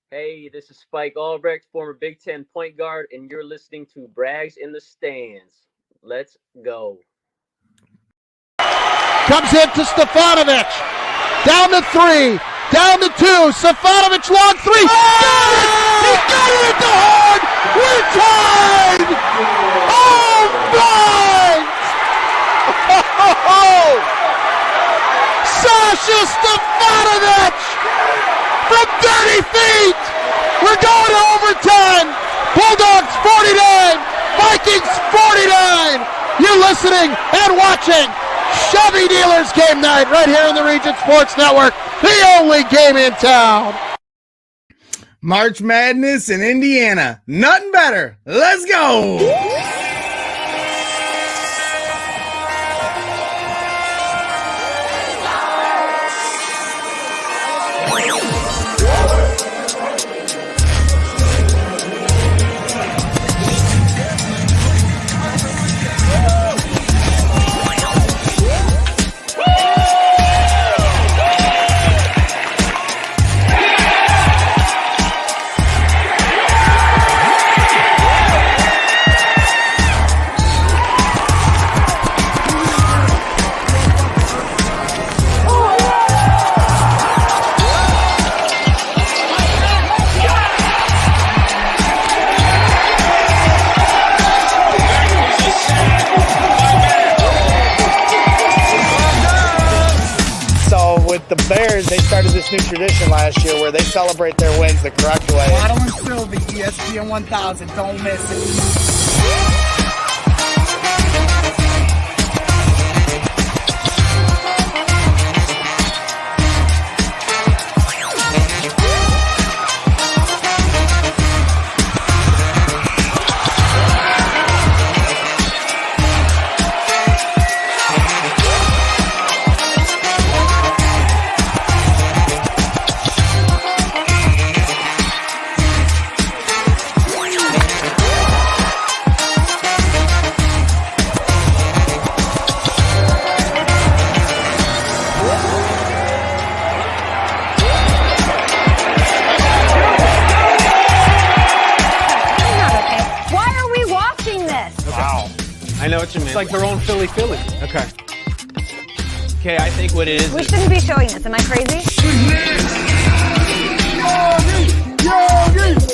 Hey, this is Spike Albrecht, former Big Ten point guard, and you're listening to Brags in the Stands. Let's go. Comes in to Stefanovic. Down to 3. Down to 2. Stefanovic long 3. Oh! He got it at the horn. We're tied. Oh, my. Oh! Sasha Stefanovic from 30 feet. We're going to overtime. Bulldogs 49. Vikings 49. You're listening and watching Chevy Dealers Game Night right here on the Regent Sports Network, the only game in town. March Madness in Indiana. Nothing better. Let's go. The Bears, they started this new tradition last year where they celebrate their wins the correct way. Bottle and Sylvie, ESPN 1000, don't miss it. I know what you mean. It's like their own Philly. Okay. Okay, I think what it is. We shouldn't be showing this. Am I crazy? Yogi!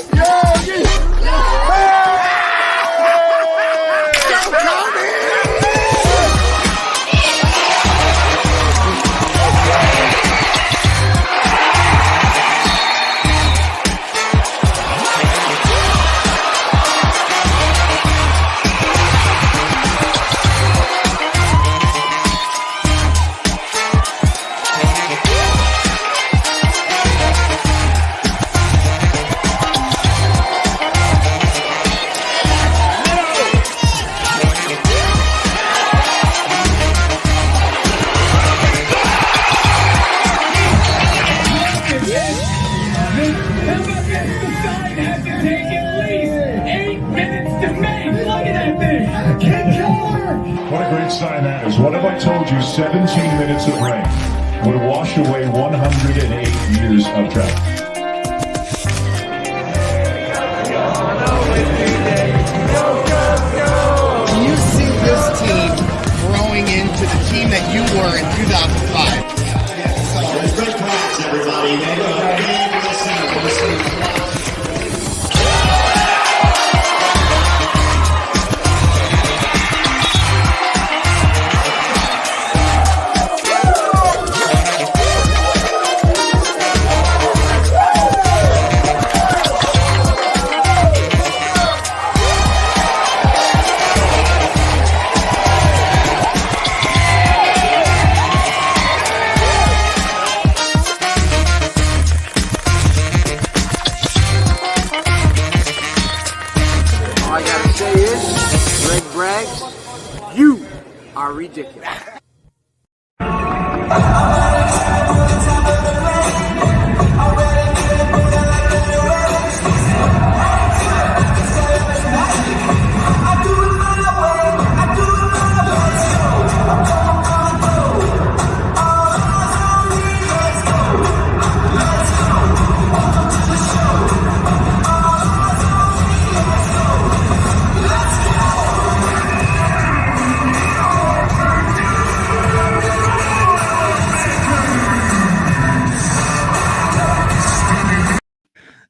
What have I told you? 17 minutes of rain would wash away 108 years of drought. Do you see this team growing into the team that you were in 2005? Great props, everybody. You are ridiculous.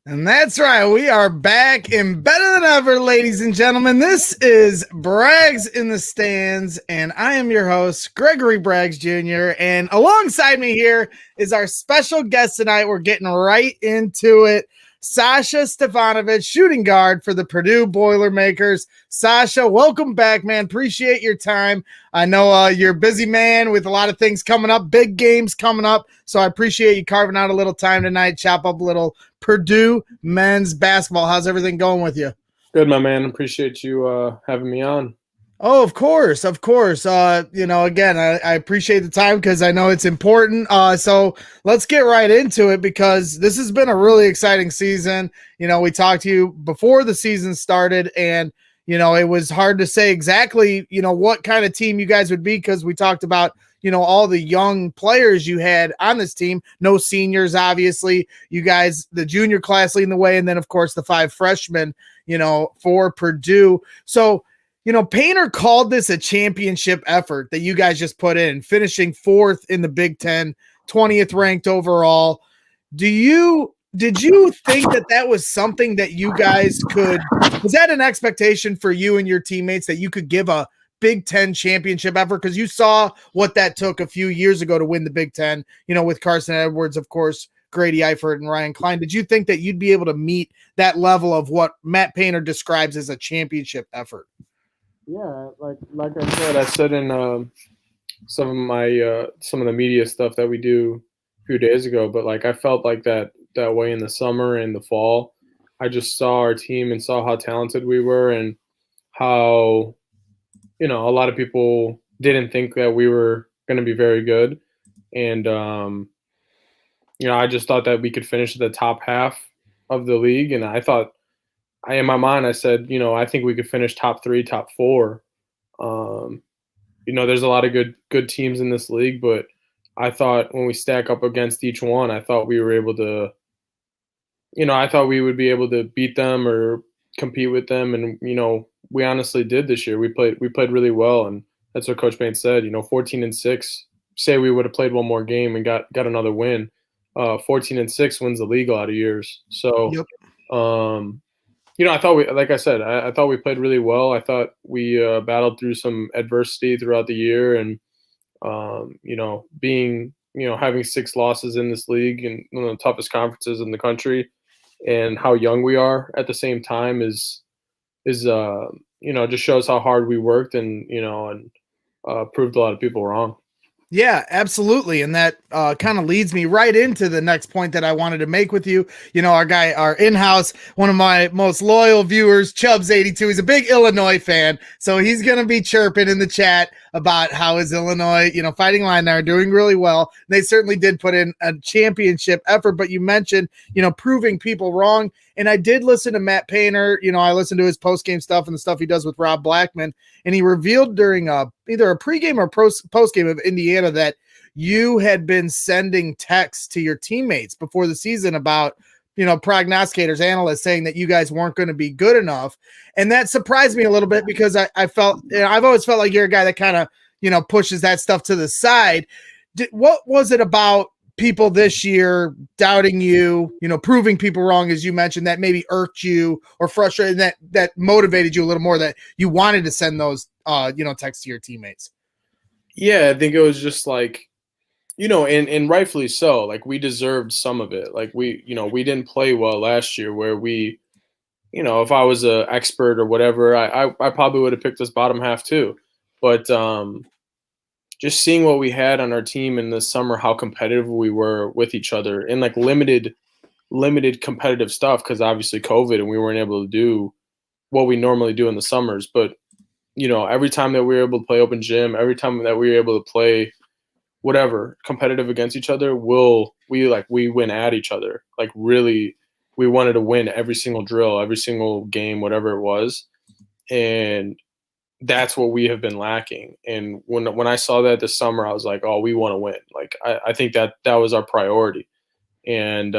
And that's right. We are back and better than ever, ladies and gentlemen. This is Braggs in the Stands, and I am your host, Gregory Braggs Jr. And alongside me here is our special guest tonight. We're getting right into it. Sasha Stefanovic, shooting guard for the Purdue Boilermakers. Sasha, welcome back, man. Appreciate your time. I know you're a busy man with a lot of things coming up, big games coming up. So I appreciate you carving out a little time tonight, chop up a little Purdue Men's Basketball. How's everything going with you? Good, my man. Appreciate you having me on. Oh, of course, of course. Again, I appreciate the time because I know it's important. So let's get right into it because this has been a really exciting season. You know, we talked to you before the season started, and it was hard to say exactly, what kind of team you guys would be because we talked about, all the young players you had on this team. No seniors, obviously. You guys, the junior class leading the way, and then, of course, the 5 freshmen, for Purdue. So, Painter called this a championship effort that you guys just put in, finishing 4th in the Big Ten, 20th ranked overall. Did you think that was something that you guys could – was that an expectation for you and your teammates that you could give a Big Ten championship effort? Because you saw what that took a few years ago to win the Big Ten, with Carson Edwards, of course, Grady Eifert, and Ryan Klein. Did you think that you'd be able to meet that level of what Matt Painter describes as a championship effort? Yeah, like I said in some of the media stuff that we do a few days ago, but I felt like that way in the summer and the fall. I just saw our team and saw how talented we were and how a lot of people didn't think that we were going to be very good, and I just thought that we could finish at the top half of the league, and I thought. In my mind, I said, I think we could finish top 3, top 4. There's a lot of good teams in this league, but I thought when we stack up against each one, I thought we were able to, I thought we would be able to beat them or compete with them, and we honestly did this year. We played really well, and that's what Coach Bain said. 14-6. Say we would have played one more game and got another win. 14-6 wins the league a lot of years. So. Yep. I thought I thought we played really well. I thought we battled through some adversity throughout the year, and having 6 losses in this league and one of the toughest conferences in the country, and how young we are at the same time is just shows how hard we worked and proved a lot of people wrong. Yeah, absolutely. And that kind of leads me right into the next point that I wanted to make with you. Our in-house, one of my most loyal viewers, Chubbs82, he's a big Illinois fan. So he's going to be chirping in the chat about how his Illinois, Fighting Illini are doing really well. They certainly did put in a championship effort, but you mentioned, proving people wrong. And I did listen to Matt Painter. I listened to his post-game stuff and the stuff he does with Rob Blackman. And he revealed during either a pregame or postgame of Indiana that you had been sending texts to your teammates before the season about, prognosticators, analysts saying that you guys weren't going to be good enough. And that surprised me a little bit because I felt, I've always felt like you're a guy that kind of, pushes that stuff to the side. What was it about people this year doubting you, proving people wrong, as you mentioned, that maybe irked you or frustrated, that motivated you a little more, that you wanted to send those, texts to your teammates? Yeah, I think it was just and rightfully so. We deserved some of it. We didn't play well last year where we, if I was an expert or whatever, I probably would have picked us bottom half too. But just seeing what we had on our team in the summer, how competitive we were with each other in limited competitive stuff, because obviously COVID and we weren't able to do what we normally do in the summers. But, every time that we were able to play open gym, every time that we were able to play whatever competitive against each other, we win at each other. Really, we wanted to win every single drill, every single game, whatever it was. And that's what we have been lacking. And when I saw that this summer, I was like, oh, we want to win. I think that was our priority. And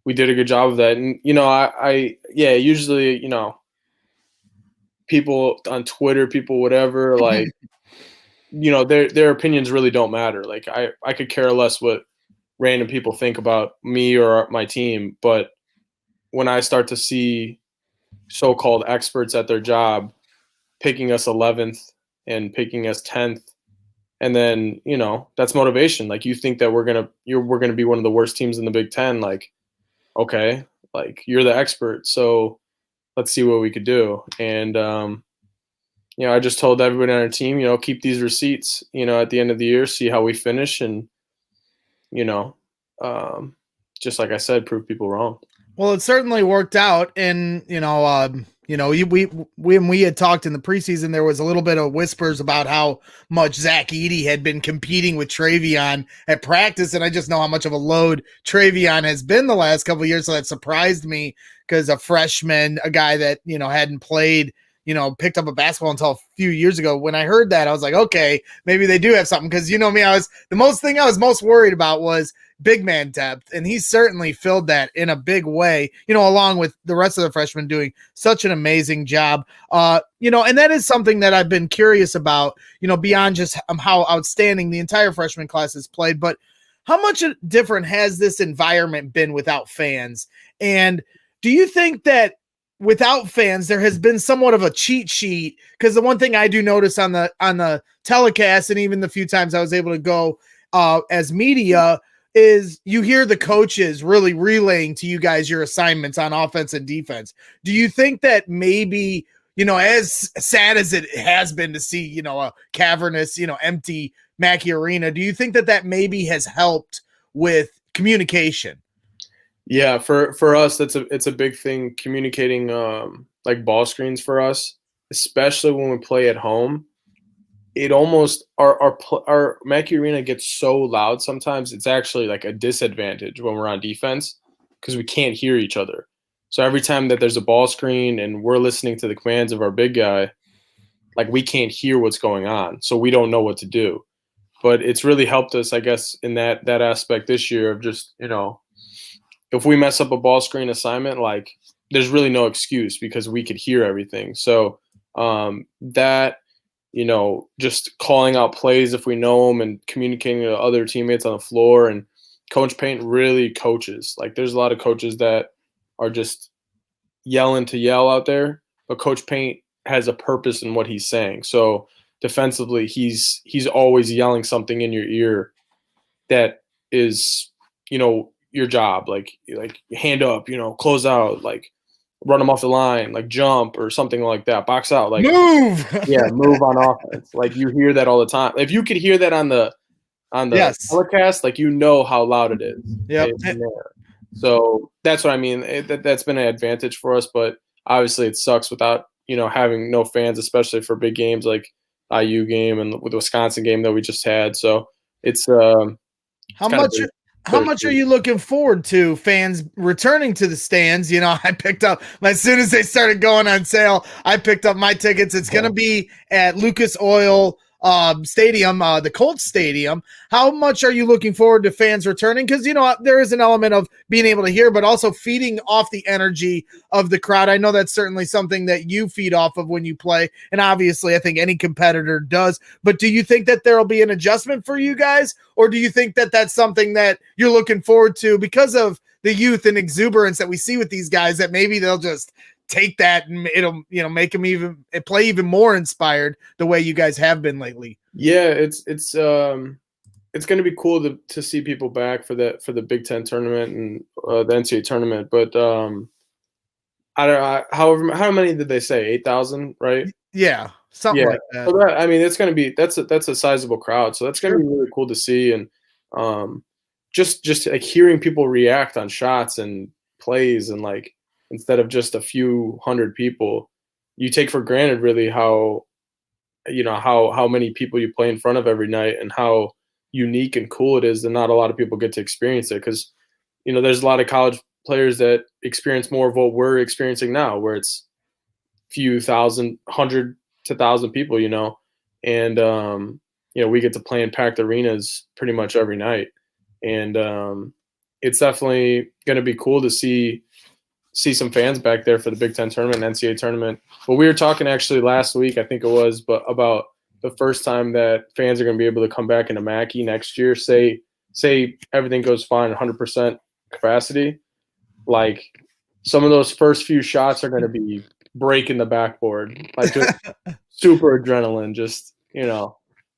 we did a good job of that. And, usually, people on Twitter, people, whatever, their opinions really don't matter. I could care less what random people think about me or my team, but when I start to see so-called experts at their job picking us 11th and picking us 10th, and then, you know, that's motivation. Like, you think that we're gonna be one of the worst teams in the Big Ten. Like, okay, like, you're the expert, so let's see what we could do. And you know, I just told everybody on our team, you know, keep these receipts, you know, at the end of the year, see how we finish, and, you know, just like I said, prove people wrong. Well, it certainly worked out, and when we had talked in the preseason, there was a little bit of whispers about how much Zach Edey had been competing with Travion at practice, and I just know how much of a load Travion has been the last couple of years, so that surprised me because a freshman, a guy that hadn't played, picked up a basketball until a few years ago. When I heard that, I was like, okay, maybe they do have something, because me, the thing I was most worried about was big man depth, and he certainly filled that in a big way, along with the rest of the freshmen doing such an amazing job. And that is something that I've been curious about, beyond just how outstanding the entire freshman class has played, but how much different has this environment been without fans? And do you think that without fans, there has been somewhat of a cheat sheet? Because the one thing I do notice on the telecast, and even the few times I was able to go as media, is you hear the coaches really relaying to you guys your assignments on offense and defense. Do you think that maybe, as sad as it has been to see, a cavernous, empty Mackey Arena, do you think that maybe has helped with communication? Yeah, for us, it's a big thing, communicating like ball screens for us, especially when we play at home. It almost our Mackey Arena gets so loud sometimes, it's actually like a disadvantage when we're on defense because we can't hear each other. So every time that there's a ball screen and we're listening to the commands of our big guy, like, we can't hear what's going on, so we don't know what to do. But it's really helped us, I guess, in that aspect this year of just, if we mess up a ball screen assignment, like, there's really no excuse because we could hear everything. So that, just calling out plays if we know them and communicating to other teammates on the floor. And Coach Paint really coaches. Like, there's a lot of coaches that are just yelling to yell out there, but Coach Paint has a purpose in what he's saying. So defensively, he's always yelling something in your ear that is, your job, like hand up, close out, like run them off the line, like jump or something like that, box out, like move. Yeah, move on offense. Like, you hear that all the time. If you could hear that on the yes. telecast, like, how loud it is. Yep. So that's what I mean. That's been an advantage for us, but obviously it sucks without, having no fans, especially for big games like IU game and with the Wisconsin game that we just had. So it's how much are you looking forward to fans returning to the stands? I picked up, as soon as they started going on sale, I picked up my tickets. It's going to be at Lucas Oil Stadium, the Colts Stadium. How much are you looking forward to fans returning? Because, there is an element of being able to hear, but also feeding off the energy of the crowd. I know that's certainly something that you feed off of when you play. And obviously, I think any competitor does. But do you think that there will be an adjustment for you guys? Or do you think that that's something that you're looking forward to because of the youth and exuberance that we see with these guys, that maybe they'll just take that and it'll, make them even play even more inspired the way you guys have been lately? Yeah, it's going to be cool to see people back for the Big Ten tournament and the NCAA tournament. But I don't know, how many did they say? 8,000, right? Yeah, something like that. So it's going to be that's a sizable crowd. So that's going to be really cool to see. And just like hearing people react on shots and plays, and like, instead of just a few hundred people, you take for granted really how many people you play in front of every night and how unique and cool it is that not a lot of people get to experience it. Because, there's a lot of college players that experience more of what we're experiencing now, where it's few thousand, 100 to 1,000 people, and, we get to play in packed arenas pretty much every night. And it's definitely going to be cool to see some fans back there for the Big Ten tournament and NCAA tournament. But we were talking actually last week, I think it was, but about the first time that fans are going to be able to come back into Mackey next year. Say everything goes fine, 100% capacity. Like, some of those first few shots are going to be breaking the backboard, like just super adrenaline, just,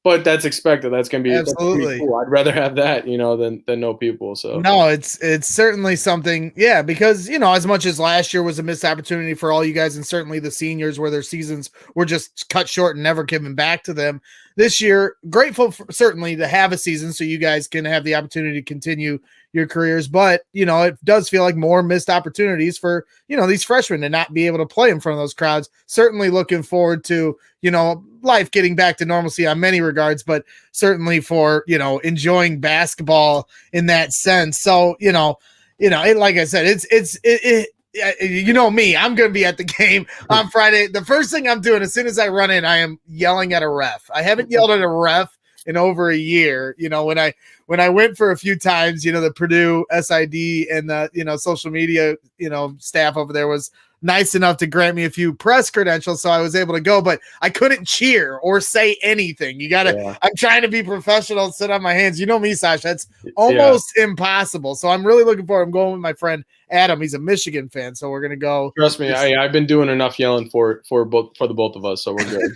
but that's expected. That's going to be Absolutely. cool. I'd rather have that, than no people. So no, it's certainly something. Yeah. Because, as much as last year was a missed opportunity for all you guys, and certainly the seniors where their seasons were just cut short and never given back to them this year, grateful certainly to have a season so you guys can have the opportunity to continue your careers. But, it does feel like more missed opportunities for, these freshmen to not be able to play in front of those crowds. Certainly looking forward to, life getting back to normalcy on many regards, but certainly for, enjoying basketball in that sense. So, like I said, me, I'm going to be at the game on Friday. The first thing I'm doing as soon as I run in, I am yelling at a ref. I haven't yelled at a ref in over a year. When I went for a few times, the Purdue SID and the, social media, staff over there was nice enough to grant me a few press credentials. So I was able to go, but I couldn't cheer or say anything. I'm trying to be professional, sit on my hands. You know me, Sasha, that's almost impossible. So I'm really looking forward. I'm going with my friend Adam. He's a Michigan fan. So we're going to go. Trust me. I've been doing enough yelling for the both of us. So we're good.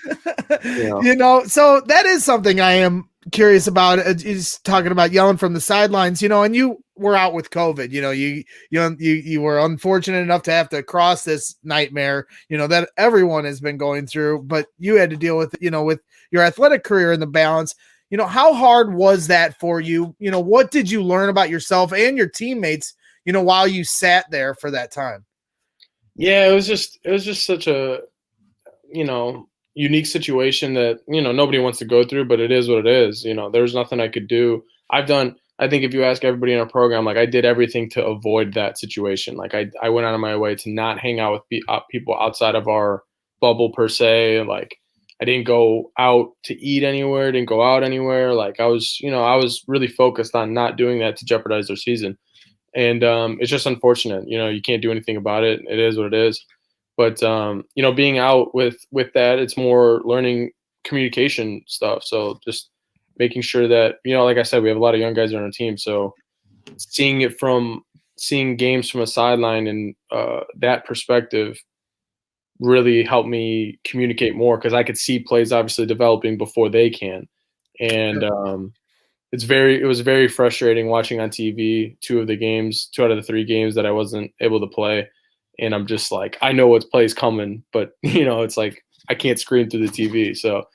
So that is something I am curious about. Is talking about yelling from the sidelines, and you were out with COVID, you were unfortunate enough to have to cross this nightmare, that everyone has been going through, but you had to deal with, with your athletic career and the balance. How hard was that for you? What did you learn about yourself and your teammates, while you sat there for that time? Yeah, it was just such a, unique situation that, nobody wants to go through, but it is what it is. There's nothing I could do. I think if you ask everybody in our program, like I did everything to avoid that situation. Like I went out of my way to not hang out with people outside of our bubble per se. Like I didn't go out to eat anywhere, didn't go out anywhere. Like I was really focused on not doing that to jeopardize their season. And it's just unfortunate, you can't do anything about it. It is what it is. But, being out with that, it's more learning communication stuff. So just making sure that, like I said, we have a lot of young guys on our team. So seeing games from a sideline and that perspective really helped me communicate more because I could see plays obviously developing before they can. And it was very frustrating watching on TV 2 out of the 3 games that I wasn't able to play. And I'm just like, I know what play's coming, but it's like I can't scream through the TV. So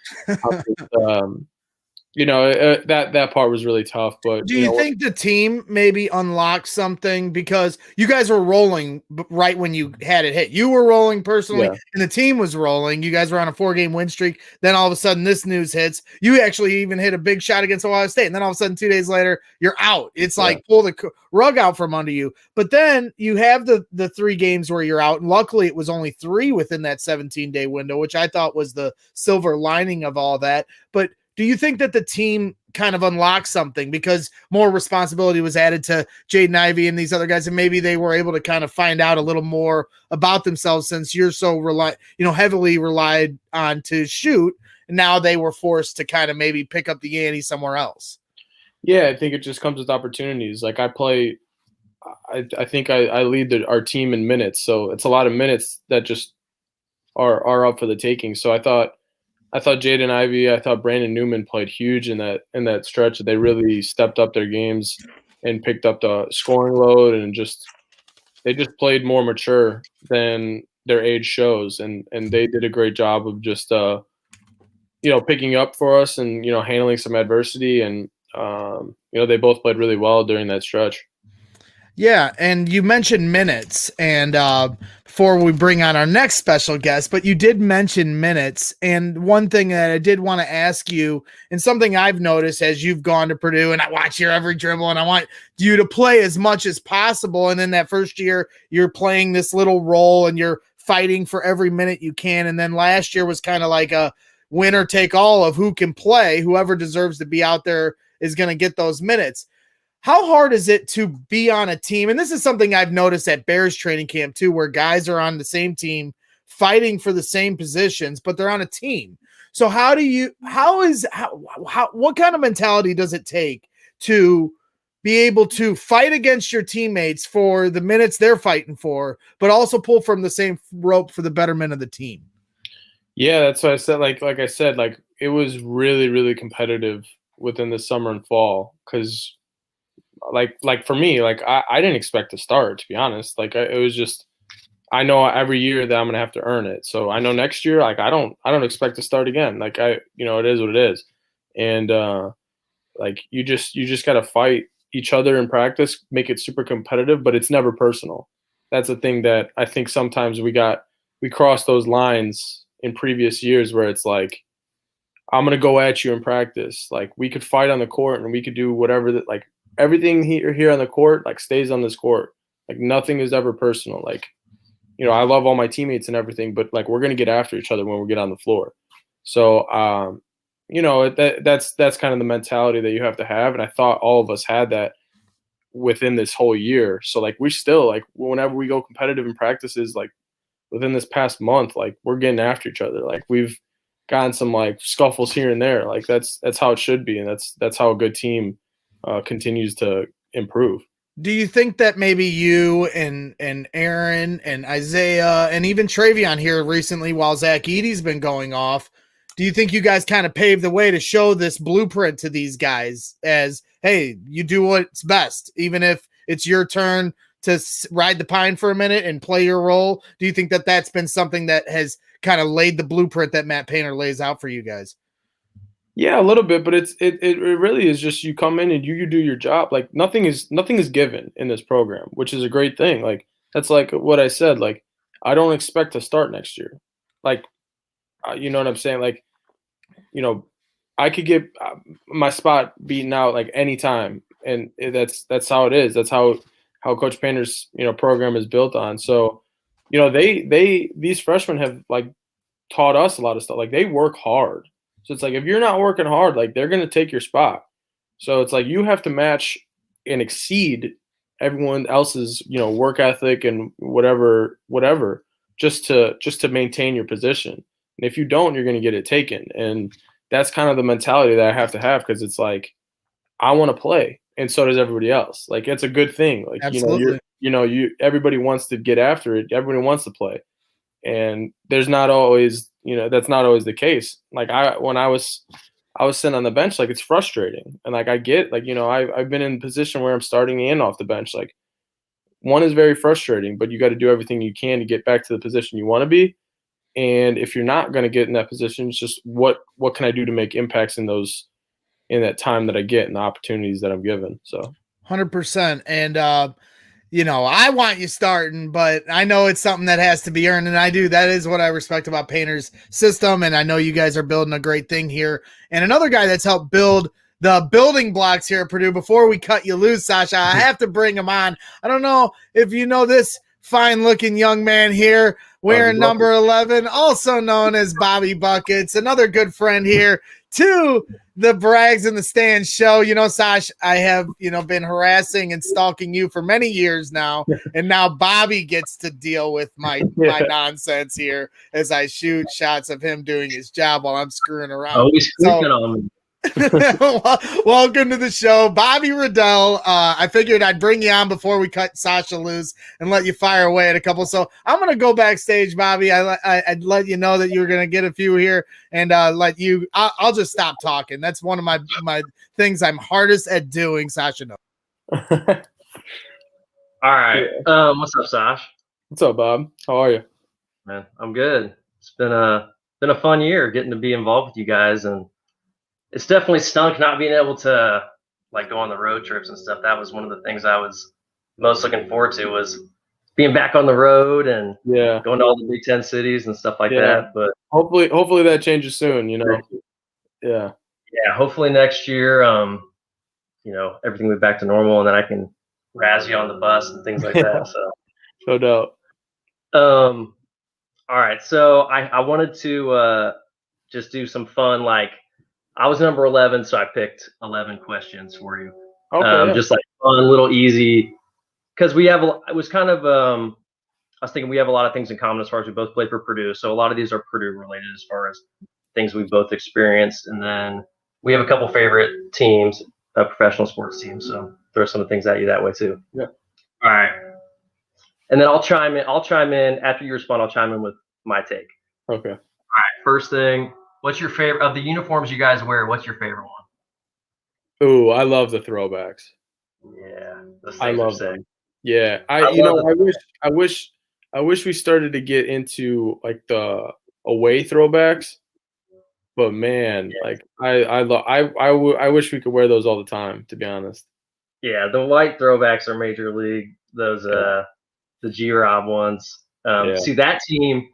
that part was really tough. But do you think the team maybe unlocked something because you guys were rolling right when you had it hit? You were rolling personally, and the team was rolling. You guys were on a 4-game win streak. Then all of a sudden, this news hits. You actually even hit a big shot against Ohio State, and then all of a sudden, 2 days later, you're out. It's like pull the rug out from under you. But then you have the 3 games where you're out, and luckily, it was only 3 within that 17-day window, which I thought was the silver lining of all that. But do you think that the team kind of unlocked something because more responsibility was added to Jaden Ivy and these other guys, and maybe they were able to kind of find out a little more about themselves since you're so heavily relied on to shoot, and now they were forced to kind of maybe pick up the ante somewhere else? Yeah, I think it just comes with opportunities. Like I think I lead our team in minutes, so it's a lot of minutes that just are up for the taking. So I thought Jaden Ivy, I thought Brandon Newman played huge in that stretch. They really stepped up their games and picked up the scoring load, and they just played more mature than their age shows, and they did a great job of just picking up for us and handling some adversity, and they both played really well during that stretch. Yeah, and you mentioned minutes, and before we bring on our next special guest, but you did mention minutes, and one thing that I did want to ask you, and something I've noticed as you've gone to Purdue, and I watch your every dribble, and I want you to play as much as possible, and then that first year, you're playing this little role, and you're fighting for every minute you can, and then last year was kind of like a winner take all of who can play. Whoever deserves to be out there is going to get those minutes. How hard is it to be on a team? And this is something I've noticed at Bears training camp too, where guys are on the same team fighting for the same positions, but they're on a team. So what kind of mentality does it take to be able to fight against your teammates for the minutes they're fighting for, but also pull from the same rope for the betterment of the team. Yeah, that's what I said. Like I said, like it was really, really competitive within the summer and fall because, like for me, like I didn't expect to start, to be honest. Like it was just, I know every year that I'm gonna have to earn it. So I know next year, like I don't expect to start again. Like it is what it is, and like you just gotta fight each other in practice, make it super competitive, but it's never personal. That's the thing that I think sometimes we cross those lines in previous years where it's like, I'm going to go at you in practice. Like we could fight on the court and we could do whatever that, like everything here on the court, like stays on this court. Like nothing is ever personal. Like, I love all my teammates and everything, but like we're going to get after each other when we get on the floor. So, that's kind of the mentality that you have to have. And I thought all of us had that within this whole year. So like we still, like whenever we go competitive in practices, like within this past month, like we're getting after each other. Like we've gotten some like scuffles here and there. Like that's how it should be. And that's how a good team continues to improve. Do you think that maybe you and Aaron and Isaiah and even Travion here recently, while Zach Edey's been going off, do you think you guys kind of paved the way to show this blueprint to these guys as, hey, you do what's best, even if it's your turn to ride the pine for a minute and play your role? Do you think that that's been something that has kind of laid the blueprint that Matt Painter lays out for you guys? Yeah, a little bit, but it really is just you come in and you do your job. Like nothing is given in this program, which is a great thing. Like that's like what I said. Like I don't expect to start next year. Like you know what I'm saying? Like I could get my spot beaten out like anytime, and that's how it is. That's how Coach Painter's program is built on. So these freshmen have like taught us a lot of stuff. Like they work hard. So it's like if you're not working hard, like they're gonna take your spot. So it's like you have to match and exceed everyone else's work ethic and whatever just to maintain your position. And if you don't, you're gonna get it taken. And that's kind of the mentality that I have to have, because it's like I want to play, and so does everybody else. Like it's a good thing. Like absolutely. Everybody wants to get after it. Everybody wants to play, and there's not always that's not always the case. Like when I was sitting on the bench, like it's frustrating, and like I get like I've been in a position where I'm starting and off the bench. Like one is very frustrating, but you got to do everything you can to get back to the position you want to be. And if you're not going to get in that position, it's just what can I do to make impacts in that time that I get and the opportunities that I'm given. So 100%. And I want you starting, but I know it's something that has to be earned, and I do. That is what I respect about Painter's system, and I know you guys are building a great thing here. And another guy that's helped build the building blocks here at Purdue, before we cut you loose, Sasha, I have to bring him on. I don't know if you know this fine-looking young man here wearing number 11, also known as Bobby Buckets, another good friend here to the Brags in the Stands show. Sash, I have, been harassing and stalking you for many years now, and now Bobby gets to deal with my nonsense here as I shoot shots of him doing his job while I'm screwing around. Oh, he's creeping on me. Welcome to the show, Bobby Riddell. I figured I'd bring you on before we cut Sasha loose and let you fire away at a couple. So I'm going to go backstage, Bobby. I'd let you know that you were going to get a few here, and I'll just stop talking. That's one of my things I'm hardest at doing, Sasha. No. All right. What's up, Sash? What's up, Bob? How are you? Man, I'm good. It's been a fun year getting to be involved with you guys, and it's definitely stunk not being able to like go on the road trips and stuff. That was one of the things I was most looking forward to, was being back on the road and going to all the Big Ten cities and stuff like that. But hopefully that changes soon. Yeah. Hopefully next year, everything will be back to normal, and then I can razz you on the bus and things like that. So no doubt. All right. So I wanted to just do some fun, like, I was number 11, so I picked 11 questions for you. Okay. Just like fun, little easy, because we have it was kind of I was thinking we have a lot of things in common as far as we both played for Purdue. So a lot of these are Purdue related as far as things we both experienced, and then we have a couple favorite teams, professional sports teams. So throw some things at you that way too. Yeah. All right. And then I'll chime in after you respond. I'll chime in with my take. Okay. All right. First thing, what's your favorite of the uniforms you guys wear? What's your favorite one? Ooh, I love the throwbacks. Yeah, those I things love are sick. them. Yeah, I wish we started to get into like the away throwbacks, but man, like I wish we could wear those all the time. To be honest. Yeah, the white throwbacks are major league. Those the G-Rob ones. See that team,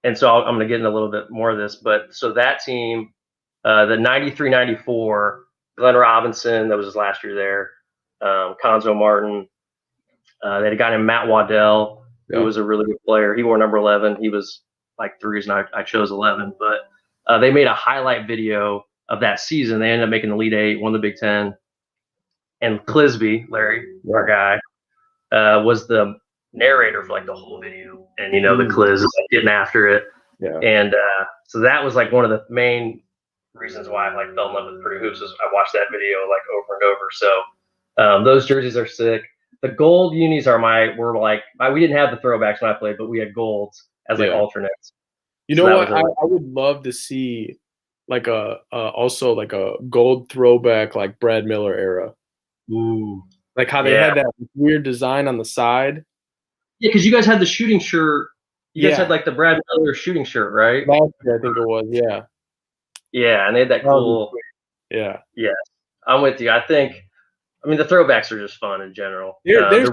and so I'm going to get into a little bit more of this. But so that team, the 93-94, Glenn Robinson, that was his last year there. Conzo Martin. They had a guy named Matt Waddell, who was a really good player. He wore number 11. He was like the reason I chose 11. But they made a highlight video of that season. They ended up making the Elite Eight, won the Big Ten. And Clisby, Larry, our guy, was the narrator for like the whole video. And, you know, the Cliz is like getting after it. Yeah. And so that was like one of the main reasons why I like fell in love with Purdue hoops was I watched that video like over and over. So those jerseys are sick. The gold unis we didn't have the throwbacks when I played, but we had golds as like alternates. You know what? I would love to see like also like a gold throwback like Brad Miller era. Ooh. Like how they had that weird design on the side. Yeah, because you guys had the shooting shirt. You guys had like the Brad Miller shooting shirt, right? Last year, I think it was, yeah. Yeah, and they had that cool. Yeah. Yeah, I'm with you. I mean, the throwbacks are just fun in general. There's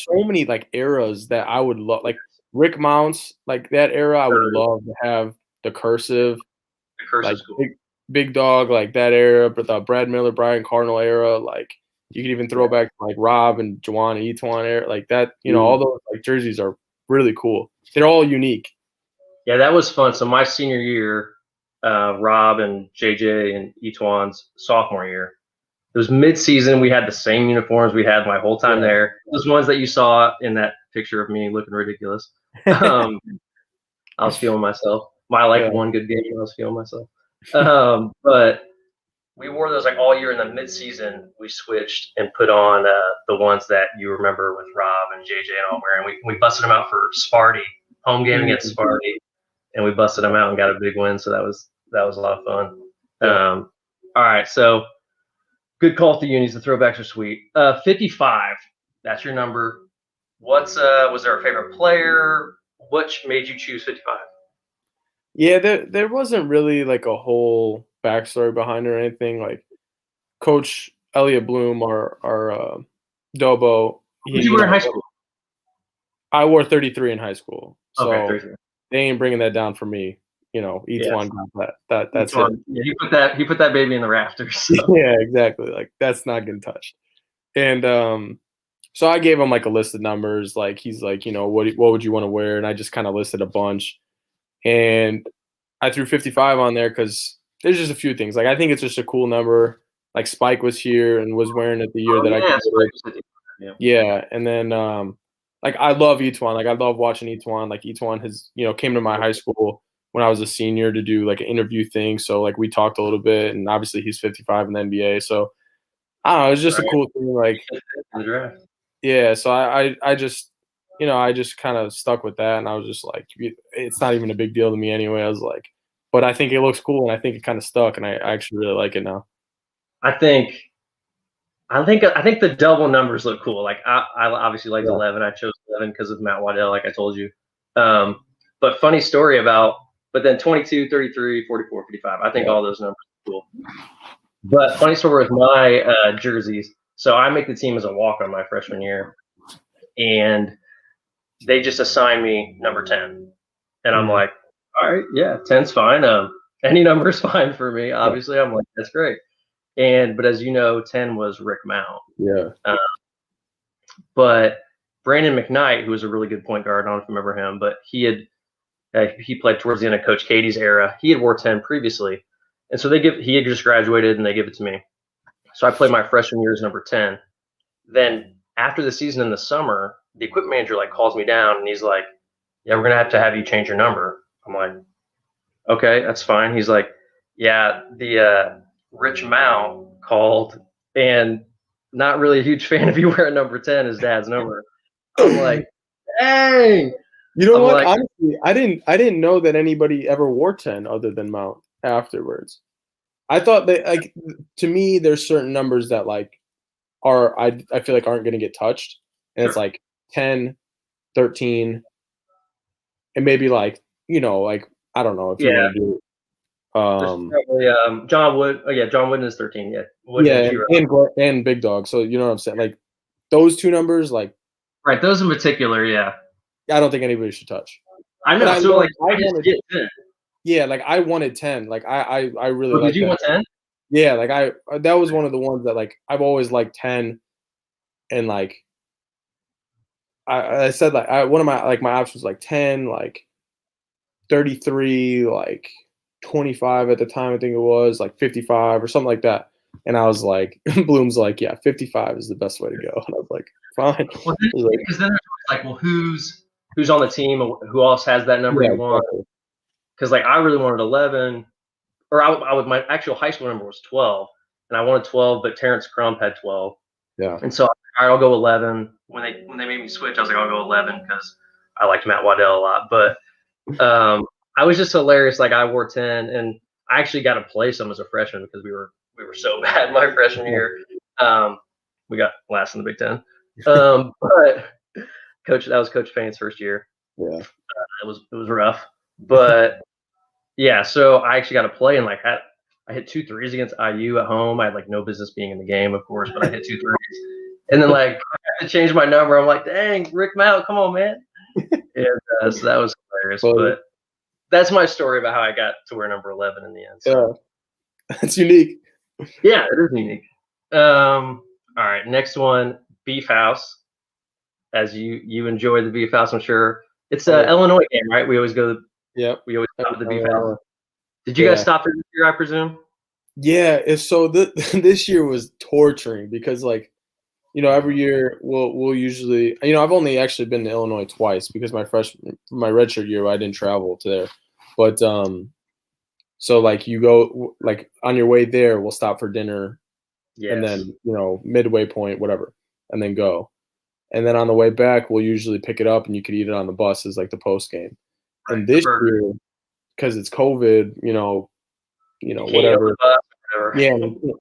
so many like eras that I would love. Like Rick Mounts, like that era, I would love to have the cursive. The cursive's like, cool. Big dog, like that era, but the Brad Miller, Brian Cardinal era, like you could even throw back to like Rob and Juwan and Etuan era, like that. You know, all those like jerseys are really cool. They're all unique. Yeah, that was fun. So my senior year, Rob and JJ and Etuan's sophomore year, it was mid-season. We had the same uniforms we had my whole time there. Those ones that you saw in that picture of me looking ridiculous. I was feeling myself. One good game, I was feeling myself. But we wore those like all year. In the mid-season, we switched and put on the ones that you remember with Rob and JJ and all wearing. We busted them out for Sparty, home game against Sparty, and we busted them out and got a big win. So that was a lot of fun. All right, so good call with the unis. The throwbacks are sweet. 55, that's your number. Was there a favorite player? What made you choose 55? Yeah, there wasn't really like a whole backstory behind it or anything. Like Coach Elliot Bloom, our Dobo. What did you wear in high school? I wore 33 in high school. So okay, they ain't bringing that down for me. You know, each one got that. That's it. Yeah, he put that baby in the rafters. So. Yeah, exactly. Like that's not getting touched. And so I gave him like a list of numbers. Like he's like, you know, what would you want to wear? And I just kind of listed a bunch. And I threw 55 on there because there's just a few things. Like I think it's just a cool number. Like Spike was here and was wearing it the year that I did. Yeah, and then like I love Etuan. Like I love watching Etuan. Like Etuan has, you know, came to my high school when I was a senior to do like an interview thing. So like we talked a little bit, and obviously he's 55 in the NBA. So I don't know, it's just a cool thing. Like yeah, so I just, you know, I just kind of stuck with that, and I was just like, it's not even a big deal to me anyway. I was like, but I think it looks cool, and I think it kind of stuck, and I actually really like it now. I think the double numbers look cool. Like I obviously liked 11. I chose 11 because of Matt Waddell, like I told you. But funny story but then 22, 33, 44, 55. I think all those numbers are cool. But funny story with my jerseys. So I make the team as a walk-on my freshman year, and they just assigned me number 10. And I'm like, all right, yeah, 10's fine. Any number is fine for me. Obviously, I'm like, that's great. But as you know, 10 was Rick Mount. Yeah. But Brandon McKnight, who was a really good point guard, I don't know if you remember him, but he played towards the end of Coach Katie's era. He had wore 10 previously. And so he had just graduated and they give it to me. So I played my freshman year as number 10. Then after the season in the summer, the equipment manager like calls me down and he's like, yeah, we're going to have you change your number. I'm like, okay, that's fine. He's like, yeah, the Rich Mount called, and not really a huge fan of you wearing number 10, his dad's number. I'm like, dang. You know I'm what? like, Honestly, I didn't know that anybody ever wore 10 other than Mount afterwards. I thought that, like, to me, there's certain numbers that like I feel like aren't going to get touched, and it's like 10, 13, and maybe like, you know, like, I don't know if you want to do probably, John Wood. Oh yeah, John Wooden is 13. Yeah, Wooden and Big Dog. So you know what I'm saying? Like those two numbers, like right, those in particular, yeah. I don't think anybody should touch. I know. So like, I just get 10. Yeah, like I wanted 10. Like I really. Oh, did you want 10? Yeah, like that was one of the ones that like I've always liked 10, and like I said like one of my options was like 10, like 33, like 25 at the time I think it was, like 55 or something like that. And I was like, Bloom's like, yeah, 55 is the best way to go. And I was like, fine. Well, because then there's like, well, who's on the team? Who else has that number you want? Because like I really wanted 11, or I would, my actual high school number was 12, and I wanted 12, but Terrence Crump had 12. Yeah. And so all right, I'll go 11. When they made me switch, I was like, I'll go 11 because I liked Matt Waddell a lot. But I was just hilarious. Like I wore 10, and I actually got to play some as a freshman because we were so bad my freshman year. We got last in the Big Ten. But that was Coach Payne's first year. Yeah. It was rough, but yeah. So I actually got to play, and like I hit 2 threes against IU at home. I had like no business being in the game, of course, but I hit 2 threes. And then like I had to change my number. I'm like, dang, Rick Mount, come on, man. And so that was hilarious. But that's my story about how I got to wear number 11 in the end. So. Yeah, that's unique. Yeah, it is unique. All right, next one, Beef House. As you enjoy the Beef House, I'm sure. It's an Illinois game, right? We always go. Yeah. We always stop at the Beef House. Did you guys stop there this year, I presume? Yeah. So this year was torturing because, like, you know, every year we'll usually, you know, I've only actually been to Illinois twice because my redshirt year I didn't travel to there, but so like you go like on your way there we'll stop for dinner, and then you know midway point whatever, and then go, and then on the way back we'll usually pick it up and you could eat it on the bus as like the post game. Right. And this year, because it's COVID, you know whatever.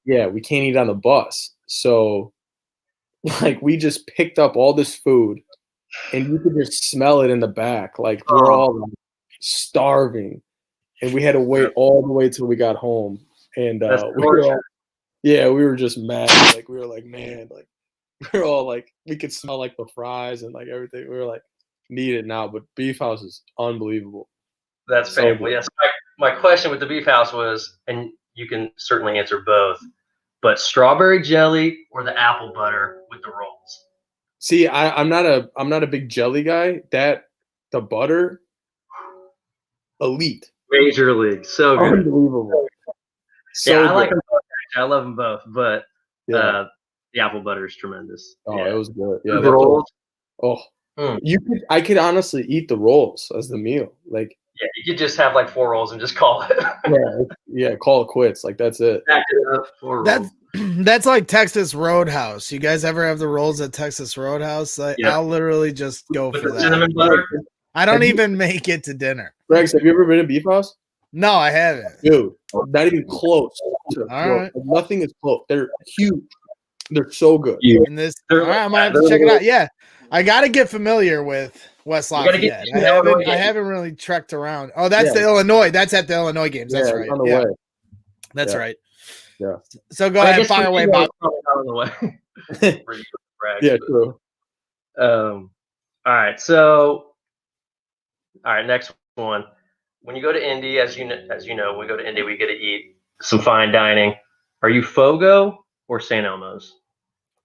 Yeah, we can't eat on the bus, so. Like we just picked up all this food, and you could just smell it in the back. Like we're all like, starving, and we had to wait all the way till we got home. And we were just mad. Like we were like, man, like we were all like, we could smell like the fries and like everything. We were like, need it now. But Beef House is unbelievable. That's painful. Yes. My question with the Beef House was, and you can certainly answer both. But strawberry jelly or the apple butter with the rolls? See, I'm not a big jelly guy. The butter, elite, major league, so good, unbelievable. So I like them both. I love them both, but the apple butter is tremendous. Oh, it was good. Yeah, the rolls. I could honestly eat the rolls as the meal. Like you could just have like 4 rolls and just call it. Call it quits. Like that's it. Back it up, 4 rolls. That's like Texas Roadhouse. You guys ever have the rolls at Texas Roadhouse? I'll literally just go for that. Cinnamon butter. I don't even make it to dinner. Rex, have you ever been to Beef House? No, I haven't. Dude, not even close. All right. Nothing is close. They're huge. They're so good. All right, I might have to check it out. Yeah, I got to get familiar with West Lafayette. I haven't really trekked around. Oh, that's the Illinois. That's at the Illinois games. That's right. On the way. That's right. Yeah. So go ahead, fire away, Bob. On the way. Yeah, true. All right. So, next one. When you go to Indy, as you know, we go to Indy, we get to eat some fine dining. Are you Fogo or St. Elmo's?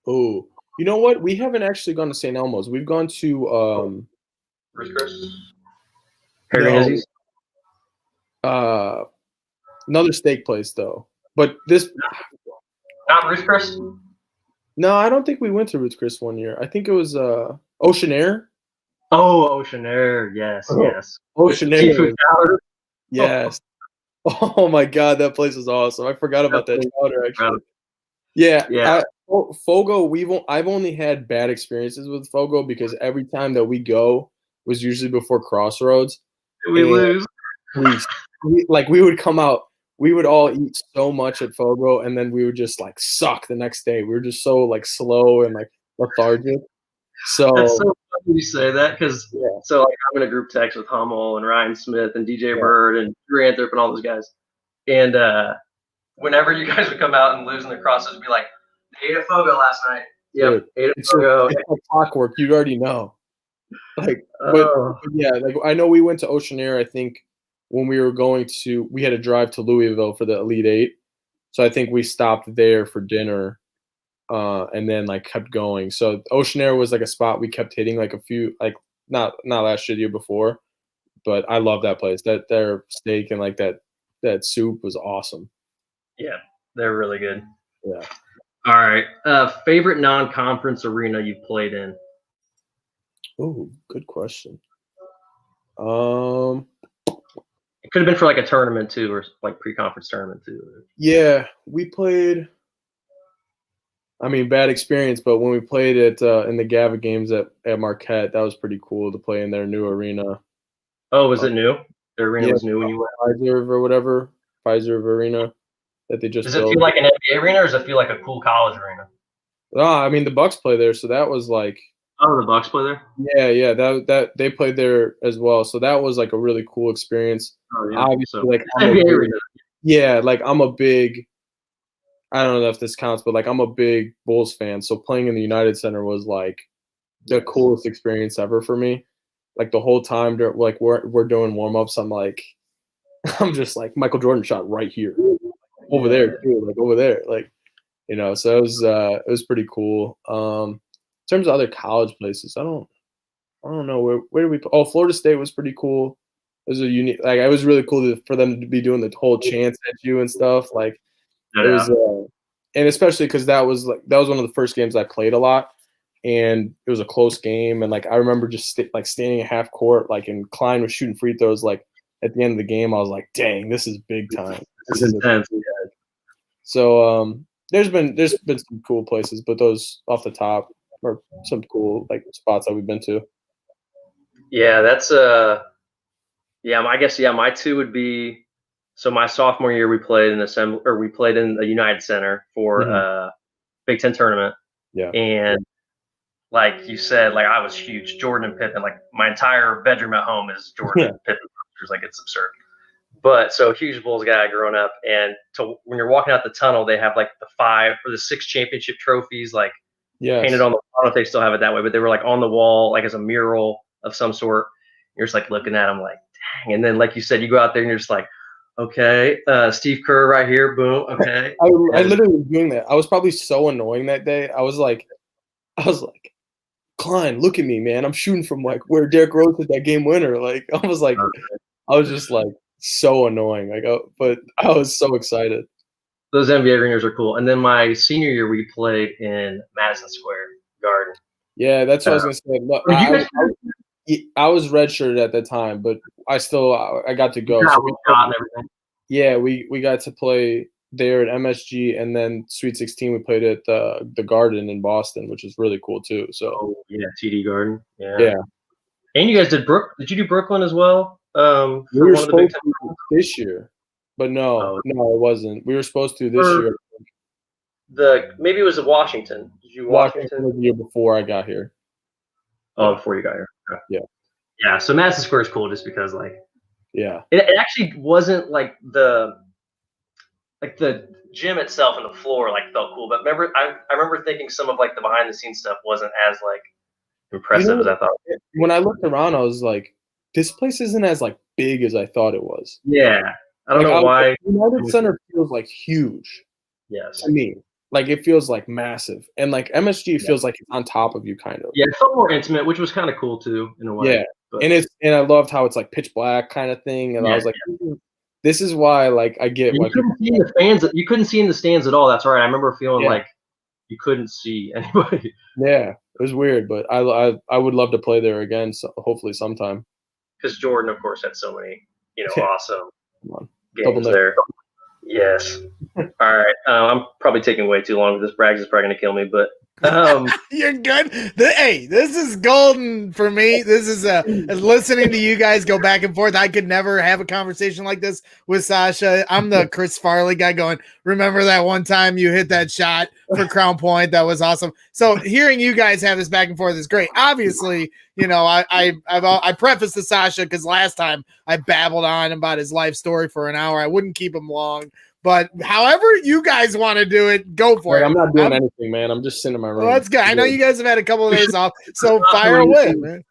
Oh, you know what? We haven't actually gone to St. Elmo's. We've gone to Ruth Chris? Harry Hizzy's? Another steak place though. But this not Ruth Chris? No, I don't think we went to Ruth Chris one year. I think it was Ocean Air. Oh, Ocean Air, yes. Ocean Air. Seafood chowder. Yes. Oh my God, that place is awesome. I forgot about that chowder actually. Yeah. Yeah. Fogo, I've only had bad experiences with Fogo because every time that we go was usually before Crossroads. We lose. We would come out, we would all eat so much at Fogo, and then we would just like suck the next day. We were just so like slow and like lethargic. So that's so funny you say that because so like I'm in a group text with Hummel and Ryan Smith and DJ Bird and Drew Anthrop and all those guys. And whenever you guys would come out and lose in the Crossroads, be like, ate at Fogo last night. Yep, ate at Fogo. It's like clockwork. You'd already know. Like, but yeah, like I know we went to Oceanair. I think when we were we had to drive to Louisville for the Elite Eight, so I think we stopped there for dinner, and then like kept going. So Oceanair was like a spot we kept hitting like a few, like not last year, the year before, but I love that place. That their steak and like that soup was awesome. Yeah, they're really good. Yeah. All right. Favorite non-conference arena you've played in? Oh, good question. It could have been for like a tournament too, or like pre-conference tournament too. Yeah, we played. I mean, bad experience, but when we played it in the GAVA games at Marquette, that was pretty cool to play in their new arena. Oh, was it new? The arena was new when you went? Pfizer Arena that they just Does it feel like an NBA arena, or does it feel like a cool college arena? No, I mean the Bucks play there, so that was like. Oh, the Bucks play there? Yeah, that they played there as well, so that was like a really cool experience. Oh yeah, obviously, so, like NBA arena. Yeah, like I'm a big. I don't know if this counts, but like I'm a big Bulls fan, so playing in the United Center was like the coolest experience ever for me. Like the whole time, like we're doing warm ups, I'm just like Michael Jordan shot right here, over there too, like over there, like So it was pretty cool. In terms of other college places, I don't know where did we. Oh, Florida State was pretty cool. It was a unique, like it was really cool for them to be doing the whole chants at you and stuff. Like it was, and especially because that was one of the first games I played a lot, and it was a close game. And like I remember just standing at half court, like and Klein was shooting free throws. Like at the end of the game, I was like, dang, this is big time. This is intense. So there's been some cool places, but those off the top are some cool like spots that we've been to. Yeah, that's I guess my two would be. So my sophomore year, we played in the United Center for Big Ten tournament. Yeah, and like you said, like I was huge Jordan and Pippen. Like my entire bedroom at home is Jordan and Pippen posters. Like it's absurd. But so huge Bulls guy growing up, and when you're walking out the tunnel, they have like the 5 or the 6 championship trophies, like painted on the. I don't know if they still have it that way, but they were like on the wall, like as a mural of some sort. You're just like looking at them, like dang. And then, like you said, you go out there and you're just like, okay, Steve Kerr right here, boom, okay. I literally was doing that. I was probably so annoying that day. I was like, Klein, look at me, man. I'm shooting from like where Derrick Rose hit that game winner. Like I was just like so annoying. Like, but I was so excited. Those NBA arenas are cool. And then my senior year, we played in Madison Square Garden. Yeah, that's what I was gonna say. Look, I was redshirted at that time, but I got to go. So we got to play there at MSG, and then Sweet 16 we played at the Garden in Boston, which is really cool too. So TD Garden. Yeah. And you guys did you do Brooklyn as well? For we were supposed to this year, but no, it wasn't. We were supposed to this year. Maybe it was Washington. Did you Washington was the year before I got here. Oh, before you got here. Okay. Yeah. So Madison Square is cool just because it actually wasn't like the gym itself and the floor like felt cool, but I remember thinking some of like the behind the scenes stuff wasn't as like impressive as I thought. When I looked around, I was like, this place isn't as like big as I thought it was. Yeah. I don't know why. United Center feels like huge. Yes. To me. Like it feels like massive, and like MSG feels like it's on top of you, kind of. Yeah, it felt more intimate, which was kind of cool too, in a way. Yeah, but. And I loved how it's like pitch black kind of thing, and I was like, this is why like I get. You couldn't see in the fans. You couldn't see in the stands at all. That's right. I remember feeling like you couldn't see anybody. Yeah, it was weird, but I would love to play there again. So hopefully sometime. Because Jordan, of course, had so many awesome Come on. games there. Yes. All right. I'm probably taking way too long with this. Braggs is probably going to kill me, but You're good. Hey, this is golden for me. This is listening to you guys go back and forth. I could never have a conversation like this with Sasha. I'm the Chris Farley guy going, remember that one time you hit that shot for Crown Point? That was awesome. So hearing you guys have this back and forth is great. Obviously, you know, I prefaced to Sasha because last time I babbled on about his life story for an hour. I wouldn't keep him long. But however you guys want to do it, go for it. I'm not doing anything, man. I'm just sitting in my room. Well, that's good. I know you guys have had a couple of days off, so fire away, man.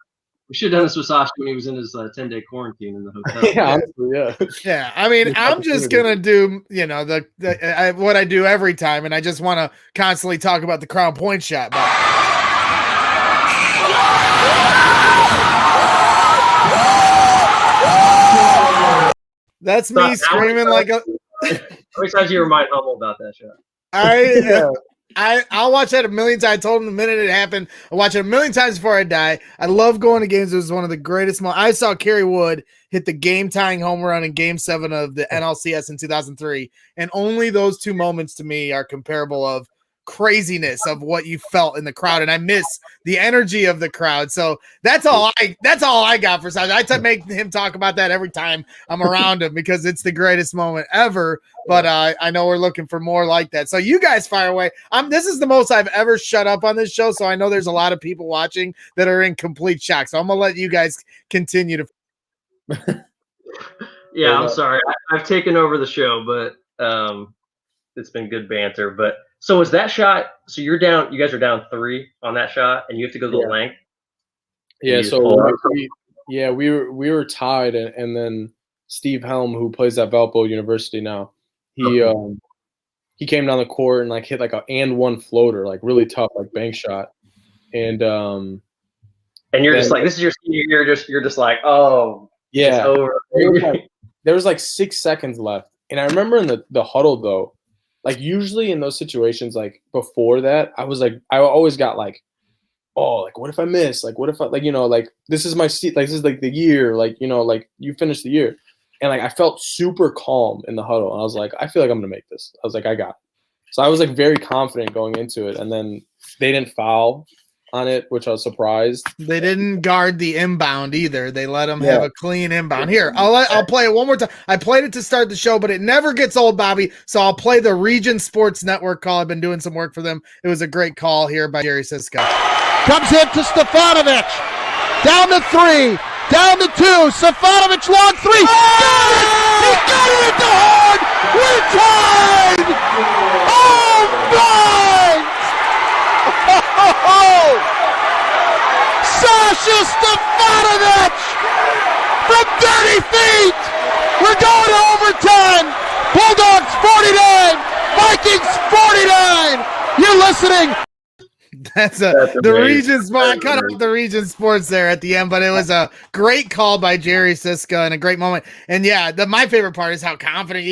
We should have done this with Sasha when he was in his 10-day quarantine in the hotel. Yeah, honestly, yeah. Yeah, I mean, I'm just gonna do, you know, what I do every time, and I just want to constantly talk about the Crown Point shot. But that's me screaming like a. How many times do you remind Hummel about that shot? I'll watch that a million times. I told him the minute it happened. I watch it a million times before I die. I love going to games. It was one of the greatest moments. I saw Kerry Wood hit the game-tying home run in Game 7 of the NLCS in 2003, and only those two moments to me are comparable of craziness of what you felt in the crowd, and I miss the energy of the crowd. So that's all I got for Sasha. I make him talk about that every time I'm around him because it's the greatest moment ever. But I know we're looking for more like that. So you guys fire away. This is the most I've ever shut up on this show. So I know there's a lot of people watching that are in complete shock. So I'm gonna let you guys continue to. Yeah, I'm sorry. I've taken over the show, but it's been good banter. But so is that shot? So you're down. You guys are down 3 on that shot, and you have to go the length. Yeah. So we were tied, and then Steve Helm, who plays at Valpo University now, he came down the court and like hit like a and one floater, like really tough, like bank shot, and you're just like, this is your senior year. You're just like, oh yeah, it's over. There was like 6 seconds left, and I remember in the huddle though. Like usually in those situations, like before that, I was like, I always got like, oh, like what if I miss? Like what if I like, you know, like this is my seat, like this is like the year, like, you know, like you finished the year. And like I felt super calm in the huddle. And I was like, I feel like I'm gonna make this. I was like, I got it. So I was like very confident going into it. And then they didn't foul on it, which I was surprised. They didn't guard the inbound either. They let them have a clean inbound. Here, I'll play it one more time. I played it to start the show, but it never gets old, Bobby. So I'll play the Region Sports Network call. I've been doing some work for them. It was a great call here by Jerry Siska. Comes in to Stefanovic. Down to 3. Down to 2. Stefanovic long 3. Got it! He got it at the horn! We're tied! Oh my! Sasha Stefanovic from 30 feet. We're going to overtime. Bulldogs 49, Vikings 49. You're listening. That's the Region Sports. I cut off the Region Sports there at the end, but it was a great call by Jerry Siska and a great moment. And yeah, my favorite part is how confident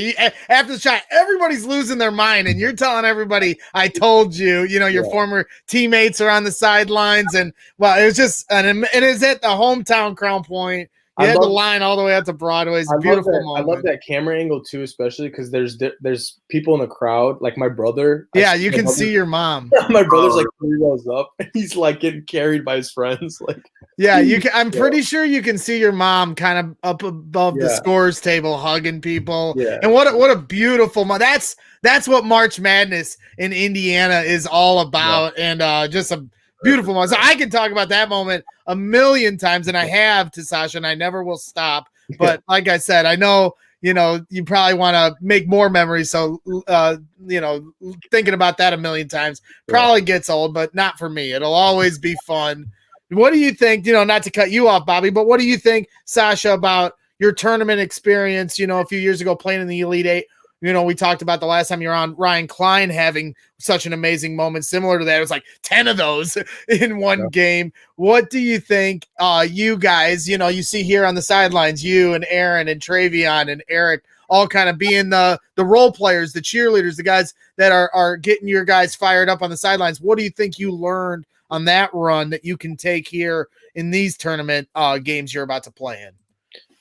after the shot, everybody's losing their mind, and you're telling everybody, "I told you." You know, your former teammates are on the sidelines, and well, it was just and it is at the hometown Crown Point. You had the line all the way out to Broadway. It's a beautiful moment. I love that camera angle too, especially because there's people in the crowd, like my brother. Yeah, you can see your mom. My brother's like 3 rows up, and he's like getting carried by his friends. Like, yeah, you can. I'm pretty sure you can see your mom kind of up above the scores table, hugging people. Yeah. And what a beautiful moment. That's what March Madness in Indiana is all about, and just a beautiful moment. So I can talk about that moment a million times, and I have to Sasha, and I never will stop. But like I said, I know, you know, you probably want to make more memories. So, you know, thinking about that a million times probably gets old, but not for me. It'll always be fun. What do you think, you know, not to cut you off, Bobby, but what do you think, Sasha, about your tournament experience, you know, a few years ago playing in the Elite Eight? You know, we talked about the last time you're on, Ryan Klein having such an amazing moment similar to that. It was like 10 of those in one game. What do you think, you guys, you know, you see here on the sidelines, you and Aaron and Travion and Eric all kind of being the role players, the cheerleaders, the guys that are getting your guys fired up on the sidelines. What do you think you learned on that run that you can take here in these tournament games you're about to play in?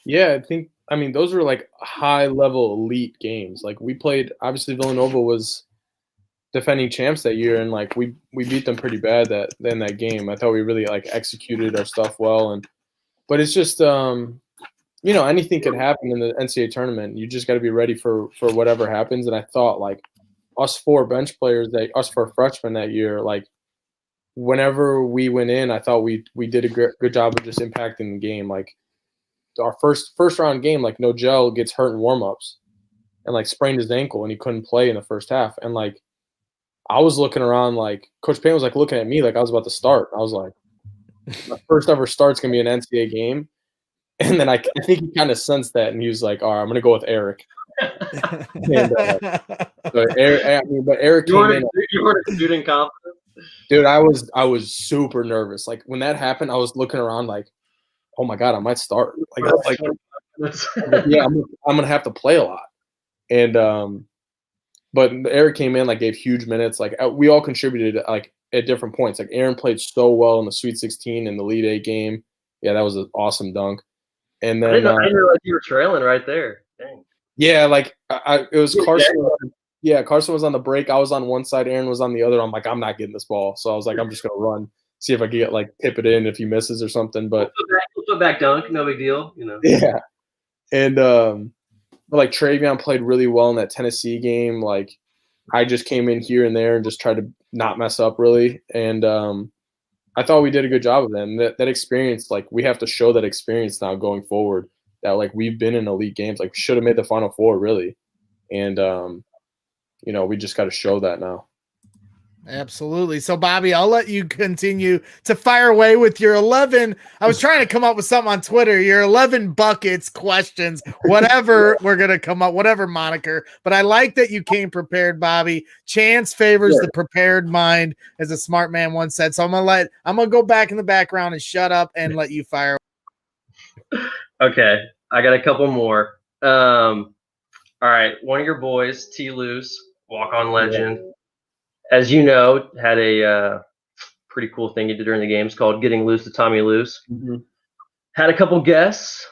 Yeah, I think I mean, those were like high level elite games. Like we played, obviously Villanova was defending champs that year, and like we beat them pretty bad in that game. I thought we really like executed our stuff well, but it's just anything could happen in the NCAA tournament. You just got to be ready for whatever happens. And I thought like us four freshmen that year, like whenever we went in, I thought we did a good job of just impacting the game. Like our first round game, like Nogel gets hurt in warmups and like sprained his ankle and he couldn't play in the first half. And like I was looking around, like Coach Payne was like looking at me like I was about to start. I was like, my first ever start's gonna be an NCAA game. And then I think he kind of sensed that, and he was like, "All right, I'm gonna go with Eric." But Eric came in. You were shooting confident, dude. I was super nervous. Like when that happened, I was looking around like, "Oh my god, I might start." Yeah, I'm gonna have to play a lot. And but Eric came in, like gave huge minutes. Like we all contributed like at different points. Like Aaron played so well in the Sweet 16 in the Elite 8 game. Yeah, that was an awesome dunk. And then I didn't realize you were trailing right there. Dang. Yeah, like it was Carson. Yeah, Carson was on the break. I was on one side. Aaron was on the other. I'm like, I'm not getting this ball. So I was like, I'm just gonna run, see if I can get like tip it in if he misses or something. But put back dunk, no big deal, Yeah, and like Travion played really well in that Tennessee game. Like I just came in here and there and just tried to not mess up really. And I thought we did a good job of that. And that experience, like we have to show that experience now going forward, that like we've been in elite games. Like we should have made the Final Four really. And, we just got to show that now. Absolutely. So, Bobby, I'll let you continue to fire away with your 11. I was trying to come up with something on Twitter, your 11 buckets questions, whatever we're going to come up, whatever moniker. But I like that you came prepared, Bobby. Chance favors the prepared mind, as a smart man once said. So I'm going to go back in the background and shut up and let you fire. Okay. I got a couple more. All right. One of your boys, T. Luce, walk-on legend. Yeah. As you know, had a pretty cool thing he did during the games called Getting Loose to Tommy Luce. Mm-hmm. Had a couple guests,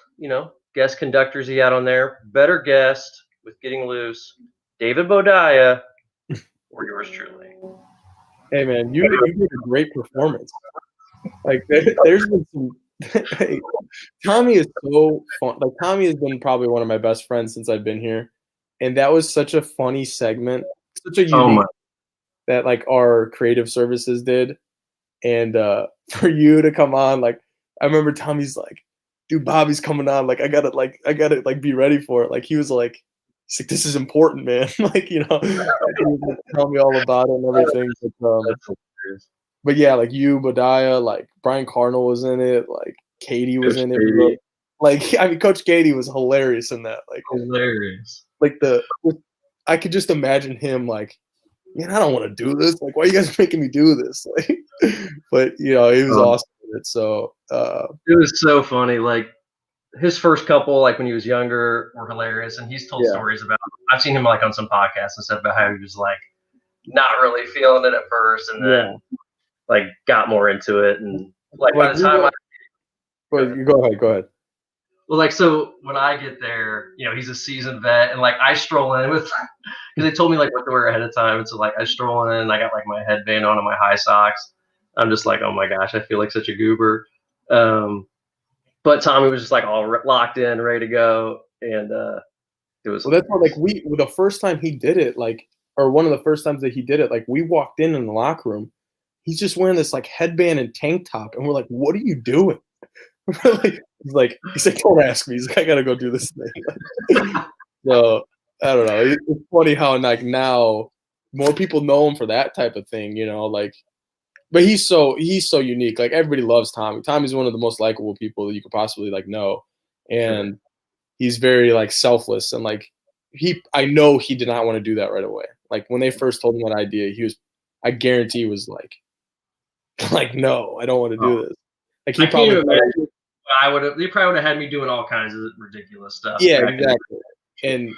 guest conductors he had on there. Better guest with Getting Loose, David Bodiah, or yours truly. Hey, man, you did a great performance. Like, there's been some Tommy is so fun. Like, Tommy has been probably one of my best friends since I've been here. And that was such a funny segment, such a unique that like our creative services did. And for you to come on, like I remember Tommy's like, dude, Bobby's coming on. Like I gotta be ready for it. Like he's like, this is important, man. Like, tell me all about it and everything. But yeah, like you, Bodiah, like Brian Cardinal was in it, like Katie was in it. Like, I mean, Coach Katie was hilarious in that. Like hilarious. Like I could just imagine him like, man, I don't want to do this. Like, why are you guys making me do this? Like, but he was awesome at it. So it was so funny. Like his first couple, like when he was younger, were hilarious, and he's told stories about. I've seen him like on some podcasts and stuff about how he was like not really feeling it at first, and then like got more into it, and like by the time. Go ahead. Well, like, so when I get there, he's a seasoned vet, and like I stroll in with, because they told me like what to wear ahead of time, and so like I stroll in, I got like my headband on and my high socks. I'm just like, oh my gosh, I feel like such a goober. But Tommy was just like all locked in, ready to go, and it was. Well, that's what, like the first time he did it, like, or one of the first times that he did it, like we walked in the locker room, he's just wearing this like headband and tank top, and we're like, what are you doing? He's like, don't ask me. He's like, I gotta go do this thing. So I don't know. It's funny how like now more people know him for that type of thing, like. But he's so unique. Like everybody loves Tommy. Tommy's one of the most likable people that you could possibly like know, and he's very like selfless and like I know he did not want to do that right away. Like when they first told him that idea, I guarantee he was like no, I don't want to do this. Like he probably. They probably would have had me doing all kinds of ridiculous stuff. Yeah, exactly. And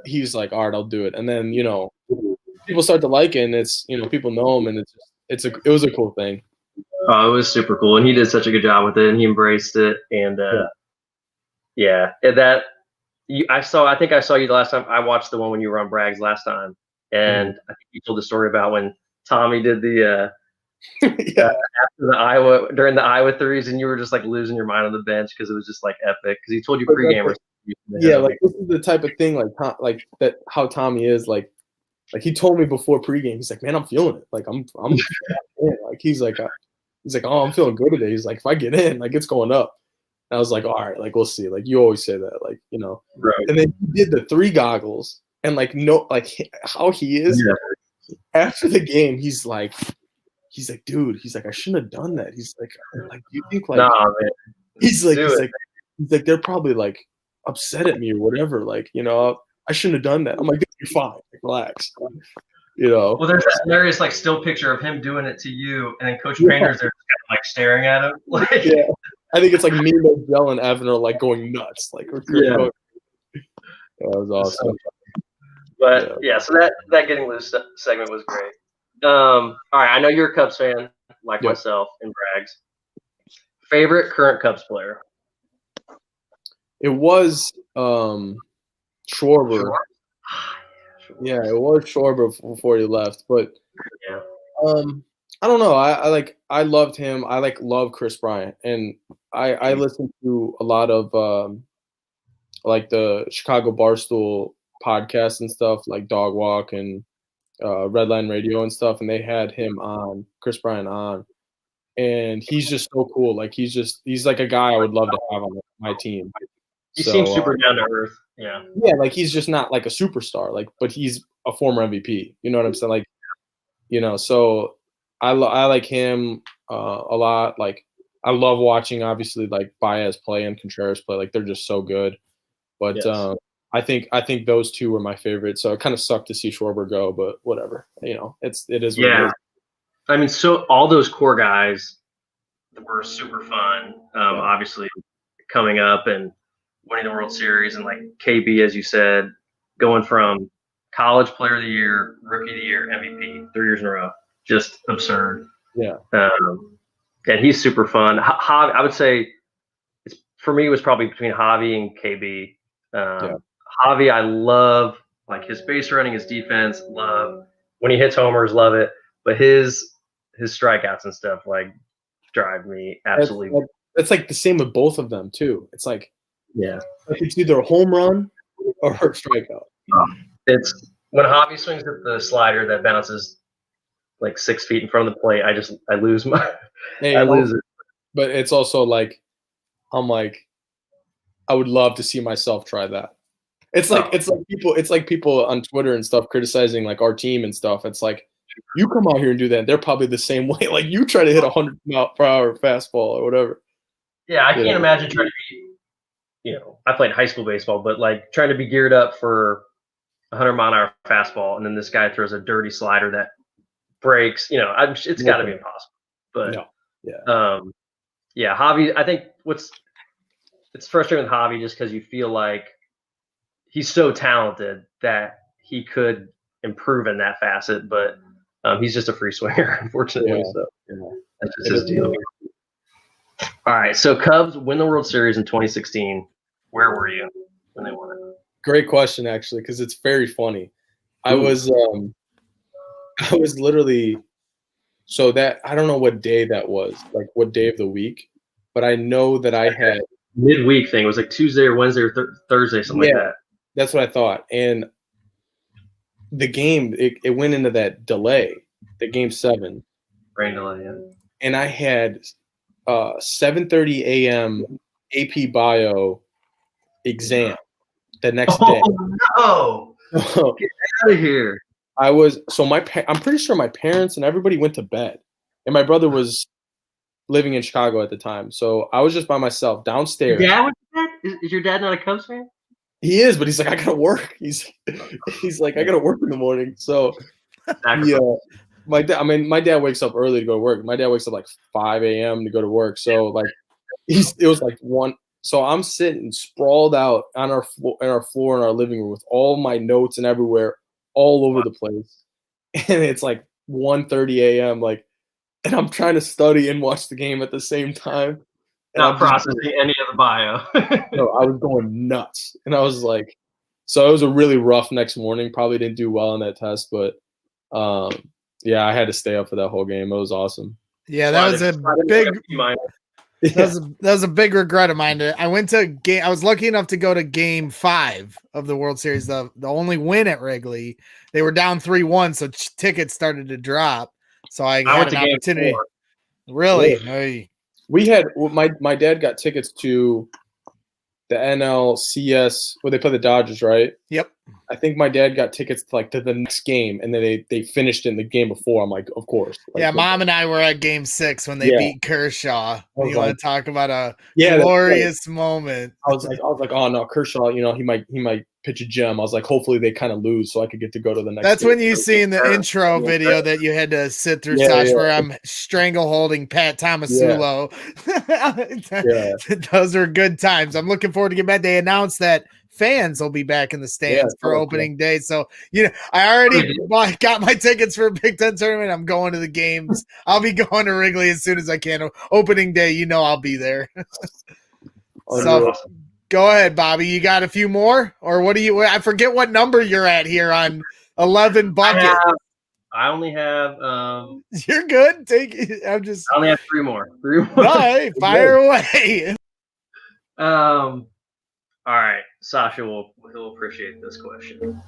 he was like, all right, I'll do it. And then, people start to like it, and it's, people know him, and it was a cool thing. Oh, it was super cool. And he did such a good job with it, and he embraced it. And I think I saw you the last time. I watched the one when you were on Bragg's last time, and I think you told the story about when Tommy did the after the Iowa during the Iowa threes, and you were just like losing your mind on the bench because it was just like epic. Because he told you pregame. Like this is the type of thing like that. How Tommy is like he told me before pregame. He's like, man, I'm feeling it. Like I'm like he's like, oh, I'm feeling good today. He's like, if I get in, like it's going up. And I was like, all right, like we'll see. Like you always say that, like Right. And then he did the 3 goggles, and like how he is after the game. He's like, dude. He's like, I shouldn't have done that. He's like, do you think like? Nah, man. He's like, they're probably like upset at me or whatever. Like I shouldn't have done that. I'm like, you're fine. Like, relax. Well, there's that hilarious like still picture of him doing it to you, and then Coach Painter's there, kind of like staring at him. Like, I think it's like me, Mel, and Evan are like going nuts. Like, that was awesome. But so that getting loose segment was great. All right, I know you're a Cubs fan, like myself and Braggs. Favorite current Cubs player? It was Schwarber. Yeah, it was Schwarber before he left, but I don't know. I loved him. I love Chris Bryant, and I listened to a lot of like the Chicago Barstool podcast and stuff, like Dog Walk and Redline Radio and stuff, and they had him on, Chris Bryant on, and he's just so cool. Like he's like a guy I would love to have on my team. He seems super down to earth. Yeah, like he's just not like a superstar, like, but he's a former MVP. You know what I'm saying? Like, so I like him a lot. Like I love watching, obviously, like Baez play and Contreras play. Like they're just so good. But I think those two were my favorites. So it kind of sucked to see Schwarber go, but whatever. It is what it is. I mean, so all those core guys were super fun. Obviously, coming up and winning the World Series, and like KB, as you said, going from College Player of the Year, Rookie of the Year, MVP 3 years in a row, just absurd. Yeah. And he's super fun. I would say for me, it was probably between Javi and KB. Javi, I love like his base running, his defense, love when he hits homers, love it. But his strikeouts and stuff like drive me absolutely. It's like the same with both of them too. It's like like it's either a home run or a strikeout. It's when Javi swings at the slider that bounces like 6 feet in front of the plate. I lose my lose it. But it's also like I'm like I would love to see myself try that. It's like people on Twitter and stuff criticizing like our team and stuff. It's like you come out here and do that, and they're probably the same way. Like you try to hit 100-mile-per-hour fastball or whatever. Yeah, I can't imagine trying to be. I played high school baseball, but like trying to be geared up for 100-mile-an-hour fastball, and then this guy throws a dirty slider that breaks. It's got to be impossible. But Javi. I think it's frustrating with Javi just because you feel like he's so talented that he could improve in that facet, but he's just a free swinger, unfortunately. So that's just his deal. All right, so Cubs win the World Series in 2016. Where were you when they won it? Great question, actually, because it's very funny. I was literally that I don't know what day that was, like what day of the week, but I know that I had midweek thing. It was like Tuesday or Wednesday or Thursday, something like that. That's what I thought. And the game, it went into that delay, the game 7. Rain delay, And I had 7:30 a.m. AP Bio exam the next day. Oh, no. Get out of here. I'm pretty sure my parents and everybody went to bed. And my brother was living in Chicago at the time. So I was just by myself downstairs. Your dad went to bed? Is your dad not a Cubs fan? He is, but he's like, I gotta work. He's like, I gotta work in the morning. So my dad wakes up early to go to work. My dad wakes up like 5 a.m. to go to work. So like it was like 1. So I'm sitting sprawled out on our floor in our living room with all my notes and everywhere, all over the place. And it's like 1:30 a.m. like, and I'm trying to study and watch the game at the same time. Not processing any of the bio. No, I was going nuts. And I was like, so it was a really rough next morning. Probably didn't do well on that test, but yeah, I had to stay up for that whole game. It was awesome. Yeah, that was a big that was a big regret of mine. I went to game. I was lucky enough to go to Game 5 of the World Series, the only win at Wrigley. They were down 3-1, so tickets started to drop. So I had an opportunity. Really? Hey. We had my dad got tickets to the NLCS where they play the Dodgers, right? Yep. I think my dad got tickets to the next game, and then they finished in the game before. I'm like, of course. Like, yeah, Mom and I were at Game 6 when they beat Kershaw. You want to talk about a glorious moment? I was like, oh no, Kershaw. You know, he might pitch a gem. I was like, hopefully they kind of lose so I could get to go to the next. That's game. when you see in the intro video that you had to sit through, Sasha, where I'm strangle holding Pat Tomasulo. Those are good times. I'm looking forward to get back. They announced that fans will be back in the stands for opening day. So, I already got my tickets for a Big Ten tournament. I'm going to the games. I'll be going to Wrigley as soon as I can. Opening day, I'll be there. So go ahead, Bobby. You got a few more? Or what do you – I forget what number you're at here on 11 buckets. I only have you're good. Take it. I only have three more. Hey, fire away. All right, Sasha he'll appreciate this question.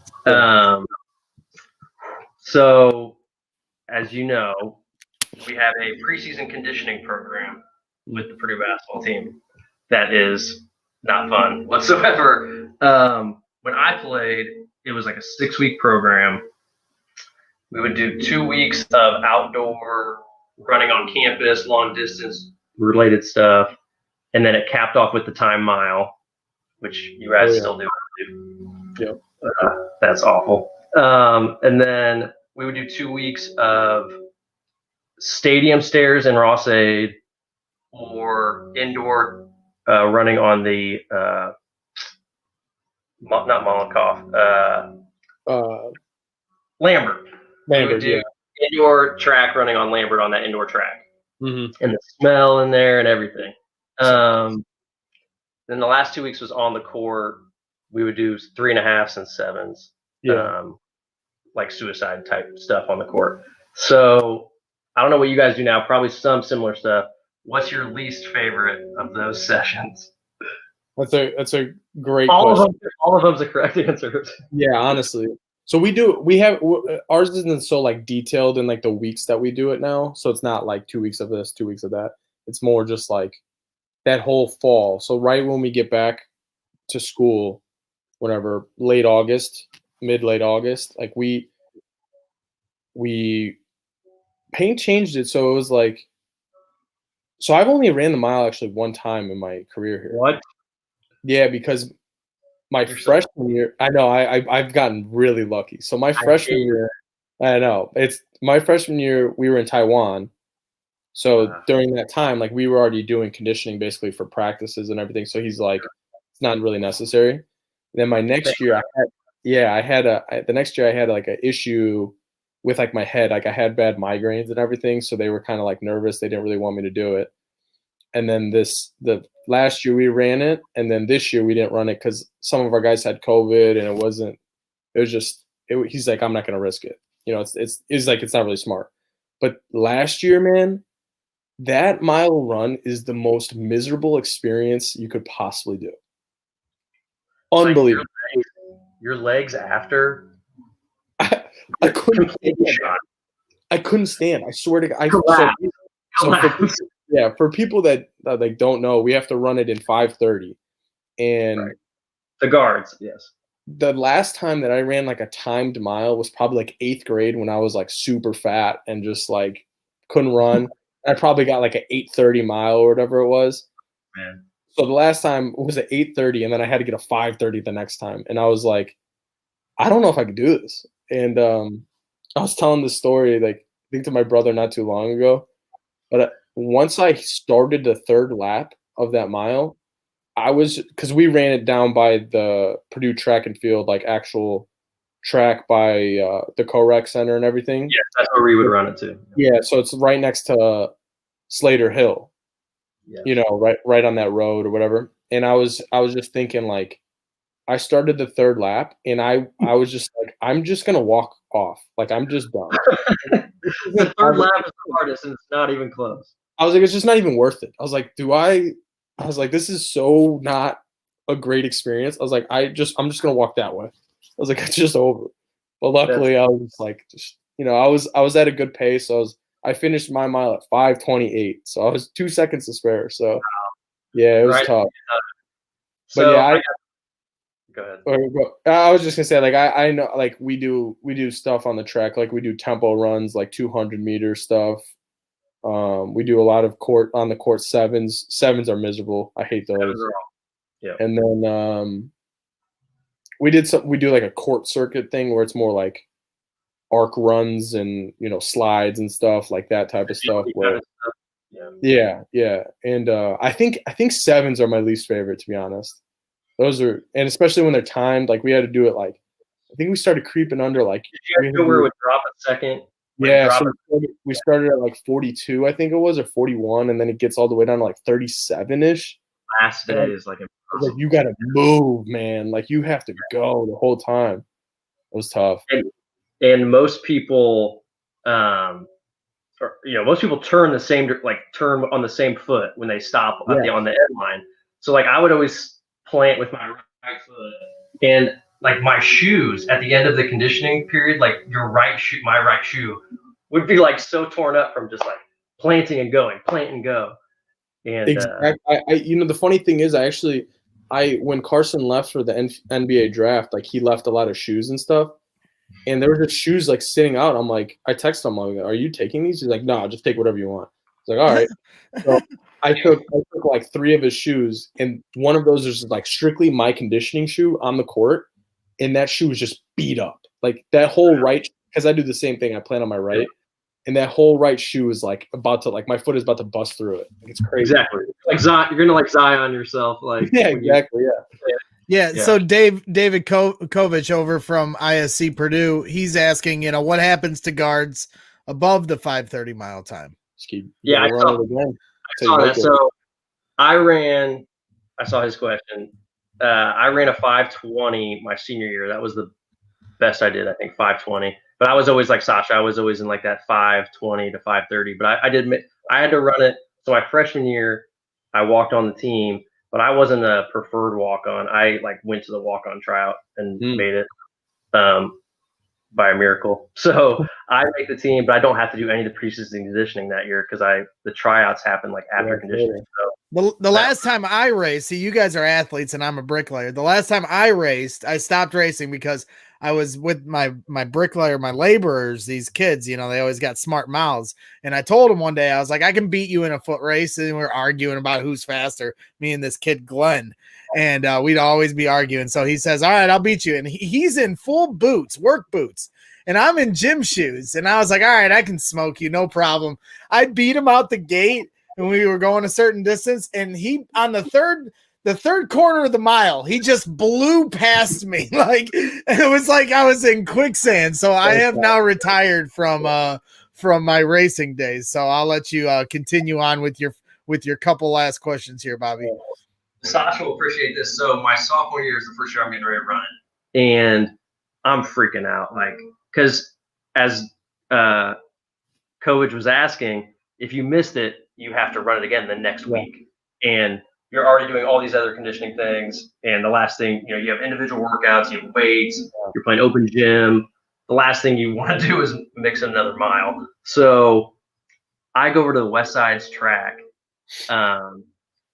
So, as you know, we have a preseason conditioning program with the Purdue basketball team that is not fun whatsoever. When I played, it was like a 6-week program. We would do 2 weeks of outdoor running on campus, long distance related stuff, and then it capped off with the time mile, which you guys still do. Yep. That's awful. And then we would do 2 weeks of stadium stairs in Ross-Ade or indoor running on the not Molotov, Lambert. We would do indoor track running on Lambert on that indoor track. And the smell in there and everything. Then the last 2 weeks was on the court. We would do 3.5s and 7s, like suicide type stuff on the court. So I don't know what you guys do now. Probably some similar stuff. What's your least favorite of those sessions? That's a great question. All of them's the correct answer. Yeah, honestly. So ours isn't so like detailed in like the weeks that we do it now. So it's not like 2 weeks of this, 2 weeks of that. It's more just like that whole fall. So right when we get back to school, whenever mid-late August, like we Paint changed it. So it was like, so I've only ran the mile actually one time in my career here. What? Yeah, because my freshman year, I know I've gotten really lucky. So my freshman year, I know it's my freshman year, we were in Taiwan. So during that time, like we were already doing conditioning basically for practices and everything. So he's like, it's not really necessary. And then my next year, the next year I had like an issue with like my head. Like I had bad migraines and everything. So they were kind of like nervous. They didn't really want me to do it. And then the last year we ran it. And then this year we didn't run it because some of our guys had COVID and he's like, I'm not going to risk it. You know, it's like, it's not really smart. But last year, man, that mile run is the most miserable experience you could possibly do. Unbelievable. Like your legs after. I couldn't stand. I couldn't stand. I swear to God. For people that like don't know, we have to run it in 5:30, and the guards. Yes. The last time that I ran like a timed mile was probably like 8th grade when I was like super fat and just like couldn't run. I probably got like an 8:30 mile or whatever it was. Man. So the last time was at 8:30, and then I had to get a 5:30 the next time, and I was like, I don't know if I could do this. And I was telling this story, like I think to my brother not too long ago, but once I started the third lap of that mile, because we ran it down by the Purdue track and field, like actual track by the co-rec center and everything. Yeah, that's where we would run it too. Yeah, so it's right next to Slater Hill. you know, right on that road or whatever. And I was just thinking, like, I started the third lap and I was just like, I'm just going to walk off. Like, I'm just done. The third lap is the hardest and it's not even close. I was like, it's just not even worth it. I was like, I was like, this is so not a great experience. I was like, I'm just going to walk that way. I was like, it's just over. But luckily I was like, just, you know, I was at a good pace. So I finished my mile at 5:28. So I was 2 seconds to spare. So yeah, it was tough. But so yeah, go ahead. I was just gonna say, like, I know, like, we do stuff on the track, like we do tempo runs, like 200-meter stuff. We do a lot of court sevens. Sevens are miserable. I hate those. Yeah. And then we do like a court circuit thing where it's more like arc runs and, you know, slides and stuff, like that type of stuff. Yeah. And I think sevens are my least favorite, to be honest. Those are, and especially when they're timed, like we had to do it, like, I think we started creeping under, like, did you know where it would drop a second? Yeah, so we started at like 42, I think it was, or 41, and then it gets all the way down to like 37-ish. Last day is like impossible. Like, you got to move, man. Like, you have to go the whole time. It was tough. And most people, most people turn on the same foot when they stop on the end line. So like I would always plant with my right foot, and like my shoes at the end of the conditioning period, like my right shoe would be like so torn up from just like plant and go. And exactly. The funny thing is, when Carson left for the NBA draft, like, he left a lot of shoes and stuff, and there were just shoes like sitting out. I'm like, I texted him, I'm like, are you taking these? He's like, no, just take whatever you want. I was like, all right. So I took like 3 of his shoes, and one of those was like strictly my conditioning shoe on the court, and that shoe was just beat up. Like, that whole right, because I do the same thing. I plant on my right, and that whole right shoe is like about to, like, my foot is about to bust through it. Like, it's crazy. Exactly. Like you're gonna like Zion yourself. Like, yeah, exactly. Yeah. So David Kovich over from ISC Purdue, he's asking, you know, what happens to guards above the 5:30 mile time? I saw that. So I saw his question. I ran a 5:20 my senior year. That was the best I did, I think, 5:20. But I was always like Sasha. I was always in like that 5:20 to 5:30. But I had to run it. So my freshman year, I walked on the team, but I wasn't a preferred walk-on. I like went to the walk-on tryout and made it by a miracle. So I make the team, but I don't have to do any of the preseason conditioning that year because the tryouts happen like after conditioning. So the last time I raced, see, you guys are athletes and I'm a bricklayer. The last time I raced, I stopped racing because I was with my bricklayer, my laborers, these kids, you know, they always got smart mouths. And I told them one day, I was like, I can beat you in a foot race. And we're arguing about who's faster, me and this kid, Glenn. And we'd always be arguing. So he says, all right, I'll beat you. And he's in full boots, work boots. And I'm in gym shoes. And I was like, all right, I can smoke you, no problem. I beat him out the gate and we were going a certain distance. And he, on the third corner of the mile, he just blew past me. Like, it was like I was in quicksand. So I have now retired from my racing days. So I'll let you continue on with your couple last questions here, Bobby. Sasha will appreciate this. So my sophomore year is the first year I'm getting ready to run it. And I'm freaking out. Like, because as Kovich was asking, if you missed it, you have to run it again the next week. And you're already doing all these other conditioning things. And the last thing, you know, you have individual workouts, you have weights, you're playing open gym. The last thing you want to do is mix in another mile. So I go over to the West Side's track.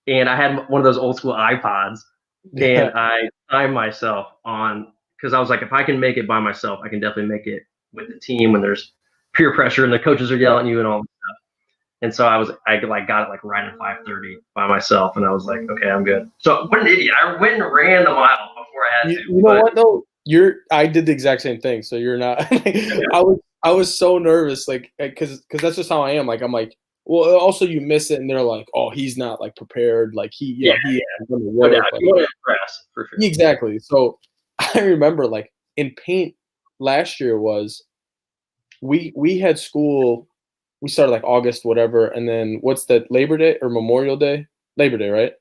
And I had one of those old school iPods, and I timed myself on, because I was like, if I can make it by myself, I can definitely make it with the team when there's peer pressure and the coaches are yelling at you and all this stuff. And so I got it like right at 5:30 by myself, and I was like, okay, I'm good. So what an idiot! I went and ran the mile before I had to. You know what? No, I did the exact same thing. So you're not. I was so nervous, like, because that's just how I am. Like, I'm like, well, also you miss it, and they're like, oh, he's not like prepared. Like he for sure. Exactly. So I remember, like, in paint last year was we had school we started like August, whatever. And then what's that, Labor Day or Memorial Day? Labor Day, right?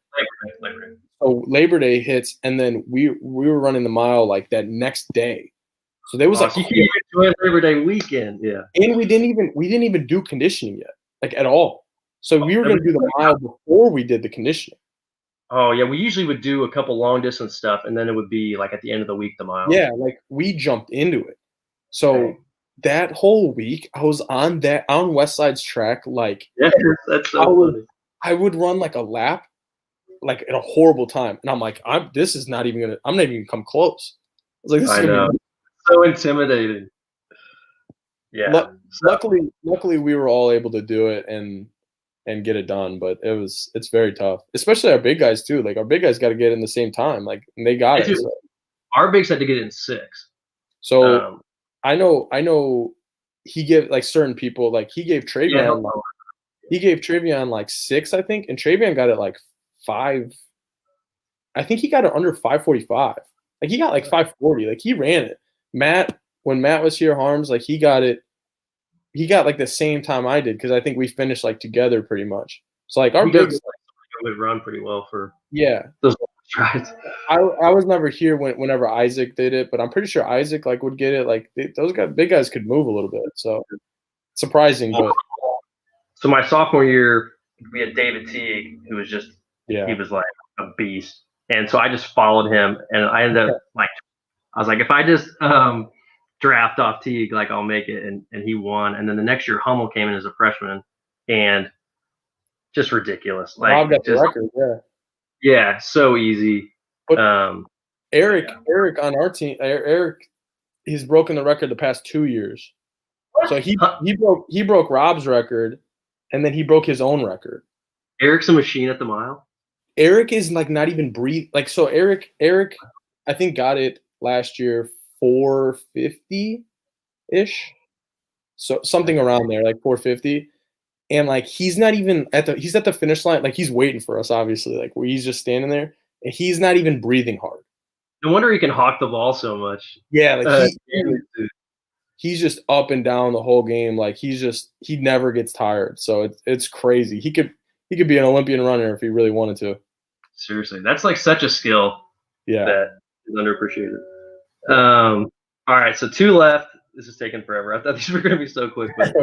Labor Day. So Labor Day hits, and then we were running the mile like that next day. So there was you can't even enjoy Labor Day weekend, yeah. And we didn't even do conditioning yet, like at all. So we were going to do the mile before we did the conditioning. Oh yeah, we usually would do a couple long distance stuff, and then it would be like at the end of the week the mile. Yeah, like we jumped into it. So that whole week I was on West Side's track. Like, yeah, that's so funny. I would run like a lap, like at a horrible time, and I'm like, I'm not even gonna come close. I was like, this is gonna be so intimidating. Yeah. Luckily, we were all able to do it and get it done, but it's very tough, especially our big guys too. Like our big guys got to get in the same time, like, and they got it. So. Our bigs had to get in 6. So I know he gave like certain people, like he gave Travion, like 6, I think, and Travion got it like 5. I think he got it under 5:45. Like he got like 5:40. Like he ran it. When Matt was here, Harms, like he got like the same time I did, because I think we finished like together pretty much. So like our bigs would run pretty well for those strides. I was never here whenever Isaac did it, but I'm pretty sure Isaac like would get it. Like those big guys could move a little bit, so surprising. But so my sophomore year, we had David Teague, who was just he was like a beast, and so I just followed him, and I ended up like I was like, if I just draft off Teague, like I'll make it, and he won. And then the next year Hummel came in as a freshman, and just ridiculous. Like Rob got the record, yeah, so easy. But Eric on our team, Eric, he's broken the record the past 2 years. So he broke Rob's record, and then he broke his own record. Eric's a machine at the mile. Eric is like not even breathe. Like, so Eric, I think got it last year 450-ish. So something around there, like 450. And like he's not even he's at the finish line, like he's waiting for us, obviously. Like where he's just standing there and he's not even breathing hard. No wonder he can hawk the ball so much. Yeah, like he's just up and down the whole game. Like he never gets tired. So it's crazy. He could be an Olympian runner if he really wanted to. Seriously, that's like such a skill. Yeah, that is underappreciated. All right, so 2 left. This is taking forever. I thought these were going to be so quick. But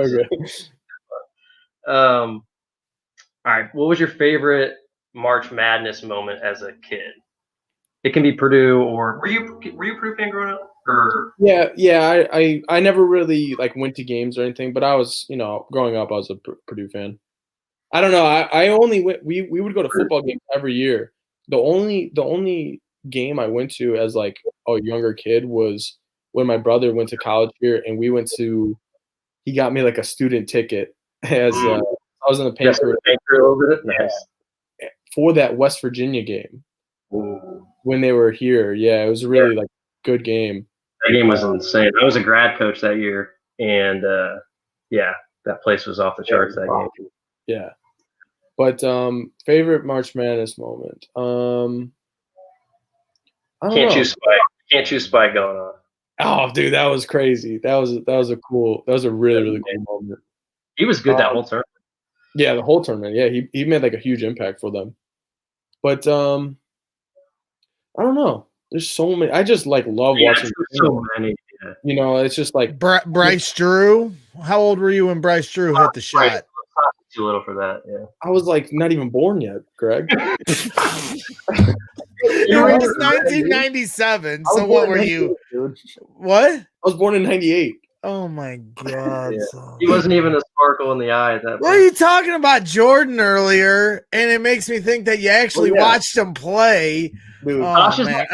all right, what was your favorite March Madness moment as a kid? It can be Purdue, or were you a Purdue fan growing up? Or yeah. I never really like went to games or anything, but I was, growing up, I was a Purdue fan. I don't know. I only went. We would go to football games every year. The only game I went to as like a younger kid was when my brother went to college here, and we went to. He got me like a student ticket as I was in the paper for that West Virginia game when they were here. Yeah, it was a really like good game. That game was insane. I was a grad coach that year, and that place was off the charts that game. Yeah. But favorite March Madness moment. Can't choose Spike going on. Oh, dude, that was crazy. That was a really, really cool moment. He was good that whole tournament. Yeah, the whole tournament. Yeah, he made like a huge impact for them. But I don't know. There's so many. I just like love watching. So many. Yeah. It's just like Bryce Drew. How old were you when Bryce Drew hit the shot? Too little for that. Yeah, I was like not even born yet, Greg. It was 1997. So what were you? Dude. What? I was born in 98. Oh my God. He wasn't even a sparkle in the eye at that point. What are you talking about Jordan earlier? And it makes me think that you actually watched him play. Dude, Sasha's like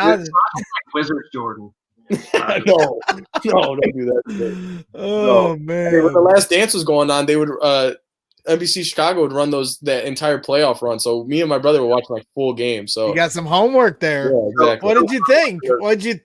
Wizards Jordan. No, don't do that. Man. Hey, when the Last Dance was going on, they would NBC Chicago would run that entire playoff run. So me and my brother were watching like full games. So you got some homework there. Yeah, exactly. What did you think? What did you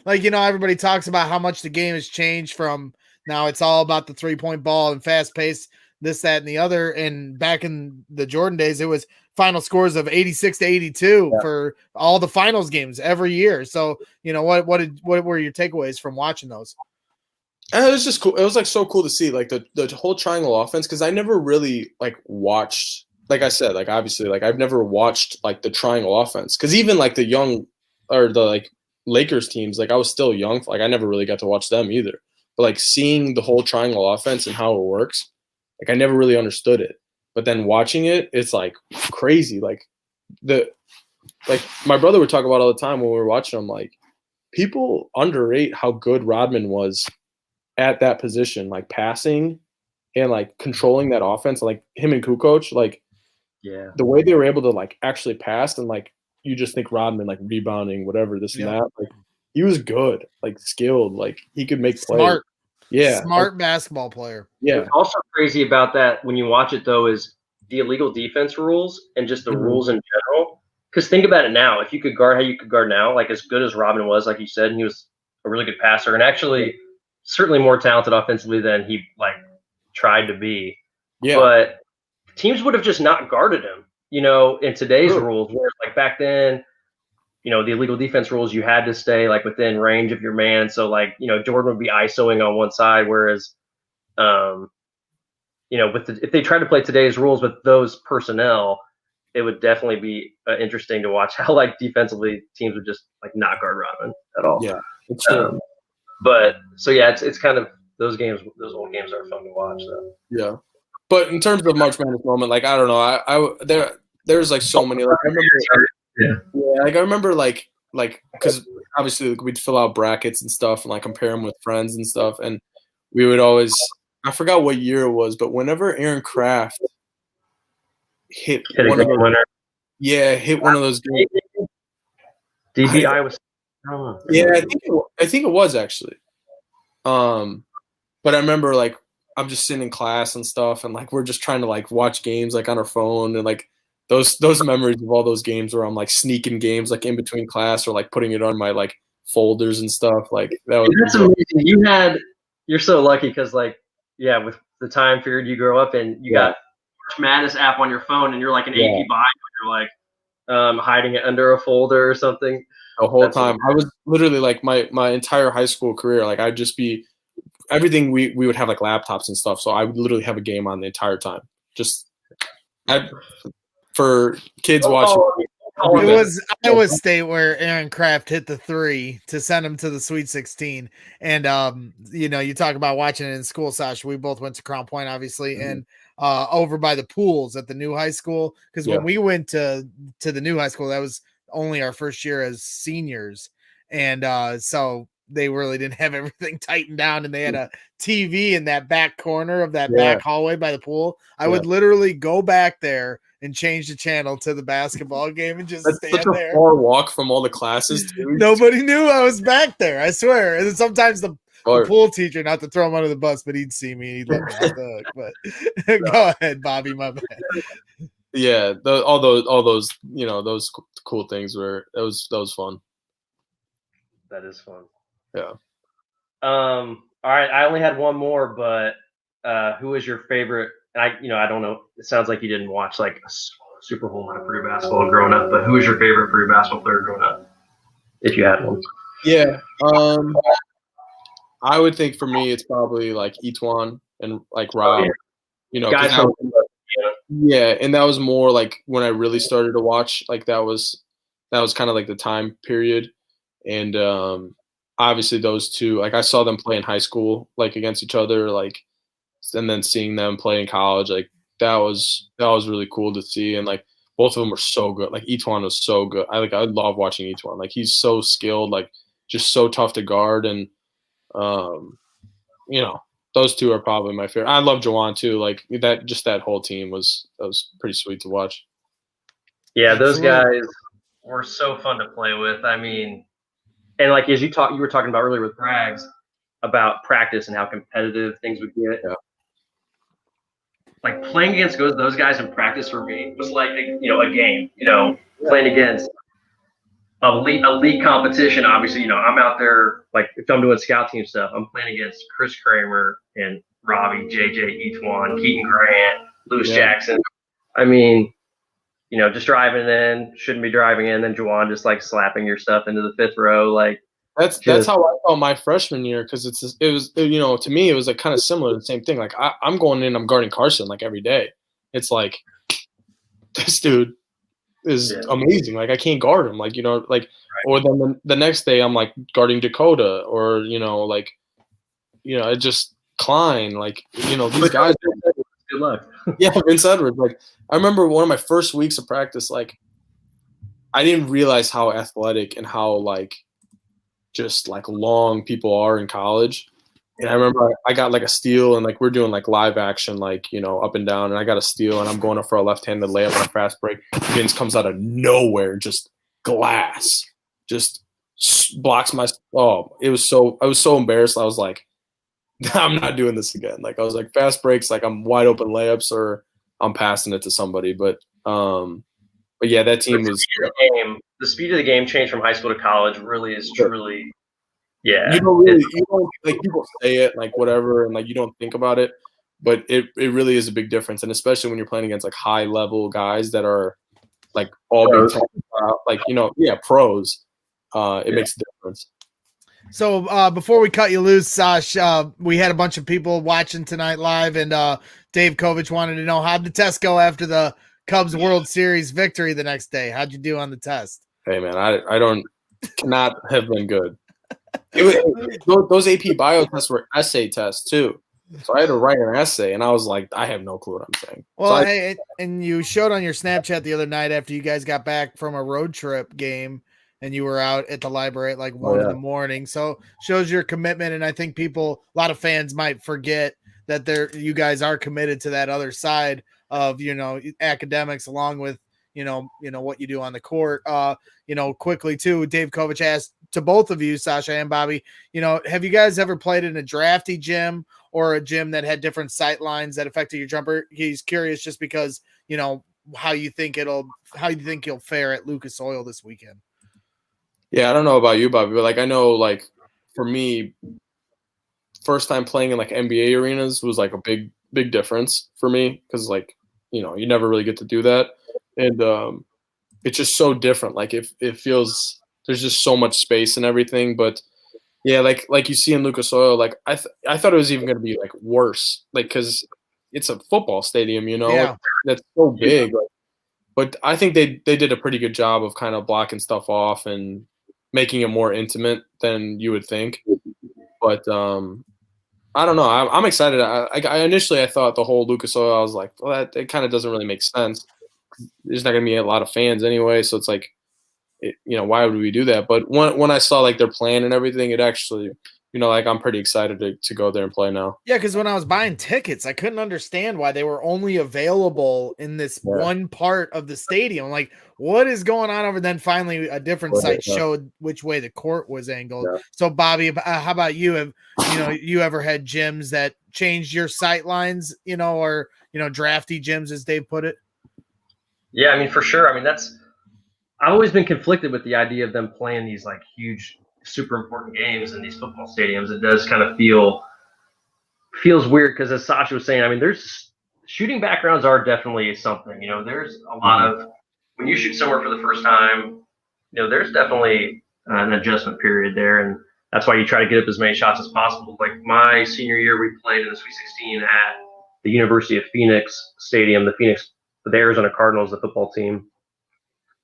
like? Everybody talks about how much the game has changed from now. It's all about the 3-point ball and fast pace, this, that, and the other. And back in the Jordan days, it was final scores of 86-82 for all the finals games every year. So what were your takeaways from watching those? And it was just cool. It was like so cool to see like the whole triangle offense, because I never really like watched, like I said, like obviously like I've never watched like the triangle offense, because even like the young or the like Lakers teams, like I was still young, like I never really got to watch them either. But like seeing the whole triangle offense and how it works, like I never really understood it. But then watching it, it's like crazy. Like my brother would talk about all the time when we were watching them, like people underrate how good Rodman was at that position, like passing and like controlling that offense, like him and Kukoc, like the way they were able to like actually pass, and like you just think Rodman like rebounding, whatever, this and that. Like he was good, like skilled, like he could make plays. Smart basketball player. Yeah. What's also crazy about that when you watch it though is the illegal defense rules and just the rules in general. Because think about it now, if you could guard how you could guard now, like as good as Rodman was, like you said, and he was a really good passer and actually certainly more talented offensively than he like tried to be. Yeah. But teams would have just not guarded him, you know, in today's rules. Whereas like back then, you know, the illegal defense rules, you had to stay like within range of your man. So like, you know, Jordan would be ISOing on one side, whereas, you know, if they tried to play today's rules with those personnel, it would definitely be interesting to watch how like defensively teams would just like not guard Rodman at all. Yeah, it's true. But so yeah, it's kind of those old games are fun to watch though. Yeah, but in terms of March Madness moment, like I don't know, there's like so many. Like, I remember like because obviously like, we'd fill out brackets and stuff and like compare them with friends and stuff, and we would always, I forgot what year it was, but whenever Aaron Kraft hit one of those, hit one of those games. DPI was. Yeah, I think it was actually. But I remember like I'm just sitting in class and stuff, and like we're just trying to like watch games like on our phone, and like those memories of all those games where I'm like sneaking games like in between class or like putting it on my like folders and stuff. Like that was. That's amazing. You're so lucky because like with the time period you grow up in, you got March Madness app on your phone, and you're like an AP bio, and you're like hiding it under a folder or something. The whole time. I was literally like my entire high school career, like I'd just be everything we would have like laptops and stuff, so I would literally have a game on the entire time. Just for kids watching. It was Iowa State where Aaron Kraft hit the 3 to send him to the Sweet 16. And you know, you talk about watching it in school, Sasha. We both went to Crown Point, obviously, and over by the pools at the new high school. Because when we went to the new high school, that was only our first year as seniors, and so they really didn't have everything tightened down, and they had a TV in that back corner of that back hallway by the pool. I would literally go back there and change the channel to the basketball game and just stand such a there. far walk from all the classes too. Nobody knew I was back there, I swear. And then sometimes the pool teacher, not to throw him under the bus, but he'd see me and he'd let me off the hook. But go ahead, Bobby, my bad. Yeah, all those you know, those cool things were that was fun. That is fun. Yeah. All right, I only had one more, but who is your favorite? And I don't know. It sounds like you didn't watch like a super whole lot of Purdue basketball growing up, but who is your favorite Purdue basketball player growing up, if you had one? Yeah. I would think for me it's probably like Etuan and like Rob. You know, guys. And that was more like when I really started to watch. Like that was kind of like the time period, and obviously those two, like I saw them play in high school, like against each other, like, and then seeing them play in college, like that was really cool to see, and like both of them were so good. Like Etuan was so good. I love watching Etuan. Like he's so skilled, like just so tough to guard, and you know. Those two are probably my favorite. I love Jawan too. Like that whole team was pretty sweet to watch. Yeah, those guys were so fun to play with. I mean, and like as you were talking about earlier with Brags about practice and how competitive things would get. Yeah. Like playing against those guys in practice for me was like a game. Playing against a league competition. Obviously, I'm out there. Like if I'm doing scout team stuff, I'm playing against Chris Kramer and Robbie, JJ, Etuan, Keaton Grant, Lewis Jackson. I mean, just driving in, shouldn't be driving in, then Juwan just like slapping your stuff into the fifth row. Like That's how I felt my freshman year, because it was to me it was like kind of similar, the same thing. Like I'm going in, I'm guarding Carson like every day. It's like this dude is amazing. Like I can't guard him. Like or then the next day I'm like guarding Dakota, or it just Klein. Like these guys. Good luck. Yeah, Vince Edwards. Like I remember one of my first weeks of practice. Like I didn't realize how athletic and how just long people are in college. And I remember I got like a steal, and like we're doing like live action, up and down, and I got a steal, and I'm going up for a left-handed layup on a fast break. Vince comes out of nowhere, just glass, just blocks my. Oh, I was so embarrassed. I was like, I'm not doing this again. Like I was like, fast breaks, like I'm wide open layups, or I'm passing it to somebody. But yeah, that team was. The speed of the game changed from high school to college really is truly, yeah. You don't like people say it like whatever, and like you don't think about it, but it really is a big difference, and especially when you're playing against like high level guys that are like all Big Ten, pros. It makes a difference. So before we cut you loose, Sash, we had a bunch of people watching tonight live, and Dave Kovich wanted to know, how'd the test go after the Cubs World Series victory the next day? How'd you do on the test? Hey man, I cannot have been good. Those AP bio tests were essay tests too, so I had to write an essay, and I was like, I have no clue what I'm saying. Well, and you showed on your Snapchat the other night after you guys got back from a road trip game, and you were out at the library at like 1 in the morning. So shows your commitment, and I think a lot of fans might forget that you guys are committed to that other side of academics, along with what you do on the court. Quickly too, Dave Kovich asked to both of you, Sasha and Bobby, have you guys ever played in a drafty gym or a gym that had different sight lines that affected your jumper? He's curious just because how you think you'll fare at Lucas Oil this weekend. Yeah, I don't know about you, Bobby, but like I know, like for me, first time playing in like NBA arenas was like a big difference for me, because like you never really get to do that, and it's just so different. Like it feels there's just so much space and everything, but yeah, like you see in Lucas Oil, like I thought it was even going to be like worse, like because it's a football stadium, that's so big. Like, but I think they did a pretty good job of kind of blocking stuff off and making it more intimate than you would think. But I don't know. I'm excited. I initially thought the whole Lucas Oil, I was like, well, it kind of doesn't really make sense. There's not going to be a lot of fans anyway, so it's like, why would we do that? But when I saw like their plan and everything, it actually, like I'm pretty excited to go there and play now. Yeah, because when I was buying tickets, I couldn't understand why they were only available in this one part of the stadium. Like, what is going on over? Then finally, a different site showed which way the court was angled. Yeah. So, Bobby, how about you? Have you ever had gyms that changed your sight lines? Or drafty gyms, as Dave put it. Yeah, I mean, for sure. I mean, I've always been conflicted with the idea of them playing these like huge, super important games in these football stadiums. It does kind of feels weird, because as Sasha was saying, I mean, there's shooting backgrounds are definitely something. There's a lot of, when you shoot somewhere for the first time, there's definitely an adjustment period there, and that's why you try to get up as many shots as possible. Like my senior year, we played in the Sweet 16 at the University of Phoenix Stadium. The Arizona Cardinals, the football team,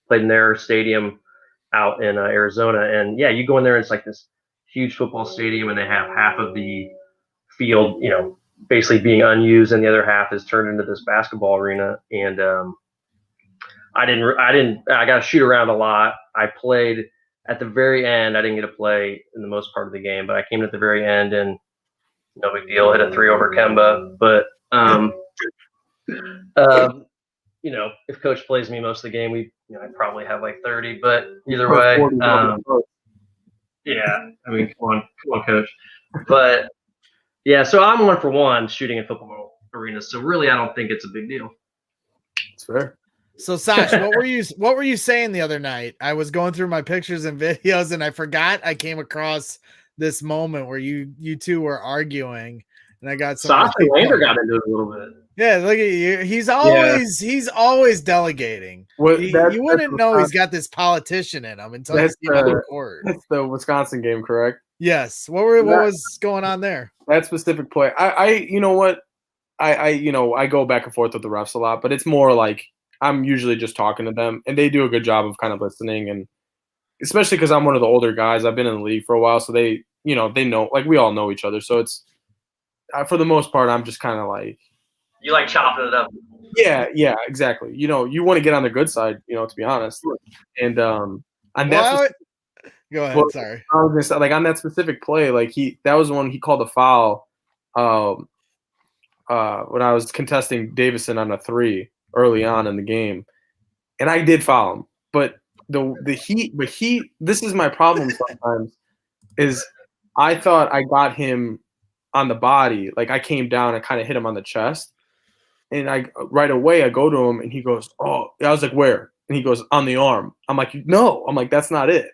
played in their stadium out in Arizona. And yeah, you go in there and it's like this huge football stadium, and they have half of the field, basically being unused, and the other half is turned into this basketball arena. And I got to shoot around a lot. I played at the very end. I didn't get to play in the most part of the game, but I came at the very end, and no big deal. Hit a 3 over Kemba. But if coach plays me most of the game, I probably have like 30, but either way, yeah, I mean, come on, coach. But yeah, so I'm 1 for 1 shooting in football arenas. So really, I don't think it's a big deal. That's fair. So Sash, what were you saying the other night? I was going through my pictures and videos, and I forgot I came across this moment where you two were arguing, and I got some. Sasha Lander got into it a little bit. Yeah, look at you. He's always delegating. You wouldn't know he's got this politician in him until you see him on the court. That's the Wisconsin game, correct? Yes. What was going on there? That specific play. You know what? I go back and forth with the refs a lot, but it's more like I'm usually just talking to them, and they do a good job of kind of listening, and especially because I'm one of the older guys. I've been in the league for a while, so they know, like we all know each other. So it's for the most part, I'm just kind of like you like chopping it up. Yeah, exactly. You want to get on the good side, to be honest. And go ahead. Sorry. I was gonna say, like on that specific play, like that was when he called a foul. When I was contesting Davison on a 3 early on in the game, and I did foul him, but this is my problem sometimes is I thought I got him on the body, like I came down and kind of hit him on the chest, and right away I go to him and he goes, oh, I was like, where? And he goes, on the arm. I'm like, no. I'm like, that's not it.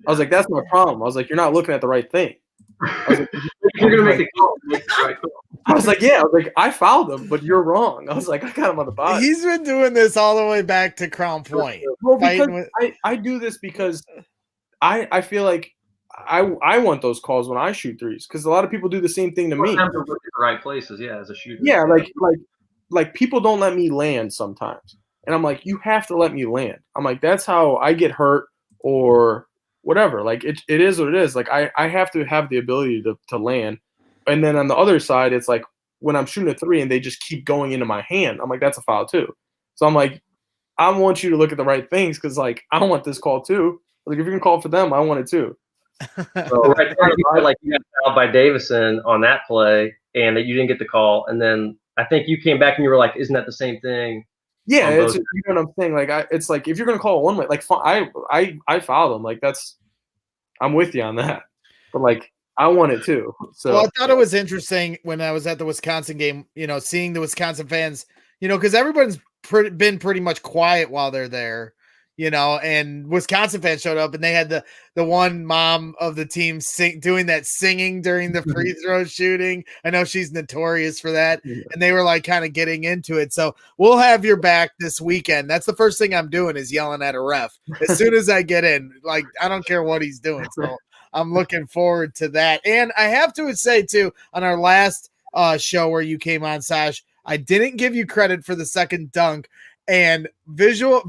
I was like, that's my problem. I was like, you're not looking at the right thing. I was like, you're gonna make the call. I was like, yeah. I was like, I fouled him, but you're wrong. I was like, I got him on the body. He's been doing this all the way back to Crown Point. Well, because I do this because I feel like I want those calls when I shoot threes because a lot of people do the same thing to me. Look at the right places, as a shooter. Yeah, like people don't let me land sometimes, and I'm like, you have to let me land. I'm like, that's how I get hurt or whatever. Like it is what it is. Like I have to have the ability to land. And then on the other side, it's like when I'm shooting a 3 and they just keep going into my hand, I'm like, that's a foul too. So I'm like, I want you to look at the right things because like I want this call too. Like if you can call for them, I want it too. So right there, you felt like you got fouled by Davison on that play and that you didn't get the call. And then I think you came back and you were like, isn't that the same thing? Yeah, you know what I'm saying? Like it's like if you're gonna call it one way, like I fouled him. Like I'm with you on that. But like I want it too. So I thought it was interesting when I was at the Wisconsin game, seeing the Wisconsin fans, because everyone's been pretty much quiet while they're there. And Wisconsin fans showed up and they had the one mom of the team doing that singing during the free throw shooting. I know she's notorious for that. And they were like kind of getting into it. So we'll have your back this weekend. That's the first thing I'm doing is yelling at a ref as soon as I get in. Like, I don't care what he's doing. So I'm looking forward to that. And I have to say too, on our last show where you came on, Sash, I didn't give you credit for the second dunk. And video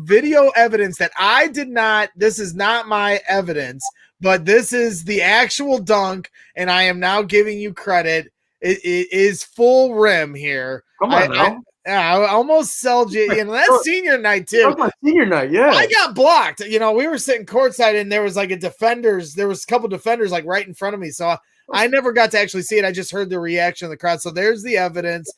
evidence that I did not, this is not my evidence, but this is the actual dunk, and I am now giving you credit. It is full rim here. Come on I almost sold you. That's senior night too. That's my senior night, yeah. I got blocked. We were sitting courtside, and there was like there was a couple defenders like right in front of me. So I never got to actually see it. I just heard the reaction of the crowd. So there's the evidence.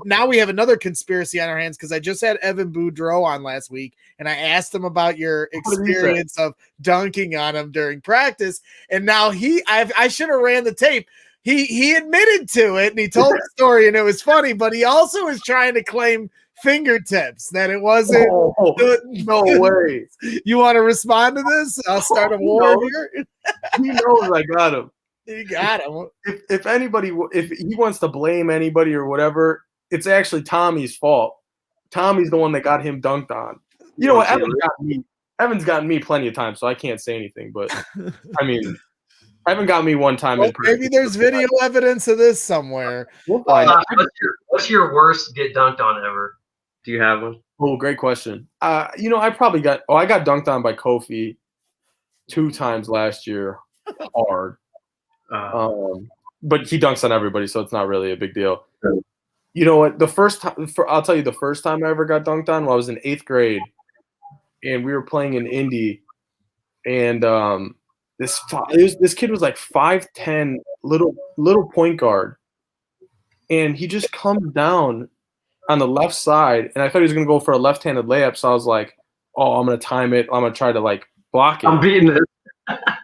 Now we have another conspiracy on our hands because I just had Evan Boudreau on last week, and I asked him about your experience of dunking on him during practice. And now I should have ran the tape. He admitted to it, and he told the story, and it was funny. But he also was trying to claim fingertips that it wasn't. No way. You want to respond to this? I'll start a war here. He knows I got him. You got him. If he wants to blame anybody or whatever, it's actually Tommy's fault. Tommy's the one that got him dunked on. You know what? Evan's gotten me plenty of times, so I can't say anything. But I mean, Evan got me one time. Maybe there's video evidence of this somewhere. We'll find out. What's your worst get dunked on ever? Do you have one? Oh, great question. I probably got dunked on by Kofi 2 times last year, hard. But he dunks on everybody, so it's not really a big deal. You know what? I'll tell you the first time I ever got dunked on. I was in 8th grade, and we were playing in Indy, and this kid was like 5'10", little point guard, and he just comes down on the left side, and I thought he was gonna go for a left-handed layup. So I was like, "Oh, I'm gonna time it. I'm gonna try to like block it." I'm beating it.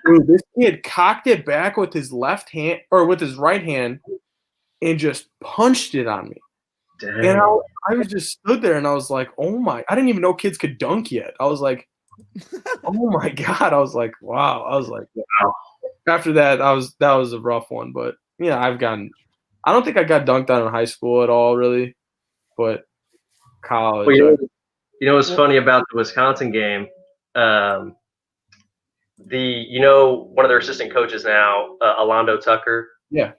Dude, this kid cocked it back with his left hand or with his right hand and just punched it on me. Dang. And I was just stood there and I was like, oh my, I didn't even know kids could dunk yet. I was like, oh my God. I was like, wow. I was like, wow. After that, that was a rough one. But yeah, I don't think I got dunked on in high school at all, really. But college. You know what's funny about the Wisconsin game? One of their assistant coaches now, Alondo Tucker. Yeah.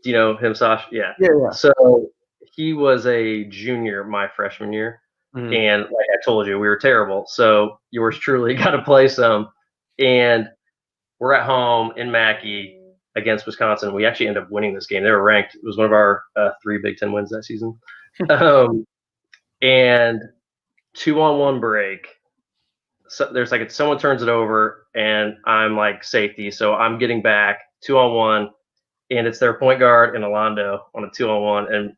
Do you know him, Sasha? Yeah. Yeah. So he was a junior my freshman year, and like I told you, we were terrible. So yours truly got to play some, and we're at home in Mackey against Wisconsin. We actually ended up winning this game. They were ranked. It was one of our 3 Big Ten wins that season. And 2-on-1 break. So there's like someone turns it over, and I'm like safety, so I'm getting back 2-on-1, and it's their point guard and Alondo on a 2-on-1, and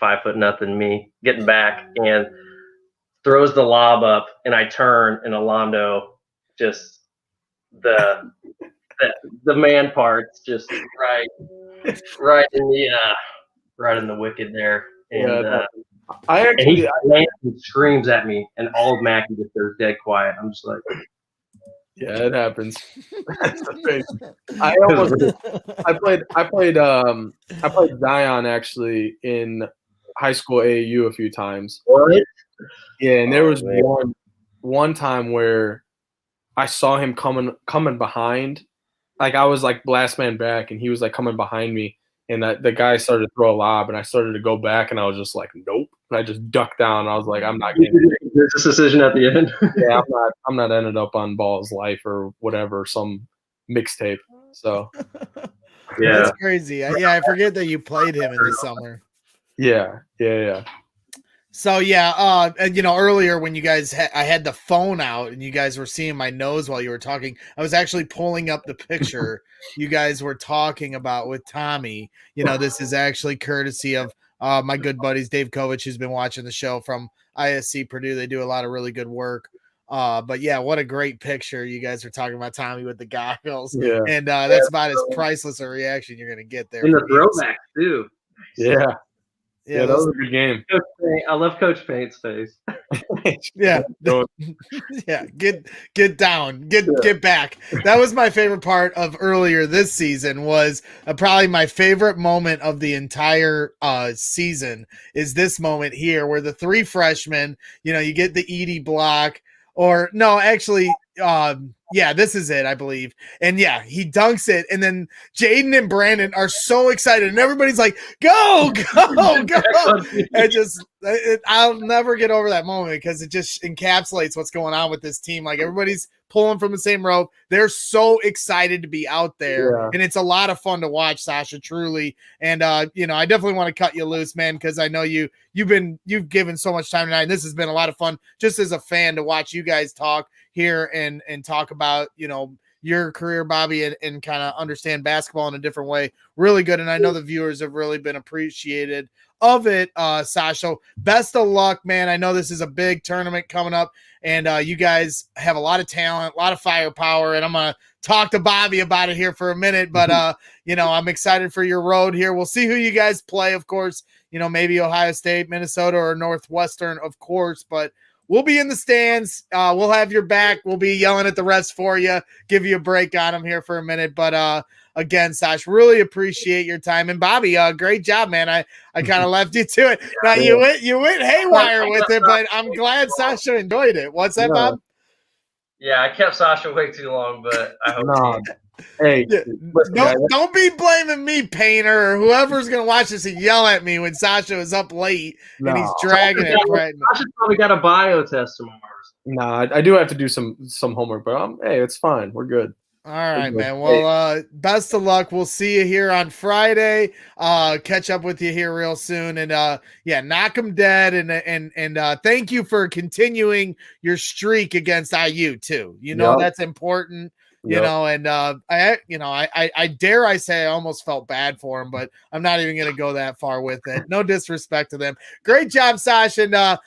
5'0" me getting back and throws the lob up, and I turn, and Alondo just the man parts just right in the wicket there, and he screams at me, and all of Mackey just goes dead quiet. I'm just like, yeah, it happens. I played Zion actually in high school AAU a few times. What? Yeah, and there was one time where I saw him coming behind. Like I was like last man back, and he was like coming behind me, and the guy started to throw a lob, and I started to go back, and I was just like, nope. And I just ducked down. I was like, I'm not getting this decision at the end. Yeah, I'm not ended up on Ball's Life or whatever, some mixtape. So yeah, that's crazy. I forget that you played him in the summer. Yeah. So yeah, earlier when you guys I had the phone out and you guys were seeing my nose while you were talking, I was actually pulling up the picture you guys were talking about with Tommy. This is actually courtesy of my good buddies Dave Kovich, who's been watching the show from ISC Purdue. They do a lot of really good work. But yeah, what a great picture. You guys are talking about Tommy with the goggles. Yeah. And that's about as priceless a reaction you're gonna get there. In the throwback too. Yeah. Yeah, that was a good game. I love Coach Paint's face. Yeah. Yeah. Get down. Get back. That was my favorite part of earlier this season was probably my favorite moment of the entire season is this moment here where the 3 freshmen, you get the Edie block or no, actually, this is it, I believe. And yeah, he dunks it. And then Jaden and Brandon are so excited. And everybody's like, go. And I'll never get over that moment because it just encapsulates what's going on with this team. Like everybody's pulling from the same rope. They're so excited to be out there. Yeah. And it's a lot of fun to watch, Sasha, truly. And, I definitely want to cut you loose, man, because I know you've given so much time tonight. And this has been a lot of fun just as a fan to watch you guys talk here and talk about, your career, Bobby, and kind of understand basketball in a different way. Really good. And I know the viewers have really been appreciated of it, Sasha. Best of luck, man. I know this is a big tournament coming up, and you guys have a lot of talent, a lot of firepower, and I'm going to talk to Bobby about it here for a minute, but, I'm excited for your road here. We'll see who you guys play, of course, maybe Ohio State, Minnesota, or Northwestern, of course, but we'll be in the stands. We'll have your back. We'll be yelling at the refs for you, give you a break on them here for a minute. But again, Sash, really appreciate your time. And Bobby, great job, man. I kind of left you to it. Now you went haywire with it, but I'm glad Sasha enjoyed it. What's that, Bob? Yeah, I kept Sasha way too long, but I hope Hey, don't be blaming me, Painter, or whoever's going to watch this and yell at me when Sasha was up late and he's dragging it. Right. Sasha's probably got a bio test tomorrow. No, I do have to do some homework, but hey, it's fine. We're good. All right, man. Well, best of luck. We'll see you here on Friday. Catch up with you here real soon. And knock them dead. And thank you for continuing your streak against IU too. That's important. And I dare I say I almost felt bad for him, but I'm not even going to go that far with it. No disrespect to them. Great job, Sasha. And a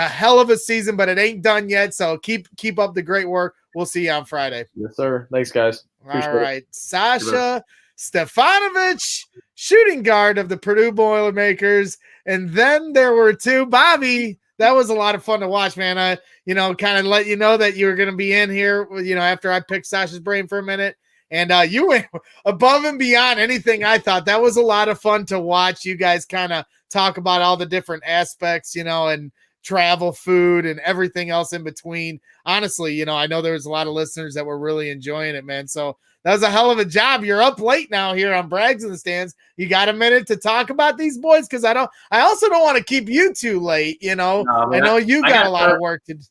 hell of a season, but it ain't done yet. So keep up the great work. We'll see you on Friday. Yes, sir. Thanks, guys. Appreciate All right. It. Sasha Stefanovic, shooting guard of the Purdue Boilermakers. And then there were 2. Bobby, that was a lot of fun to watch, man. I, kind of let you know that you were going to be in here, after I picked Sasha's brain for a minute. And you went above and beyond anything I thought. That was a lot of fun to watch you guys kind of talk about all the different aspects, and travel, food, and everything else in between. Honestly, you know, I know there was a lot of listeners that were really enjoying it, man. So that was a hell of a job. You're up late now here on Brags in the Stands. You got a minute to talk about these boys? Because I also don't want to keep you too late, you know. No, man, I know you got a lot of work to do.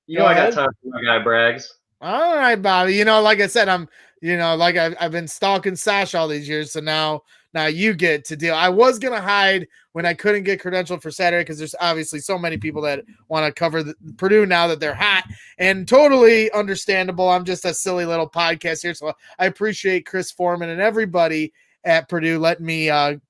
You know, I got time for my guy Brags. All right, Bobby. You know, like I said, I've been stalking Sasha all these years, so now you get to deal. I was gonna hide when I couldn't get credentialed for Saturday because there's obviously so many people that want to cover Purdue now that they're hot, and totally understandable. I'm just a silly little podcast here, so I appreciate Chris Foreman and everybody at Purdue letting me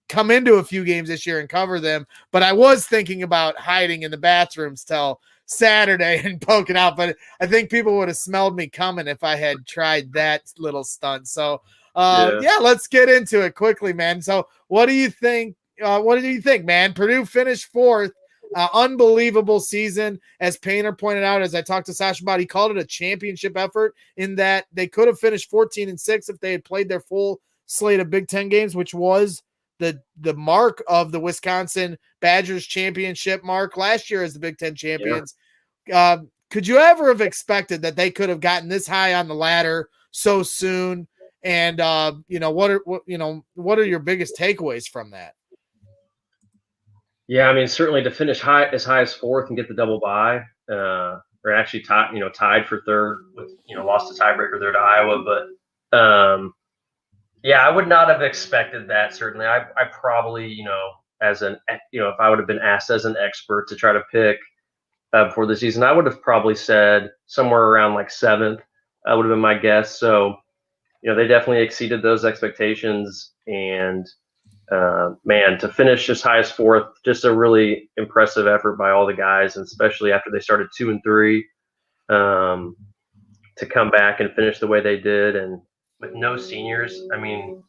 come into a few games this year and cover them. But I was thinking about hiding in the bathrooms till Saturday and poking out, but I think people would have smelled me coming if I had tried that little stunt. So yeah, let's get into it quickly, man. So what do you think? Man? Purdue finished fourth. Unbelievable season, as Painter pointed out, as I talked to Sasha about. He called it a championship effort in that they could have finished 14-6 if they had played their full slate of Big Ten games, which was the mark of the Wisconsin Badgers championship mark last year as the Big Ten champions. Yeah. Could you ever have expected that they could have gotten this high on the ladder so soon? And what are your biggest takeaways from that? Yeah, I mean, certainly to finish as high as fourth and get the double bye, or actually tied for third with lost a tiebreaker there to Iowa, but yeah, I would not have expected that. Certainly, I probably if I would have been asked as an expert to try to pick before the season, I would have probably said somewhere around like seventh. Would have been my guess. So they definitely exceeded those expectations, and man, to finish as high as fourth, just a really impressive effort by all the guys, and especially after they started 2-3, to come back and finish the way they did, and with no seniors. I mean,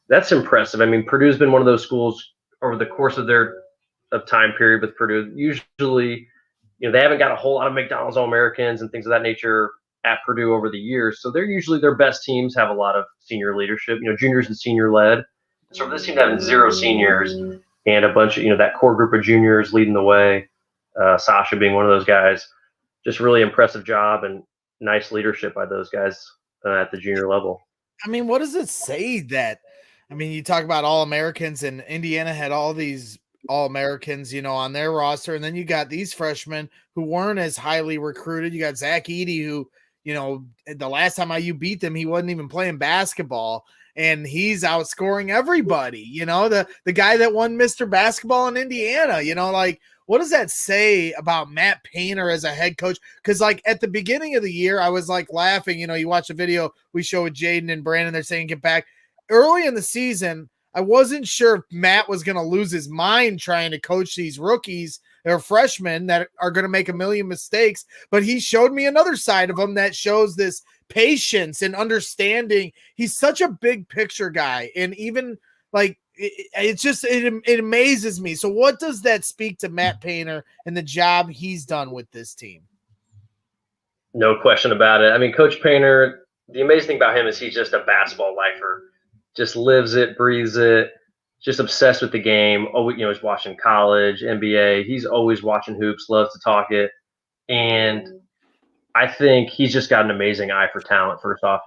that's impressive. I mean, Purdue's been one of those schools over the course of their time period with Purdue. Usually, they haven't got a whole lot of McDonald's All-Americans and things of that nature at Purdue over the years. So they're usually their best teams have a lot of senior leadership, juniors and senior led. So for this team having 0 seniors and a bunch of, that core group of juniors leading the way, Sasha being one of those guys, just really impressive job and nice leadership by those guys at the junior level. I mean, what does it say that, you talk about All-Americans, and Indiana had all these All-Americans, on their roster. And then you got these freshmen who weren't as highly recruited. You got Zach Edey, who, the last time IU beat them, he wasn't even playing basketball, and he's outscoring everybody, the guy that won Mr. Basketball in Indiana, what does that say about Matt Painter as a head coach? Because, at the beginning of the year, I was, laughing. You watch a video we show with Jaden and Brandon, they're saying get back. Early in the season, I wasn't sure if Matt was going to lose his mind trying to coach these rookies or freshmen that are going to make a million mistakes, but he showed me another side of him that shows this patience and understanding. He's such a big picture guy, and even it amazes me. So what does that speak to Matt Painter and the job he's done with this team? No question about it. I mean, Coach Painter, the amazing thing about him is he's just a basketball lifer. Just lives it, breathes it, just obsessed with the game. Oh, he's watching college, NBA. He's always watching hoops, loves to talk it. And I think he's just got an amazing eye for talent. First off,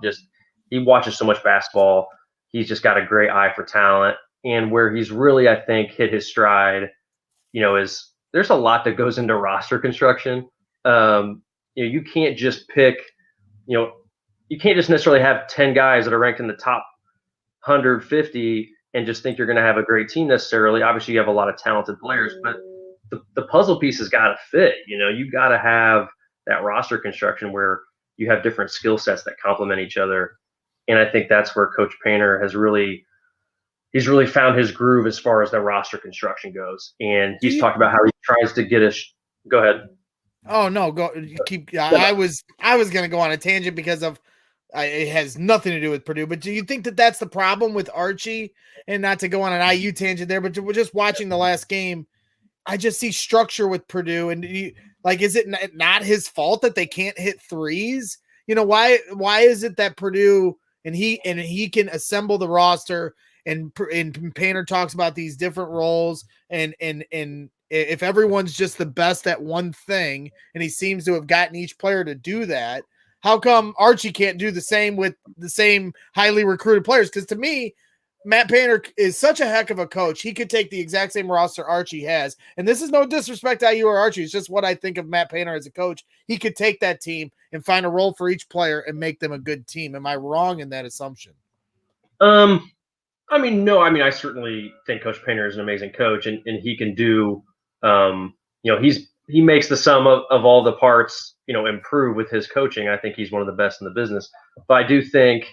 he watches so much basketball. He's just got a great eye for talent. And where he's really, I think, hit his stride, is there's a lot that goes into roster construction. You can't just pick, you can't just necessarily have 10 guys that are ranked in the top 150 and just think you're going to have a great team necessarily. Obviously, you have a lot of talented players, but the puzzle piece has got to fit. You've got to have that roster construction where you have different skill sets that complement each other. And I think that's where Coach Painter he's really found his groove as far as the roster construction goes. And he's talked about how he tries to get go ahead. Oh no, go keep. I was going to go on a tangent because of it has nothing to do with Purdue. But do you think that that's the problem with Archie? And not to go on an IU tangent there, but we're just watching the last game. I just see structure with Purdue, and is it not his fault that they can't hit threes? Why is it that Purdue and he can assemble the roster, and Painter talks about these different roles and if everyone's just the best at one thing, and he seems to have gotten each player to do that, how come Archie can't do the same with the same highly recruited players? Because to me, Matt Painter is such a heck of a coach. He could take the exact same roster Archie has. And this is no disrespect to IU or Archie. It's just what I think of Matt Painter as a coach. He could take that team and find a role for each player and make them a good team. Am I wrong in that assumption? I mean, no. I mean, I certainly think Coach Painter is an amazing coach, and he can do, he makes the sum of all the parts, improve with his coaching. I think he's one of the best in the business. But I do think,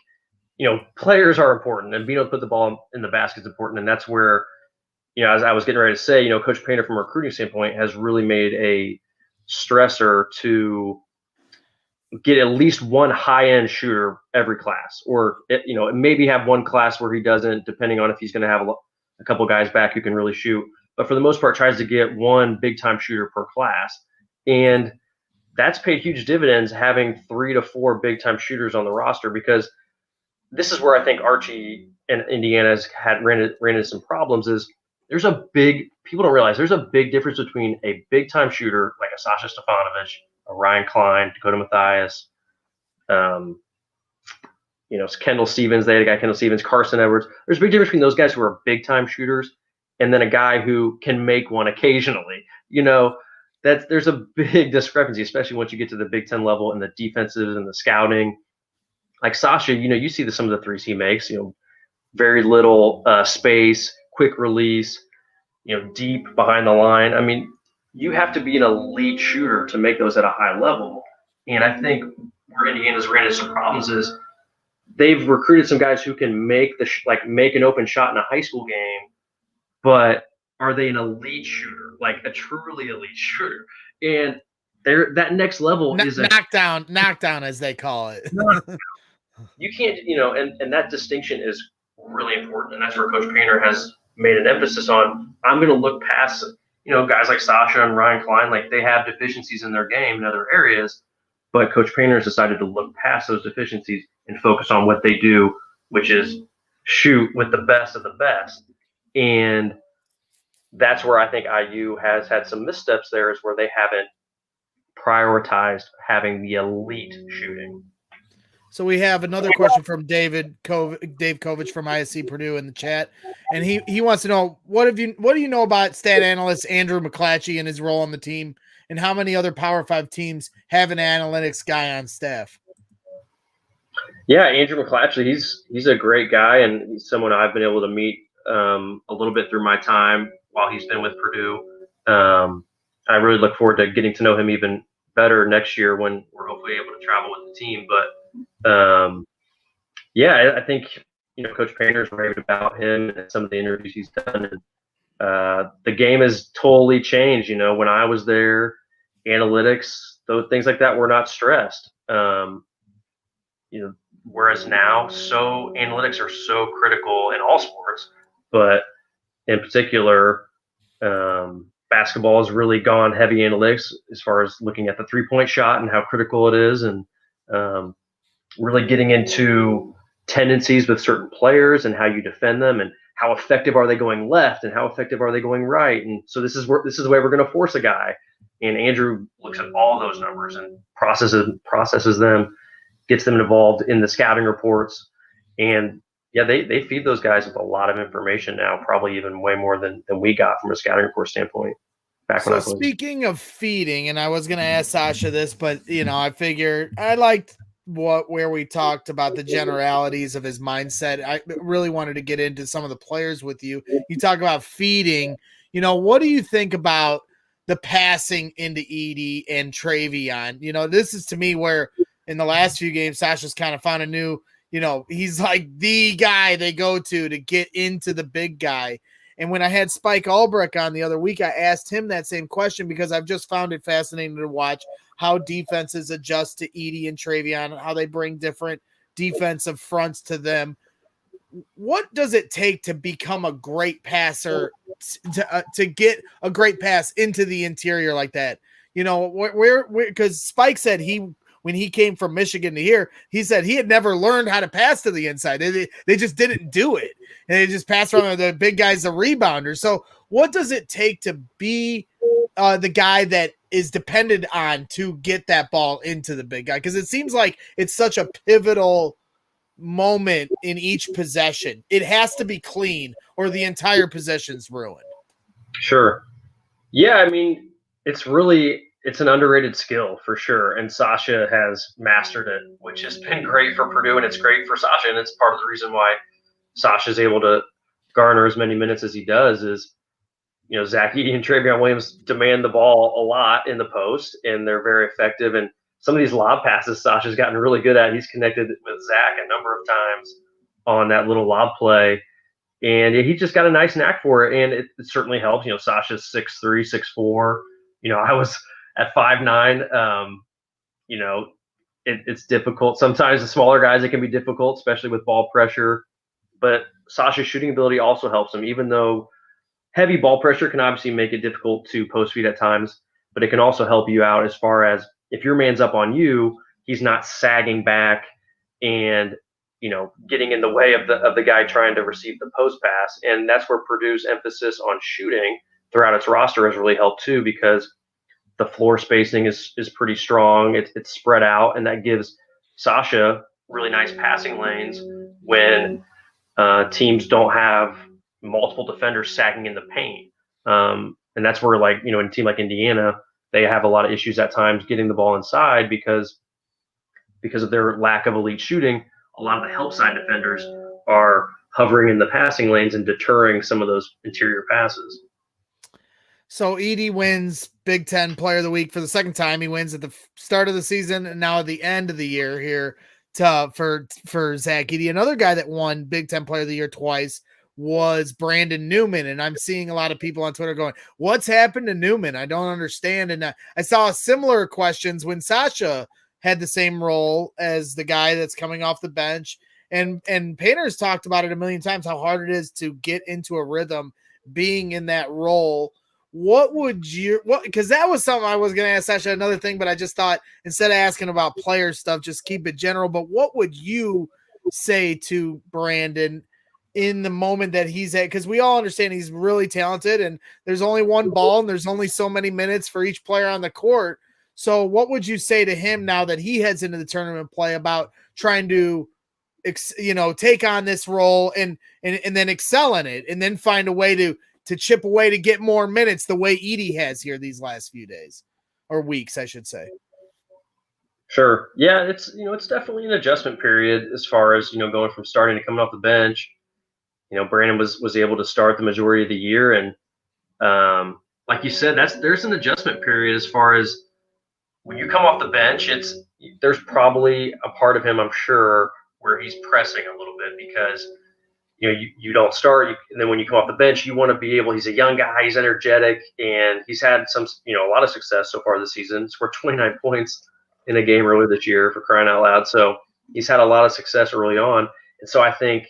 players are important, and being able to put the ball in the basket is important. And that's where, as I was getting ready to say, Coach Painter from a recruiting standpoint has really made a stressor to get at least one high-end shooter every class, or maybe have one class where he doesn't, depending on if he's going to have a couple guys back who can really shoot. But for the most part, tries to get one big-time shooter per class, and that's paid huge dividends having 3 to 4 big-time shooters on the roster, because this is where I think Archie and Indiana has ran into some problems. Is people don't realize there's a big difference between a big-time shooter like a Sasha Stefanovic, a Ryan Klein, Dakota Mathias, Kendall Stevens. They had a guy, Kendall Stevens, Carson Edwards. There's a big difference between those guys who are big-time shooters and then a guy who can make one occasionally. There's a big discrepancy, especially once you get to the Big Ten level and the defenses and the scouting. Like Sasha, you see some of the threes he makes. Very little space, quick release. Deep behind the line. I mean, you have to be an elite shooter to make those at a high level. And I think where Indiana's ran into some problems is they've recruited some guys who can make make an open shot in a high school game, but are they an elite shooter, like a truly elite shooter? And that next level is a knockdown as they call it. You can't, and that distinction is really important. And that's where Coach Painter has made an emphasis on. I'm going to look past, guys like Sasha and Ryan Klein, like they have deficiencies in their game in other areas, but Coach Painter has decided to look past those deficiencies and focus on what they do, which is shoot with the best of the best. And that's where I think IU has had some missteps there, is where they haven't prioritized having the elite shooting. So we have another question from Dave Kovich from ISC Purdue in the chat, and he wants to know what do you know about stat analyst Andrew McClatchy and his role on the team, and how many other Power 5 teams have an analytics guy on staff? Yeah, Andrew McClatchy, he's a great guy, and he's someone I've been able to meet a little bit through my time while he's been with Purdue. I really look forward to getting to know him even better next year when we're hopefully able to travel with the team. But I think Coach Painter's raved about him and some of the interviews he's done. And the game has totally changed. When I was there, analytics, those things like that were not stressed. Whereas now, analytics are so critical in all sports, but in particular, basketball has really gone heavy analytics as far as looking at the 3-point shot and how critical it is, and really getting into tendencies with certain players and how you defend them, and how effective are they going left and how effective are they going right. And so this is the way we're going to force a guy. And Andrew looks at all those numbers and processes them, gets them involved in the scouting reports. And they feed those guys with a lot of information now, probably even way more than we got from a scouting report standpoint. So speaking of feeding, and I was going to ask Sasha this, but I figured I liked where we talked about the generalities of his mindset. I really wanted to get into some of the players with you. You talk about feeding. What do you think about the passing into Edey and Travion? This is to me where in the last few games, Sasha's kind of found a new, he's like the guy they go to get into the big guy. And when I had Spike Albrecht on the other week, I asked him that same question, because I've just found it fascinating to watch how defenses adjust to Edey and Travion, how they bring different defensive fronts to them. What does it take to become a great passer, to get a great pass into the interior like that? Because Spike said he when he came from Michigan to here, he said he had never learned how to pass to the inside. They just didn't do it. And they just passed around the big guys, the rebounder. So what does it take to be the guy that is depended on to get that ball into the big guy? Because it seems like it's such a pivotal moment in each possession. It has to be clean or the entire possession's ruined. Sure. Yeah, I mean, it's an underrated skill for sure. And Sasha has mastered it, which has been great for Purdue, and it's great for Sasha. And it's part of the reason why Sasha's able to garner as many minutes as he does is, Zach Edey and Travion Williams demand the ball a lot in the post, and they're very effective. And some of these lob passes Sasha's gotten really good at. He's connected with Zach a number of times on that little lob play. And he just got a nice knack for it, and it certainly helps. Sasha's 6'3", 6'4". I was at 5'9". It's difficult. Sometimes the smaller guys, it can be difficult, especially with ball pressure. But Sasha's shooting ability also helps him, even though heavy ball pressure can obviously make it difficult to post feed at times. But it can also help you out as far as if your man's up on you, he's not sagging back and getting in the way of the guy trying to receive the post pass. And that's where Purdue's emphasis on shooting throughout its roster has really helped too, because the floor spacing is pretty strong. It's spread out, and that gives Sasha really nice passing lanes when teams don't have multiple defenders sagging in the paint. And that's where, in a team like Indiana, they have a lot of issues at times getting the ball inside because of their lack of elite shooting. A lot of the help side defenders are hovering in the passing lanes and deterring some of those interior passes. So Edey wins Big Ten Player of the Week for the second time. He wins at the start of the season and now at the end of the year here for Zach Edey. Another guy that won Big Ten Player of the Year twice was Brandon Newman. And I'm seeing a lot of people on Twitter going, what's happened to Newman? I don't understand. And I saw similar questions when Sasha had the same role as the guy that's coming off the bench. And Painter's talked about it a million times, how hard it is to get into a rhythm being in that role. Because that was something I was going to ask Sasha, another thing, but I just thought instead of asking about player stuff, just keep it general. But what would you say to Brandon in the moment that he's at? Because we all understand he's really talented and there's only one ball and there's only so many minutes for each player on the court. So what would you say to him now that he heads into the tournament play about trying to, take on this role and then excel in it and then find a way to chip away to get more minutes the way Edey has here these last few days or weeks, I should say? Sure. Yeah, it's definitely an adjustment period as far as, going from starting to coming off the bench. Brandon was able to start the majority of the year. And like you said, there's an adjustment period as far as when you come off the bench, there's probably a part of him, I'm sure, where he's pressing a little bit because you don't start, and then when you come off the bench, you want to be able. He's a young guy, he's energetic, and he's had a lot of success so far this season. Scored 29 points in a game earlier this year, for crying out loud. So he's had a lot of success early on, and so I think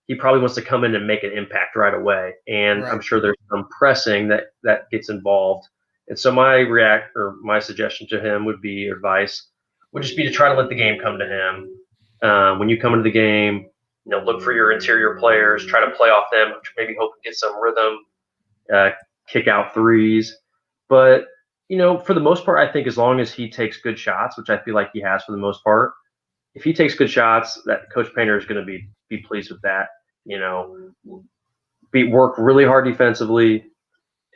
he probably wants to come in and make an impact right away. And right. I'm sure there's some pressing that gets involved. And so my suggestion to him would just be to try to let the game come to him. When you come into the game, look for your interior players, try to play off them, maybe hope to get some rhythm, kick out threes. But, for the most part, I think as long as he takes good shots, which I feel like he has for the most part, if he takes good shots, that Coach Painter is going to be pleased with that. Work really hard defensively,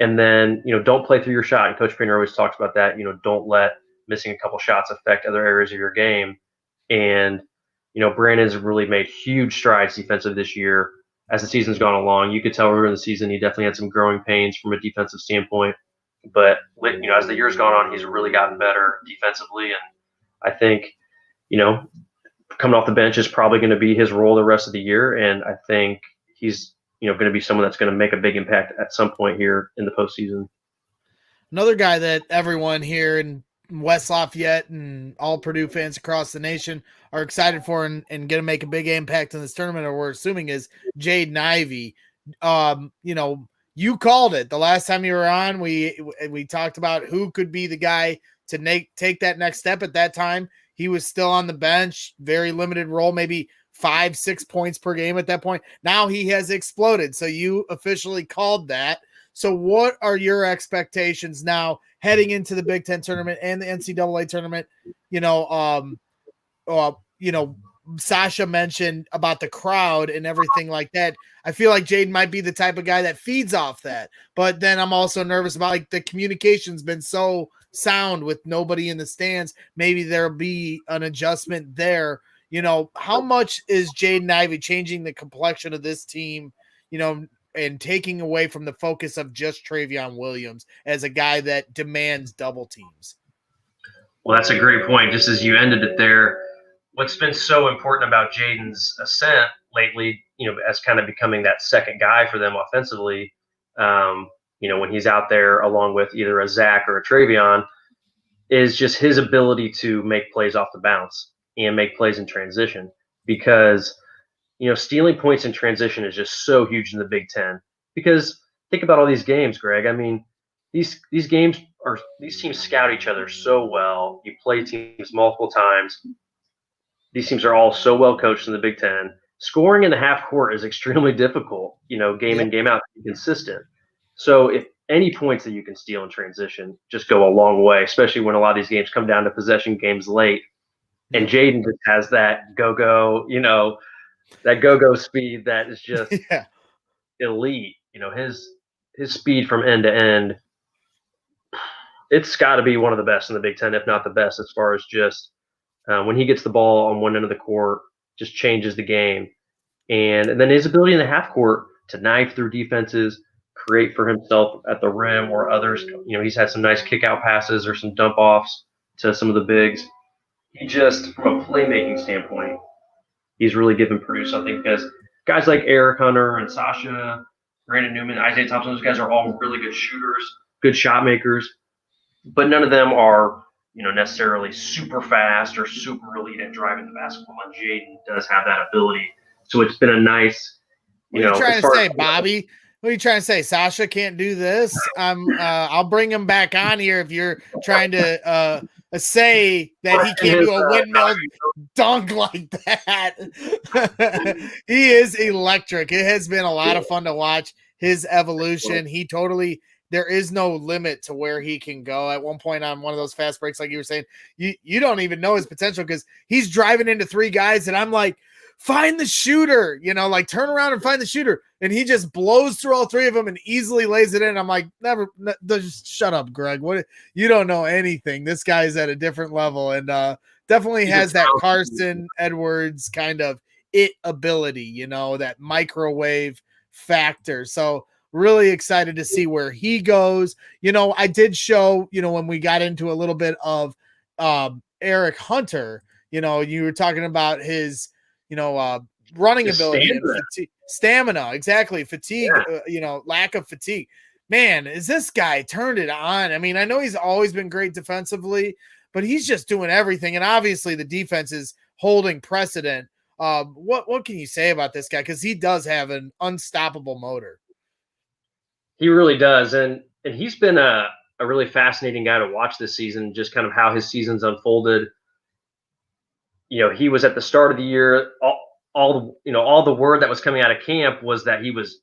and then, don't play through your shot. And Coach Painter always talks about that. Don't let missing a couple shots affect other areas of your game. And Brandon's really made huge strides defensively this year as the season's gone along. You could tell earlier in the season he definitely had some growing pains from a defensive standpoint. But, as the year's gone on, he's really gotten better defensively. And I think, coming off the bench is probably going to be his role the rest of the year. And I think he's, going to be someone that's going to make a big impact at some point here in the postseason. Another guy that everyone here in West Lafayette and all Purdue fans across the nation are excited for and going to make a big impact in this tournament, or we're assuming, is Jaden Ivy. You called it the last time you were on. We talked about who could be the guy to take that next step. At that time, he was still on the bench, very limited role, maybe 5-6 points per game at that point. Now he has exploded. So you officially called that. So what are your expectations now heading into the Big Ten tournament and the NCAA tournament? Sasha mentioned about the crowd and everything like that. I feel like Jaden might be the type of guy that feeds off that. But then I'm also nervous about like the communication's been so sound with nobody in the stands. Maybe there'll be an adjustment there. How much is Jaden Ivy changing the complexion of this team, and taking away from the focus of just Travion Williams as a guy that demands double teams? Well, that's a great point. Just as you ended it there, what's been so important about Jaden's ascent lately, as kind of becoming that second guy for them offensively, when he's out there along with either a Zach or a Travion, is just his ability to make plays off the bounce and make plays in transition. Because, stealing points in transition is just so huge in the Big Ten. Because think about all these games, Greg. I mean, these teams scout each other so well. You play teams multiple times. These teams are all so well coached in the Big Ten. Scoring in the half court is extremely difficult, game in, game out, to be consistent. So if any points that you can steal in transition just go a long way, especially when a lot of these games come down to possession games late. And Jaden just has that go-go, that go-go speed that is just elite. His speed from end to end, it's got to be one of the best in the Big Ten, if not the best, as far as just when he gets the ball on one end of the court, just changes the game. And then his ability in the half court to knife through defenses, create for himself at the rim or others. He's had some nice kick-out passes or some dump-offs to some of the bigs. He just, from a playmaking standpoint, he's really given Purdue something, because guys like Eric Hunter and Sasha, Brandon Newman, Isaiah Thompson, those guys are all really good shooters, good shot makers, but none of them are, necessarily super fast or super elite at driving the basketball. And Jaden does have that ability. So it's been a nice, What are you trying to say, Bobby? What are you trying to say? Sasha can't do this? I'll bring him back on here if you're trying to say that he can't do a windmill dunk like that. He is electric. It has been a lot of fun to watch his evolution. There is no limit to where he can go. At one point on one of those fast breaks, like you were saying, you don't even know his potential, because he's driving into three guys and I'm like, find the shooter, turn around and find the shooter. And he just blows through all three of them and easily lays it in. I'm like, just shut up, Greg. You don't know anything. This guy's at a different level, and definitely has that Carson Edwards kind of it ability, that microwave factor. So really excited to see where he goes. I did show, when we got into a little bit of Eric Hunter, you were talking about his, running ability and stamina, exactly. Fatigue, lack of fatigue. Man, is this guy turned it on? I mean, I know he's always been great defensively, but he's just doing everything. And obviously the defense is holding precedent. What can you say about this guy? Because he does have an unstoppable motor. He really does. And he's been a really fascinating guy to watch this season, just kind of how his season's unfolded. He was at the start of the year, all the word that was coming out of camp was that he was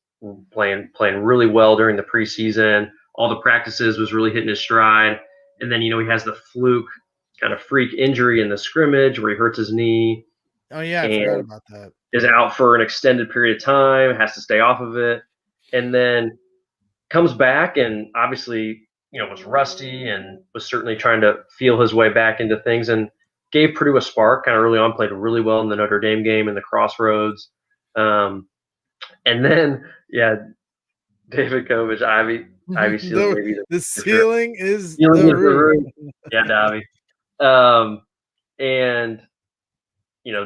playing really well during the preseason. All the practices was really hitting his stride. And then, he has the fluke kind of freak injury in the scrimmage where he hurts his knee. Oh yeah, I forgot about that. Is out for an extended period of time, has to stay off of it. And then comes back and obviously, was rusty and was certainly trying to feel his way back into things, and gave Purdue a spark kind of early on, played really well in the Notre Dame game in the Crossroads. And then, David Kovich, Ivy ceiling. The ceiling is the roof. Yeah, Davy. And,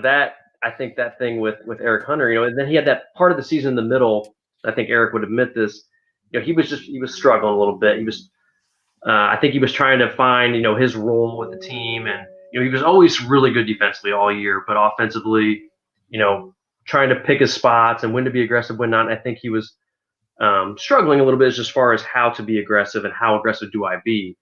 that, I think that thing with Eric Hunter, and then he had that part of the season in the middle. I think Eric would admit this. He was struggling a little bit. He was, I think he was trying to find, his role with the team, and he was always really good defensively all year, but offensively, trying to pick his spots and when to be aggressive, when not. I think he was struggling a little bit as far as how to be aggressive and how aggressive do I be.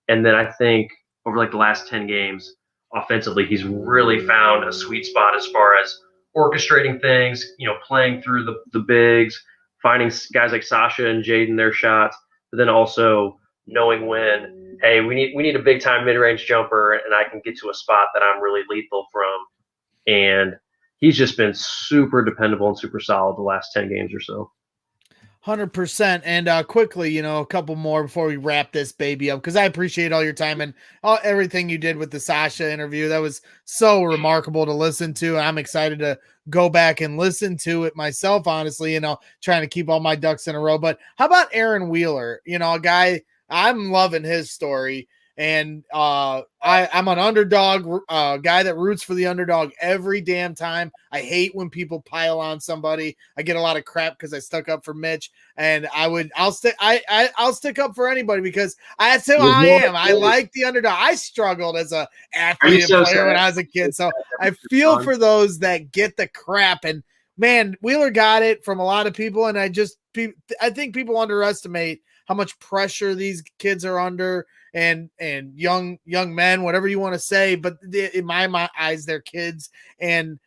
And then I think over like the last 10 games, offensively, he's really found a sweet spot as far as orchestrating things, playing through the bigs, finding guys like Sasha and Jaden their shots, but then also knowing when, hey, we need a big time mid range jumper, and I can get to a spot that I'm really lethal from. And he's just been super dependable and super solid the last 10 games or so. 100%. And quickly, a couple more before we wrap this baby up, because I appreciate all your time and everything you did with the Sasha interview. That was so remarkable to listen to. I'm excited to go back and listen to it myself, honestly, trying to keep all my ducks in a row. But how about Aaron Wheeler? A guy, I'm loving his story. And I'm an underdog guy that roots for the underdog every damn time. I hate when people pile on somebody. I get a lot of crap because I stuck up for Mitch, and I'll stick up for anybody because that's who I am. I like the underdog. I struggled as a athlete and player when I was a kid, so I feel for those that get the crap. And man, Wheeler got it from a lot of people, and I think people underestimate how much pressure these kids are under. And young men, whatever you want to say, but in my eyes, they're kids. And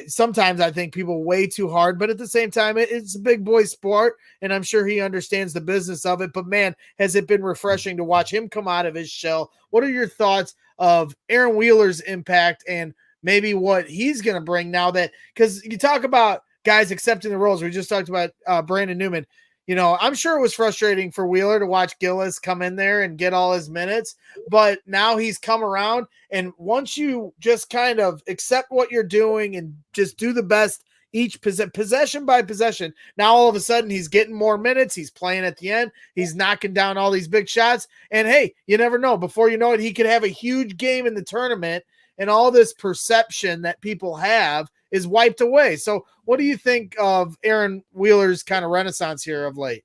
sometimes I think people way too hard, but at the same time, it's a big boy sport, and I'm sure he understands the business of it. But man, has it been refreshing to watch him come out of his shell. What are your thoughts of Aaron Wheeler's impact and maybe what he's going to bring now that, because you talk about guys accepting the roles. We just talked about Brandon Newman. I'm sure it was frustrating for Wheeler to watch Gillis come in there and get all his minutes, but now he's come around. And once you just kind of accept what you're doing and just do the best each possession by possession, now all of a sudden he's getting more minutes. He's playing at the end. He's knocking down all these big shots. And hey, you never know. Before you know it, he could have a huge game in the tournament, and all this perception that people have is wiped away. So what do you think of Aaron Wheeler's kind of renaissance here of late?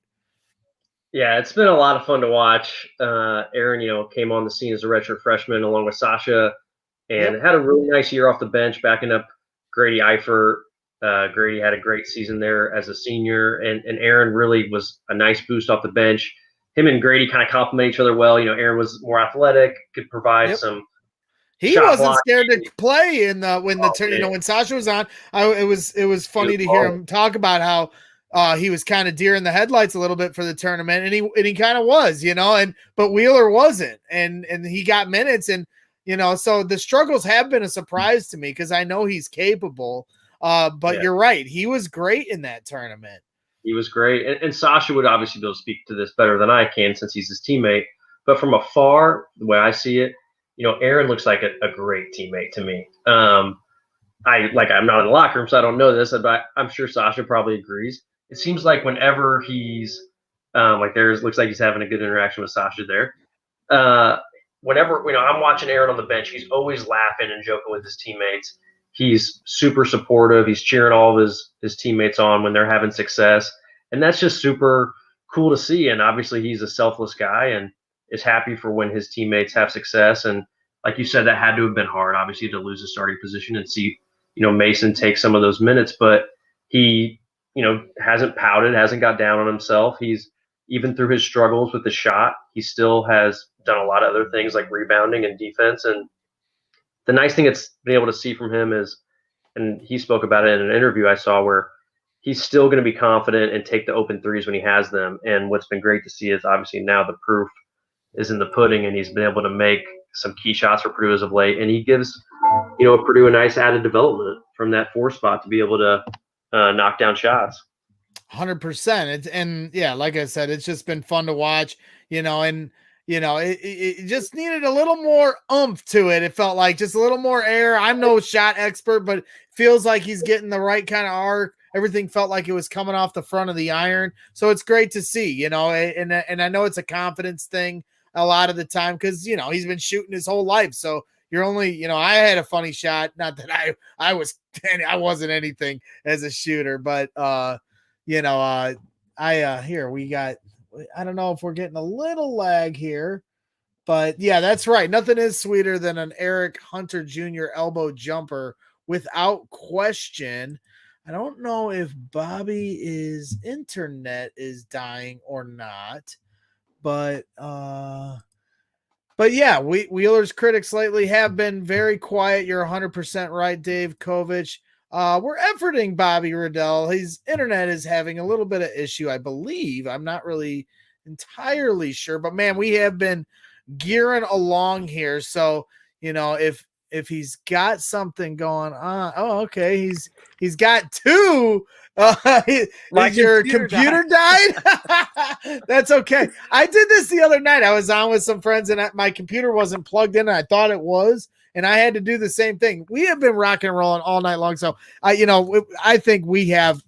Yeah, it's been a lot of fun to watch. Aaron, came on the scene as a redshirt freshman along with Sasha, and had a really nice year off the bench, backing up Grady Eifert. Grady had a great season there as a senior, and Aaron really was a nice boost off the bench. Him and Grady kind of complement each other well. Aaron was more athletic, could provide some. He wasn't scared to play when Sasha was on. It was funny to hear him talk about how he was kind of deer in the headlights a little bit for the tournament, and he kind of was, but Wheeler wasn't, and he got minutes, and so the struggles have been a surprise to me because I know he's capable. But you're right, he was great in that tournament. He was great, and Sasha would obviously be able to speak to this better than I can since he's his teammate. But from afar, the way I see it, Aaron looks like a great teammate to me. I'm not in the locker room, so I don't know this, but I'm sure Sasha probably agrees. It seems like whenever he's looks like he's having a good interaction with Sasha there. Whenever I'm watching Aaron on the bench, he's always laughing and joking with his teammates. He's super supportive. He's cheering all of his teammates on when they're having success, and that's just super cool to see. And obviously, he's a selfless guy and is happy for when his teammates have success. And like you said, that had to have been hard, obviously, to lose a starting position and see, Mason take some of those minutes. But he, hasn't pouted, hasn't got down on himself. He's, even through his struggles with the shot, he still has done a lot of other things like rebounding and defense. And the nice thing it's been able to see from him is, and he spoke about it in an interview I saw, where he's still going to be confident and take the open threes when he has them. And what's been great to see is obviously now the proof is in the pudding, and he's been able to make some key shots for Purdue as of late. And he gives, Purdue a nice added development from that 4 spot to be able to knock down shots. 100%. And yeah, like I said, it's just been fun to watch, and it just needed a little more oomph to it. It felt like just a little more air. I'm no shot expert, but it feels like he's getting the right kind of arc. Everything felt like it was coming off the front of the iron. So it's great to see, and I know it's a confidence thing a lot of the time because, he's been shooting his whole life. So you're only, I had a funny shot. Not that I wasn't anything as a shooter, but, here we got, I don't know if we're getting a little lag here, but yeah, that's right. Nothing is sweeter than an Eric Hunter Jr. elbow jumper without question. I don't know if Bobby's internet is dying or not, but But yeah, Wheeler's critics lately have been very quiet. You're 100% right, Dave Kovich. We're efforting Bobby Riddell. His internet is having a little bit of issue, I believe. I'm not really entirely sure, but man, we have been gearing along here. So, if he's got something going on, okay, he's got two. Your computer died? That's okay. I did this the other night. I was on with some friends and my computer wasn't plugged in and I thought it was, and I had to do the same thing. We have been rocking and rolling all night long. So I think we have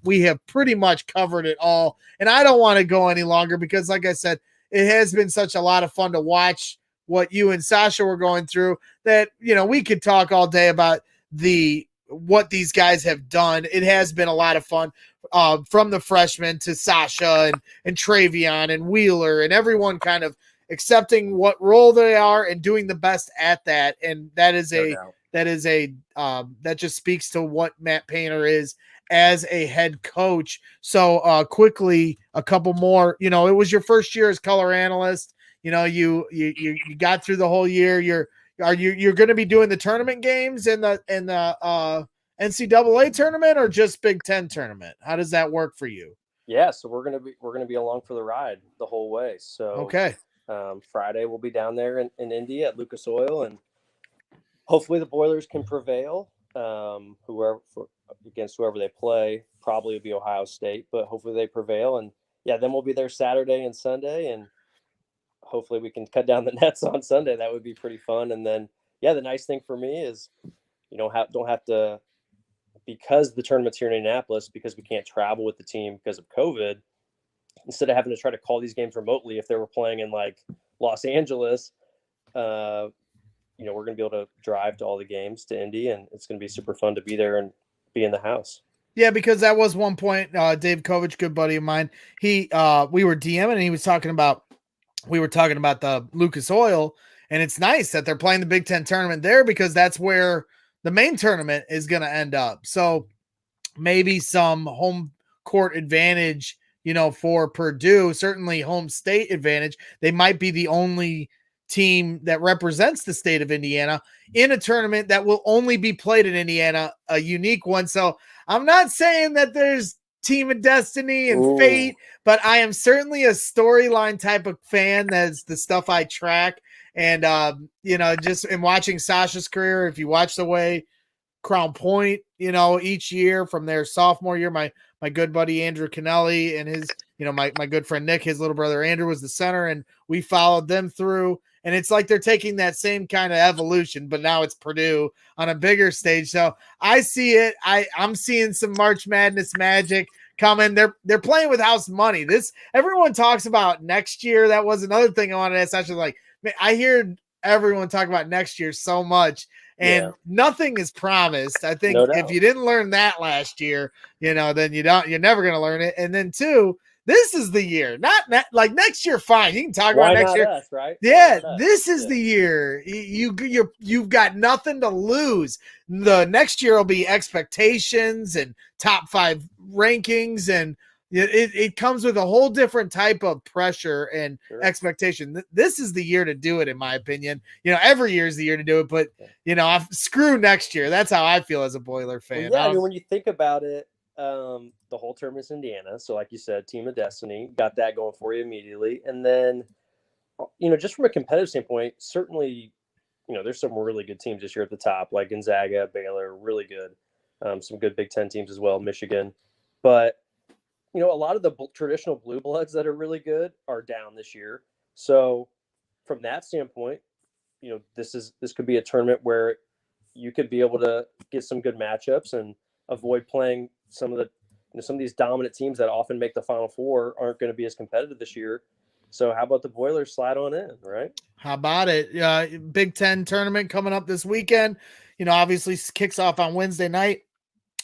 pretty much covered it all, and I don't want to go any longer because like I said, it has been such a lot of fun to watch what you and Sasha were going through that, we could talk all day about what these guys have done. It has been a lot of fun, from the freshmen to Sasha and Travion and Wheeler and everyone kind of accepting what role they are and doing the best at that. And that just speaks to what Matt Painter is as a head coach. So quickly, a couple more, it was your first year as color analyst. You got through the whole year. You're going to be doing the tournament games in the NCAA tournament or just Big Ten tournament? How does that work for you? Yeah, so we're gonna be along for the ride the whole way. So okay, Friday we'll be down there in Indy at Lucas Oil, and hopefully the Boilers can prevail. Against whoever they play, probably will be Ohio State, but hopefully they prevail. And yeah, then we'll be there Saturday and Sunday, and hopefully we can cut down the nets on Sunday. That would be pretty fun. And then yeah, the nice thing for me is you don't have to, because the tournament's here in Indianapolis, because we can't travel with the team because of COVID, instead of having to try to call these games remotely, if they were playing in like Los Angeles, we're going to be able to drive to all the games to Indy, and it's going to be super fun to be there and be in the house. Yeah, because that was one point, Dave Kovich, good buddy of mine. We were DMing and he was talking about, we were talking about the Lucas Oil, and it's nice that they're playing the Big Ten tournament there because that's where the main tournament is going to end up. So maybe some home court advantage, for Purdue, certainly home state advantage. They might be the only team that represents the state of Indiana in a tournament that will only be played in Indiana, a unique one. So I'm not saying that there's team of destiny and fate, but I am certainly a storyline type of fan. That's the stuff I track. And, just in watching Sasha's career, if you watch the way Crown Point, each year from their sophomore year, my good buddy Andrew Kennelly and his, my good friend Nick, his little brother Andrew was the center, and we followed them through. And it's like they're taking that same kind of evolution, but now it's Purdue on a bigger stage. So I see it. I'm seeing some March Madness magic coming. They're playing with house money. Everyone talks about next year. That was another thing I wanted to ask. Actually, like, man, I hear everyone talk about next year so much, and nothing is promised. I think if you didn't learn that last year, then you're never going to learn it. And then two, this is the year, not like next year. Fine, you can talk about next year, us, right? Yeah, this is the year. You've got nothing to lose. The next year will be expectations and top 5 rankings, and it comes with a whole different type of pressure and expectation. This is the year to do it, in my opinion. Every year is the year to do it, but screw next year. That's how I feel as a Boiler fan. Well, yeah, when you think about it. The whole tournament's Indiana. So like you said, team of destiny, got that going for you immediately. And then, just from a competitive standpoint, certainly, there's some really good teams this year at the top, like Gonzaga, Baylor, really good. Some good Big Ten teams as well, Michigan. But, a lot of the traditional blue bloods that are really good are down this year. So from that standpoint, this could be a tournament where you could be able to get some good matchups and avoid playing some of these dominant teams that often make the Final Four aren't going to be as competitive this year. So how about the Boilers slide on in, right? How about it? Big Ten tournament coming up this weekend. Obviously kicks off on Wednesday night.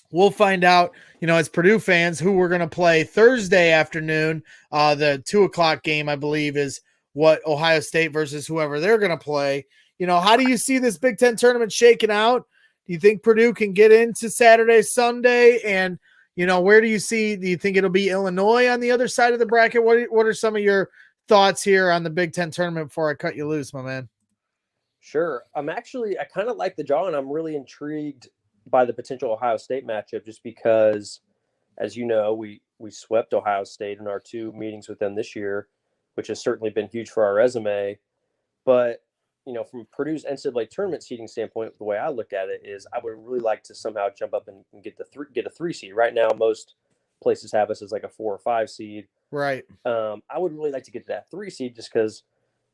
We'll find out, as Purdue fans, who we're going to play Thursday afternoon. The 2:00 game, I believe, is what Ohio State versus whoever they're going to play. How do you see this Big Ten tournament shaking out? Do you think Purdue can get into Saturday, Sunday? And, where do you think it'll be Illinois on the other side of the bracket? What are some of your thoughts here on the Big Ten tournament before I cut you loose, my man? Sure. I kind of like the draw, and I'm really intrigued by the potential Ohio State matchup just because, as you know, we swept Ohio State in our 2 meetings with them this year, which has certainly been huge for our resume. But, from Purdue's NCAA tournament seeding standpoint, the way I look at it is I would really like to somehow jump up and get a 3 seed. Right now, most places have us as like a 4 or 5 seed. Right. I would really like to get that 3 seed just because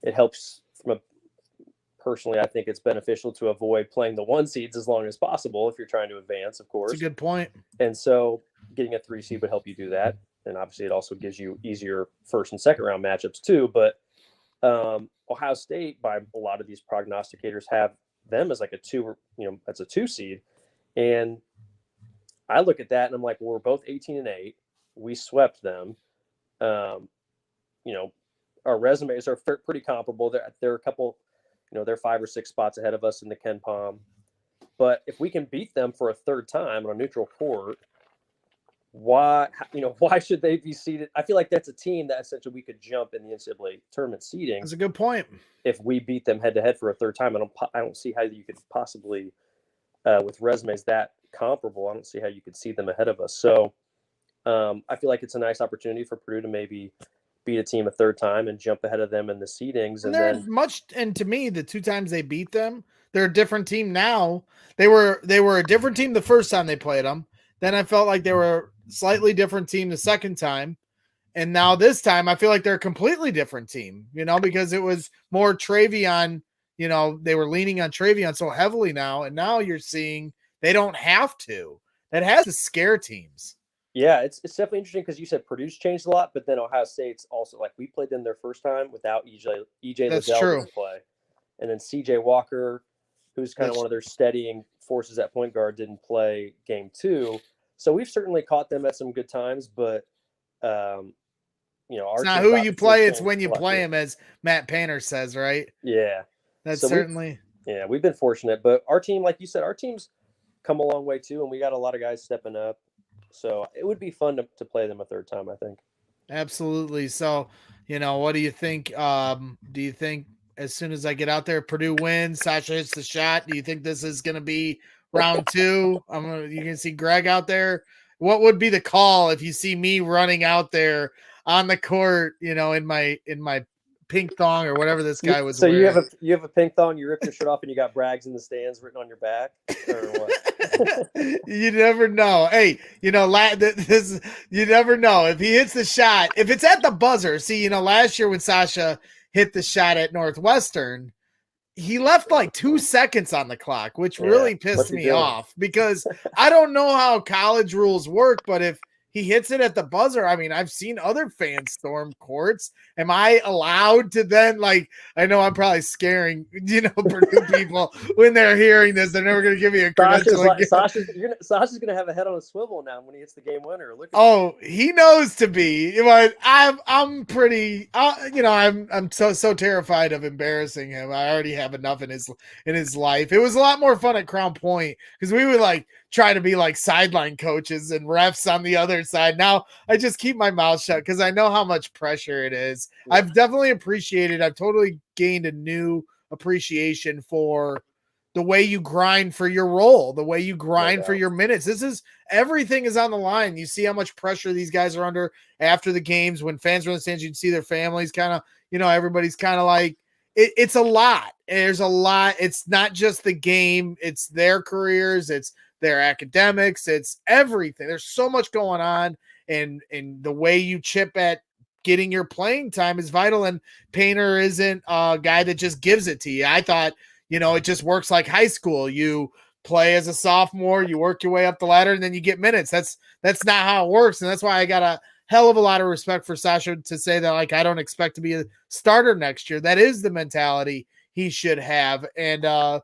it helps personally, I think it's beneficial to avoid playing the 1 seeds as long as possible if you're trying to advance, of course. That's a good point. And so getting a 3 seed would help you do that. And obviously it also gives you easier first and second round matchups too. But Ohio State, by a lot of these prognosticators, have them as like a 2, that's a 2 seed. And I look at that and I'm like, well, we're both 18-8. We swept them. Our resumes are pretty comparable. They're a couple, they're 5 or 6 spots ahead of us in the Ken Pom. But if we can beat them for a third time on a neutral court, why should they be seeded? I feel like that's a team that essentially we could jump in the NCAA tournament seeding. That's a good point. If we beat them head to head for a third time, I don't see how you could possibly, with resumes that comparable, I don't see how you could seed them ahead of us. So I feel like it's a nice opportunity for Purdue to maybe beat a team a third time and jump ahead of them in the seedings. And to me, the 2 times they beat them, they're a different team now. They were a different team the first time they played them. Then I felt like they were a slightly different team the second time. And now this time I feel like they're a completely different team, because it was more Travion, they were leaning on Travion so heavily now. And now you're seeing they don't have to. That has to scare teams. Yeah, it's definitely interesting because you said Purdue's changed a lot, but then Ohio State's also, like, we played them their first time without EJ Liddell to play. And then CJ Walker, who's kind of one of their steadying forces at point guard, didn't play game 2. So we've certainly caught them at some good times, but it's not who you play, it's when you play them, as Matt Painter says, right? Yeah. That's so certainly. We've been fortunate, but our team, like you said, our team's come a long way too, and we got a lot of guys stepping up. So it would be fun to play them a third time, I think. Absolutely. So, what do you think? Do you think as soon as I get out there, Purdue wins, Sasha hits the shot? Do you think this is going to be round 2? You can see Greg out there. What would be the call if you see me running out there on the court, in my pink thong or whatever this guy was wearing? So you have a pink thong, you rip your shirt off, and you got Braggs in the stands written on your back, or what? You never know. Hey, you never know if he hits the shot. If it's at the buzzer, see, last year when Sasha hit the shot at Northwestern, he left like 2 seconds on the clock, which really pissed me off because I don't know how college rules work, but if he hits it at the buzzer, I mean, I've seen other fans storm courts. Am I allowed to then, I know I'm probably scaring, Purdue people when they're hearing this. They're never going to give me a credential. Sasha's going to have a head on a swivel now when he hits the game winner. He knows to be, but I'm pretty, I'm so terrified of embarrassing him. I already have enough in his life. It was a lot more fun at Crown Point because we would try to be like sideline coaches and refs on the other side. Now I just keep my mouth shut because I know how much pressure it is. Yeah. I've definitely appreciated. I've totally gained a new appreciation for the way you grind for your role, the way you grind for your minutes. Everything is on the line. You see how much pressure these guys are under after the games. When fans are in the stands, you'd see their families kind of, everybody's kind of like, it's a lot. There's a lot. It's not just the game. It's their careers. It's their academics, it's everything. There's so much going on, and the way you chip at getting your playing time is vital. And Painter isn't a guy that just gives it to you. I thought, it just works like high school. You play as a sophomore, you work your way up the ladder, and then you get minutes. That's not how it works, and that's why I got a hell of a lot of respect for Sasha to say that, I don't expect to be a starter next year. That is the mentality he should have. And I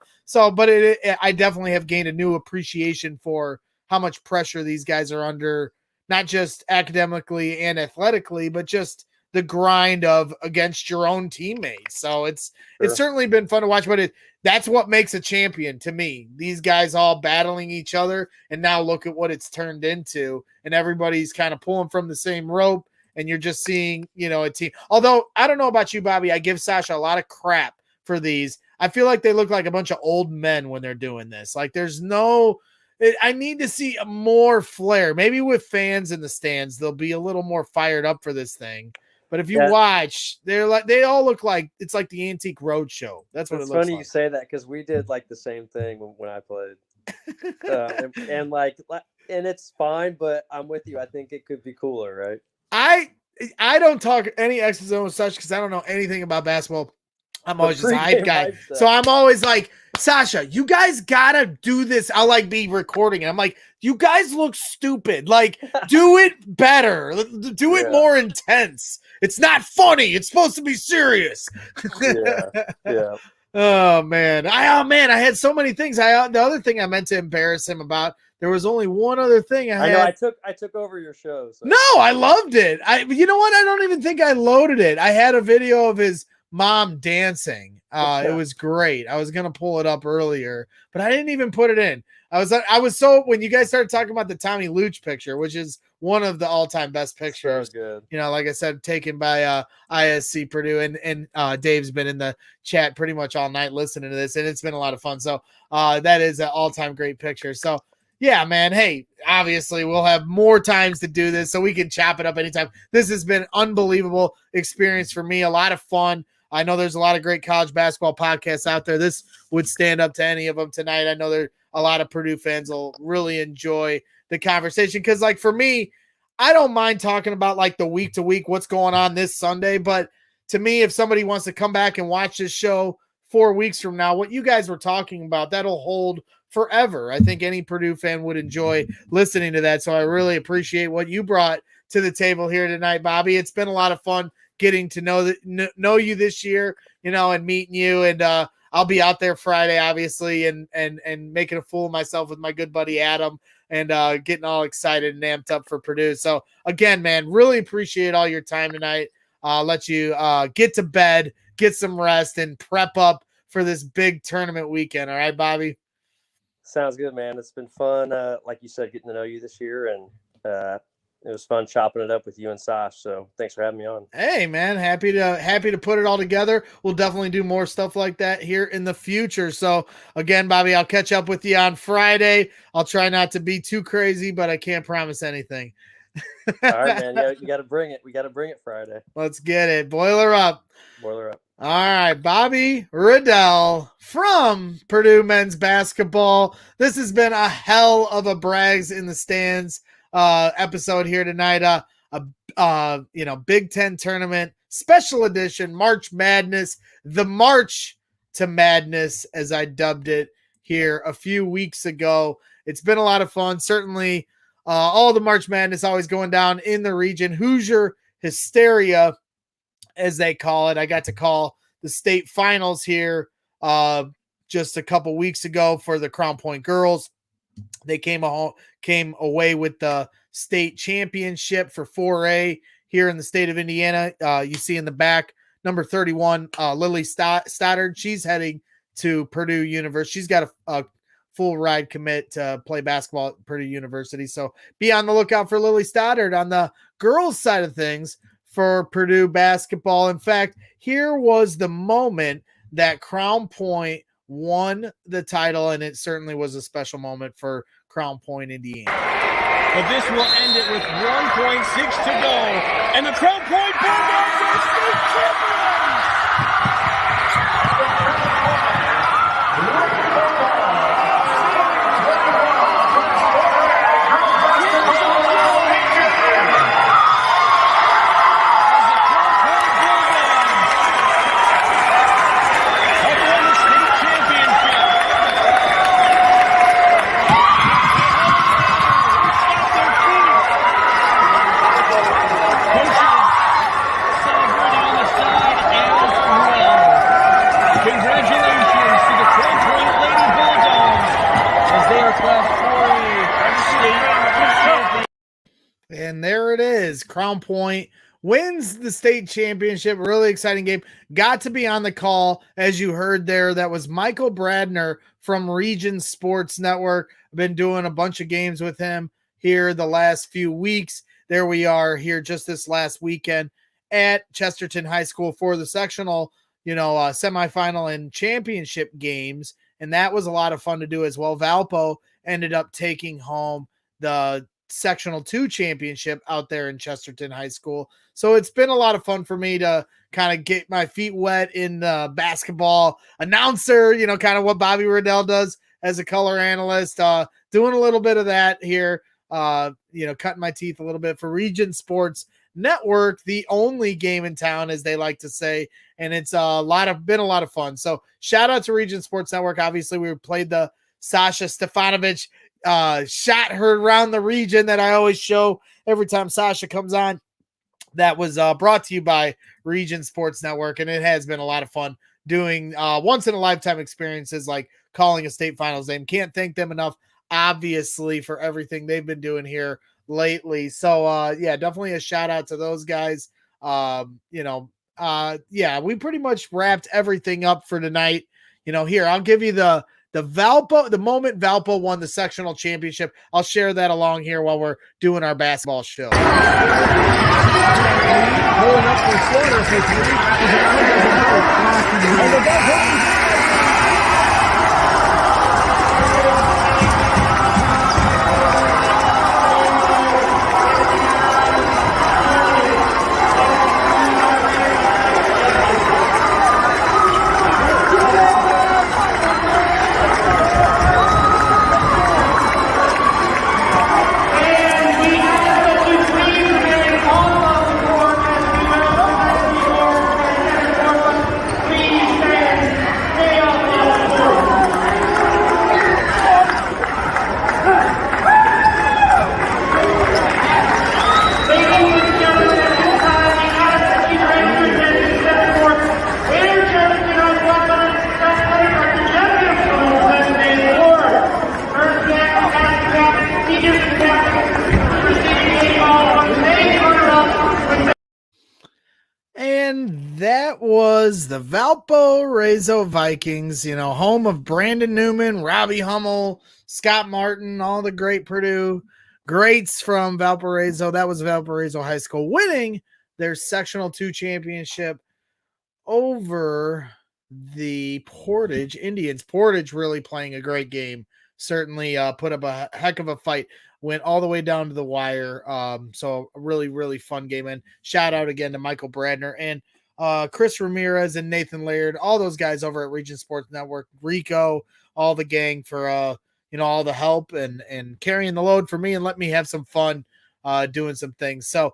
definitely have gained a new appreciation for how much pressure these guys are under, not just academically and athletically, but just the grind of against your own teammates. So it's certainly been fun to watch, but that's what makes a champion to me. These guys all battling each other, and now look at what it's turned into, and everybody's kind of pulling from the same rope, and you're just seeing, a team. Although I don't know about you, Bobby, I give Sasha a lot of crap for these. I feel like they look like a bunch of old men when they're doing this. Like there's I need to see more flair. Maybe with fans in the stands, they'll be a little more fired up for this thing. But if you watch, they all look like it's like the Antique Roadshow. That's what it looks like. It's funny you say that because we did like the same thing when I played, and it's fine. But I'm with you. I think it could be cooler, right? I don't talk any X's and O's such because I don't know anything about basketball. I'm always just a hype guy. So I'm always like, Sasha, you guys gotta do this. I'll like be recording it. I'm like, you guys look stupid. Like, do it better. Do it more intense. It's not funny. It's supposed to be serious. Yeah. Oh man. I had so many things. The other thing I meant to embarrass him about. There was only one other thing I know. I took over your show. So. No, I loved it. You know what? I don't even think I loaded it. I had a video of his mom dancing. It was great. I was gonna pull it up earlier, but I didn't even put it in. I was so when you guys started talking about the Tommy Luch picture, which is one of the all-time best pictures. So good. You know, like I said, taken by ISC Purdue, and Dave's been in the chat pretty much all night listening to this, and it's been a lot of fun. So that is an all-time great picture. So yeah, man. Hey, obviously we'll have more times to do this, so we can chop it up anytime. This has been an unbelievable experience for me. A lot of fun. I know there's a lot of great college basketball podcasts out there. This would stand up to any of them tonight. I know there a lot of Purdue fans will really enjoy the conversation because, like, for me, I don't mind talking about like the week to week what's going on this Sunday. But to me, if somebody wants to come back and watch this show 4 weeks from now, what you guys were talking about, that'll hold forever. I think any Purdue fan would enjoy listening to that. So I really appreciate what you brought to the table here tonight, Bobby. It's been a lot of fun getting to know you this year, you know, and meeting you. And I'll be out there Friday, obviously, and making a fool of myself with my good buddy Adam and getting all excited and amped up for Purdue. So again, man, really appreciate all your time tonight. Let you get to bed, get some rest, and prep up for this big tournament weekend. All right, Bobby? Sounds good, man. It's been fun, like you said, getting to know you this year, and it was fun chopping it up with you and Sash. So thanks for having me on. Hey, man, happy to put it all together. We'll definitely do more stuff like that here in the future. So again, Bobby, I'll catch up with you on Friday. I'll try not to be too crazy, but I can't promise anything. All right, man. Yeah, you got to bring it. We got to bring it Friday. Let's get it. Boiler up. Boiler up. All right, Bobby Riddell from Purdue Men's Basketball. This has been a hell of a Brags in the Stands episode here tonight. Big Ten tournament special edition, March Madness, the March to Madness, as I dubbed it here a few weeks ago. It's been a lot of fun. Certainly, all the March Madness always going down in the region. Hoosier hysteria, as they call it. I got to call the state finals here just a couple weeks ago for the Crown Point girls. They came away with the state championship for 4A here in the state of Indiana. You see in the back, number 31, Lily Stoddard. She's heading to Purdue University. She's got a full ride commit to play basketball at Purdue University. So be on the lookout for Lily Stoddard. On the girls' side of things for Purdue basketball, in fact, here was the moment that Crown Point won the title, and it certainly was a special moment for Crown Point, Indiana. But this will end it with 1.6 to go, and the Crown Point Bulldogs are state champions! And there it is. Crown Point wins the state championship. Really exciting game. Got to be on the call, as you heard there. That was Michael Bradner from Region Sports Network. I've been doing a bunch of games with him here the last few weeks. There we are here just this last weekend at Chesterton High School for the sectional semifinal and championship games, and that was a lot of fun to do as well. Valpo ended up taking home the sectional 2 championship out there in Chesterton High School. So it's been a lot of fun for me to kind of get my feet wet in the basketball announcer, kind of what Bobby Riddell does as a color analyst, doing a little bit of that here, cutting my teeth a little bit for Region Sports Network, the only game in town, as they like to say. And it's been a lot of fun. So shout out to Region Sports Network. Obviously we played the Sasha Stefanovic shot heard around the region that I always show every time Sasha comes on. That was brought to you by Region Sports Network, and it has been a lot of fun doing once in a lifetime experiences like calling a state finals game. Can't thank them enough, obviously, for everything they've been doing here lately. So definitely a shout out to those guys. We pretty much wrapped everything up for tonight. Here, I'll give you the moment Valpo won the sectional championship. I'll share that along here while we're doing our basketball show. And that was the Valparaiso Vikings, home of Brandon Newman, Robbie Hummel, Scott Martin, all the great Purdue greats from Valparaiso. That was Valparaiso High School winning their sectional 2 championship over the Portage Indians. Portage really playing a great game. Certainly put up a heck of a fight. Went all the way down to the wire. So a really, really fun game. And shout out again to Michael Bradner and Chris Ramirez and Nathan Laird, all those guys over at Region Sports Network, Rico, all the gang for all the help and carrying the load for me and let me have some fun doing some things. So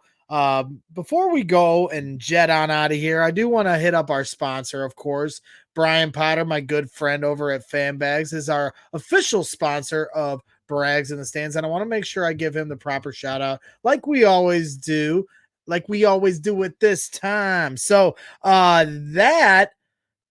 before we go and jet on out of here, I do want to hit up our sponsor, of course. Brian Potter, my good friend over at Fan Bags, is our official sponsor of Brags in the Stands, and I want to make sure I give him the proper shout out like we always do at this time. So that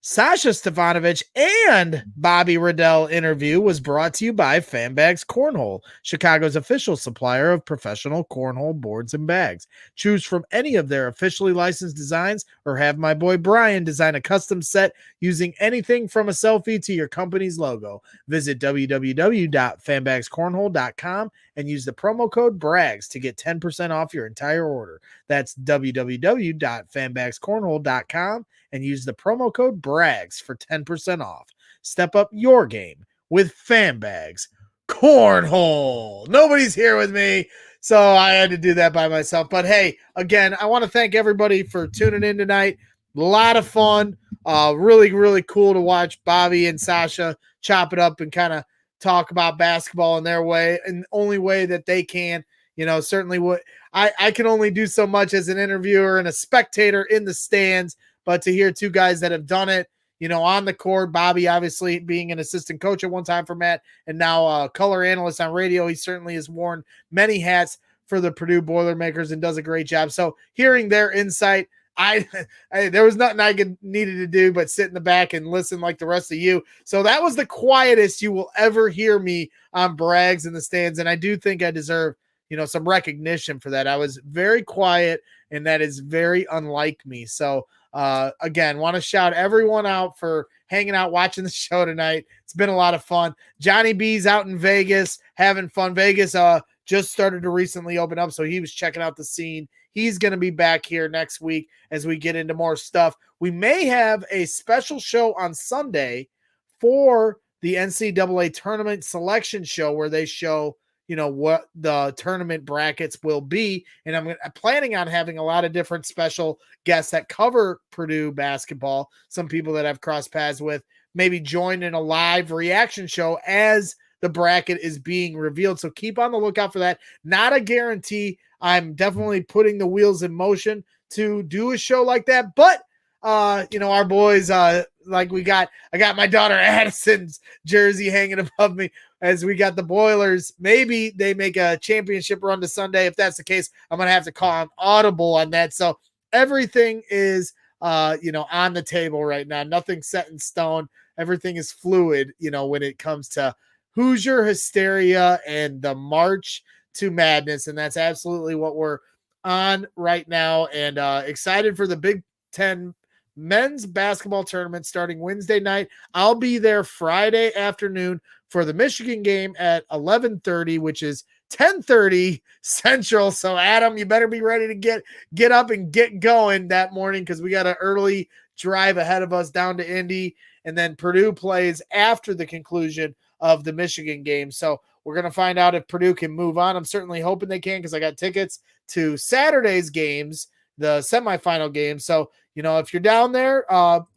Sasha Stefanovic and Bobby Riddell interview was brought to you by Fanbags Cornhole, Chicago's official supplier of professional cornhole boards and bags. Choose from any of their officially licensed designs or have my boy Brian design a custom set using anything from a selfie to your company's logo. Visit www.fanbagscornhole.com and use the promo code BRAGS to get 10% off your entire order. That's www.fanbagscornhole.com and use the promo code BRAGS for 10% off. Step up your game with Fanbags Cornhole. Nobody's here with me, so I had to do that by myself. But hey, again, I want to thank everybody for tuning in tonight. A lot of fun. Really, really cool to watch Bobby and Sasha chop it up and kind of talk about basketball in their way, in the only way that they can. Certainly what I can only do so much as an interviewer and a spectator in the stands, but to hear two guys that have done it, on the court, Bobby obviously being an assistant coach at one time for Matt and now a color analyst on radio. He certainly has worn many hats for the Purdue Boilermakers and does a great job. So hearing their insight, there was nothing I needed to do but sit in the back and listen like the rest of you. So that was the quietest you will ever hear me on Brags in the Stands. And I do think I deserve, some recognition for that. I was very quiet, and that is very unlike me. So again, want to shout everyone out for hanging out, watching the show tonight. It's been a lot of fun. Johnny B's out in Vegas, having fun. Vegas just started to recently open up, so he was checking out the scene. He's going to be back here next week as we get into more stuff. we may have a special show on Sunday for the NCAA tournament selection show where they show, what the tournament brackets will be. And I'm planning on having a lot of different special guests that cover Purdue basketball. Some people that I've crossed paths with, maybe join in a live reaction show as the bracket is being revealed. So keep on the lookout for that. Not a guarantee. I'm definitely putting the wheels in motion to do a show like that. But, our boys, I got my daughter Addison's jersey hanging above me as we got the Boilers. Maybe they make a championship run to Sunday. If that's the case, I'm going to have to call an audible on that. So everything is, on the table right now. Nothing set in stone. Everything is fluid, when it comes to Hoosier hysteria and the march to madness. And that's absolutely what we're on right now. And excited for the Big Ten men's basketball tournament starting Wednesday night. I'll be there Friday afternoon for the Michigan game at 11:30, which is 10:30 Central. So Adam, you better be ready to get up and get going that morning, because we got an early drive ahead of us down to Indy, and then Purdue plays after the conclusion of the Michigan game. So we're going to find out if Purdue can move on. I'm certainly hoping they can, because I got tickets to Saturday's games, the semifinal game. So, if you're down there,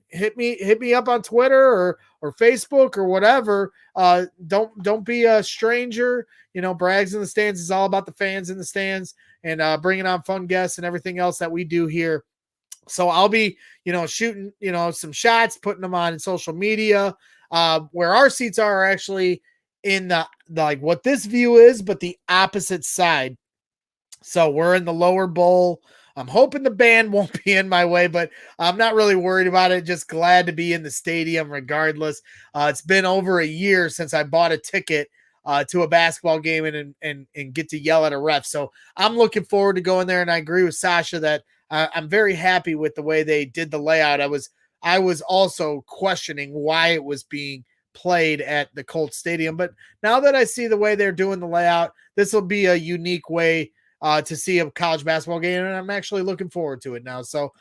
hit me up on Twitter or Facebook or whatever. Don't be a stranger. Brags in the Stands is all about the fans in the stands and bringing on fun guests and everything else that we do here. So I'll be, shooting, some shots, putting them on social media. Where our seats are actually in the like what this view is, but the opposite side. So we're in the lower bowl. I'm hoping the band won't be in my way, but I'm not really worried about it. Just glad to be in the stadium regardless. It's been over a year since I bought a ticket to a basketball game and get to yell at a ref. So I'm looking forward to going there. And I agree with Sasha that I'm very happy with the way they did the layout. I was also questioning why it was being played at the Colts Stadium. But now that I see the way they're doing the layout, this will be a unique way to see a college basketball game, and I'm actually looking forward to it now. So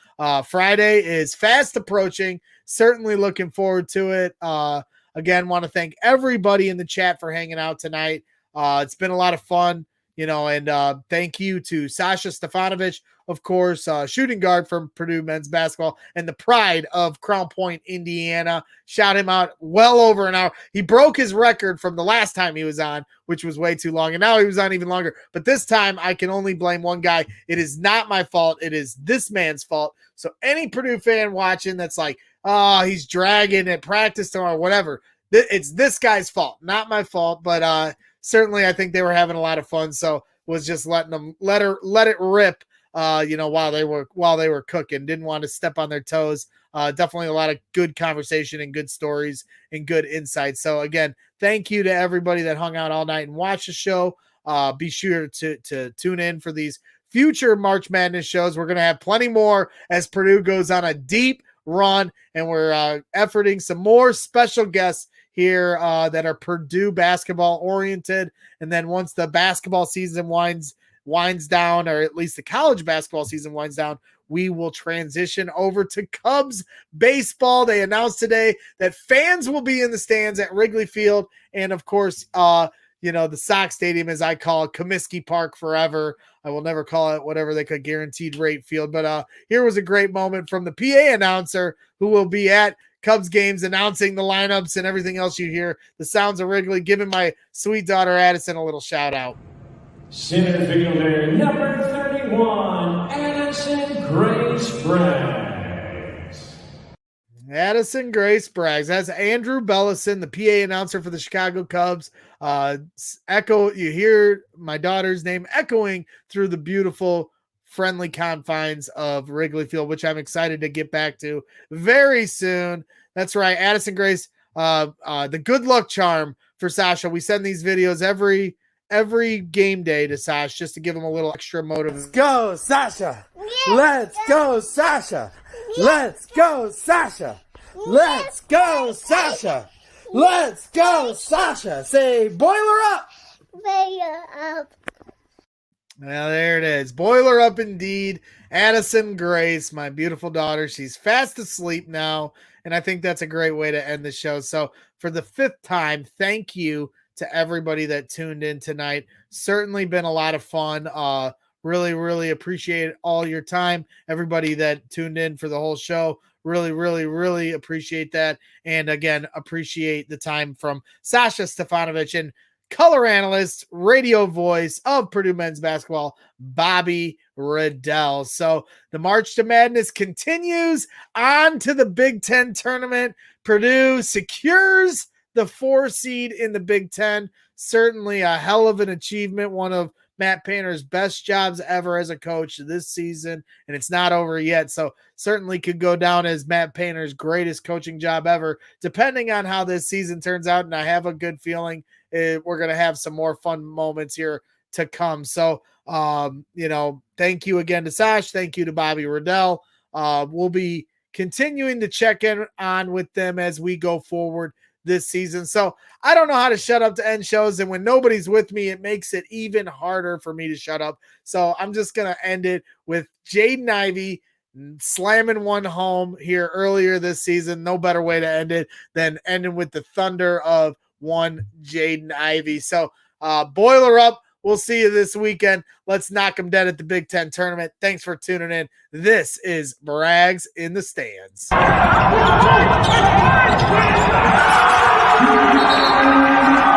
Friday is fast approaching. Certainly looking forward to it. Again, want to thank everybody in the chat for hanging out tonight. It's been a lot of fun, and thank you to Sasha Stefanovic, of course, shooting guard from Purdue Men's Basketball and the pride of Crown Point, Indiana. Shout him out well over an hour. He broke his record from the last time he was on, which was way too long, and now he was on even longer. But this time, I can only blame one guy. It is not my fault. It is this man's fault. So any Purdue fan watching that's like, he's dragging at practice tomorrow, whatever, it's this guy's fault, not my fault. But certainly I think they were having a lot of fun, so was just letting them let it rip. While they were cooking, didn't want to step on their toes. Definitely a lot of good conversation and good stories and good insights. So again, thank you to everybody that hung out all night and watched the show. Be sure to tune in for these future March Madness shows. We're going to have plenty more as Purdue goes on a deep run, and we're efforting some more special guests here that are Purdue basketball oriented. And then once the basketball season winds down, or at least the college basketball season winds down, we will transition over to Cubs baseball. They announced today that fans will be in the stands at Wrigley Field. And of course, the Sox Stadium, as I call it, Comiskey Park forever. I will never call it whatever they could guaranteed rate field. But here was a great moment from the PA announcer who will be at Cubs games announcing the lineups and everything else you hear. The sounds of Wrigley, giving my sweet daughter Addison a little shout out. Center fielder number 31, Addison Grace Braggs. Addison Grace Braggs. That's Andrew Bellison, the PA announcer for the Chicago Cubs. You hear my daughter's name echoing through the beautiful, friendly confines of Wrigley Field, which I'm excited to get back to very soon. That's right, Addison Grace, the good luck charm for Sasha. We send these videos every game day to Sasha just to give him a little extra motive. Let's go, Sasha. Let's go, Sasha. Let's go, Sasha. Let's go, Sasha. Let's go, Sasha. Say, boiler up. Boiler up. Well, there it is. Boiler up indeed. Addison Grace, my beautiful daughter. She's fast asleep now. And I think that's a great way to end the show. So for the 5th time, thank you to everybody that tuned in tonight. Certainly been a lot of fun. Really, really appreciate all your time. Everybody that tuned in for the whole show. Really, really, really appreciate that. And again, appreciate the time from Sasha Stefanovic and color analyst, radio voice of Purdue Men's Basketball, Bobby Riddell. So the March to Madness continues on to the Big Ten tournament. Purdue secures the 4 seed in the Big Ten. Certainly a hell of an achievement. One of Matt Painter's best jobs ever as a coach this season, and it's not over yet. So certainly could go down as Matt Painter's greatest coaching job ever, depending on how this season turns out. And I have a good feeling we're going to have some more fun moments here to come. So, thank you again to Sash. Thank you to Bobby Riddell. We'll be continuing to check in on with them as we go forward this season. So I don't know how to shut up to end shows. And when nobody's with me, it makes it even harder for me to shut up. So I'm just going to end it with Jaden Ivy slamming one home here earlier this season. No better way to end it than ending with the thunder of one Jaden Ivy. So boiler up. We'll see you this weekend. Let's knock them dead at the Big Ten tournament. Thanks for tuning in. This is Brags in the Stands. Thank you.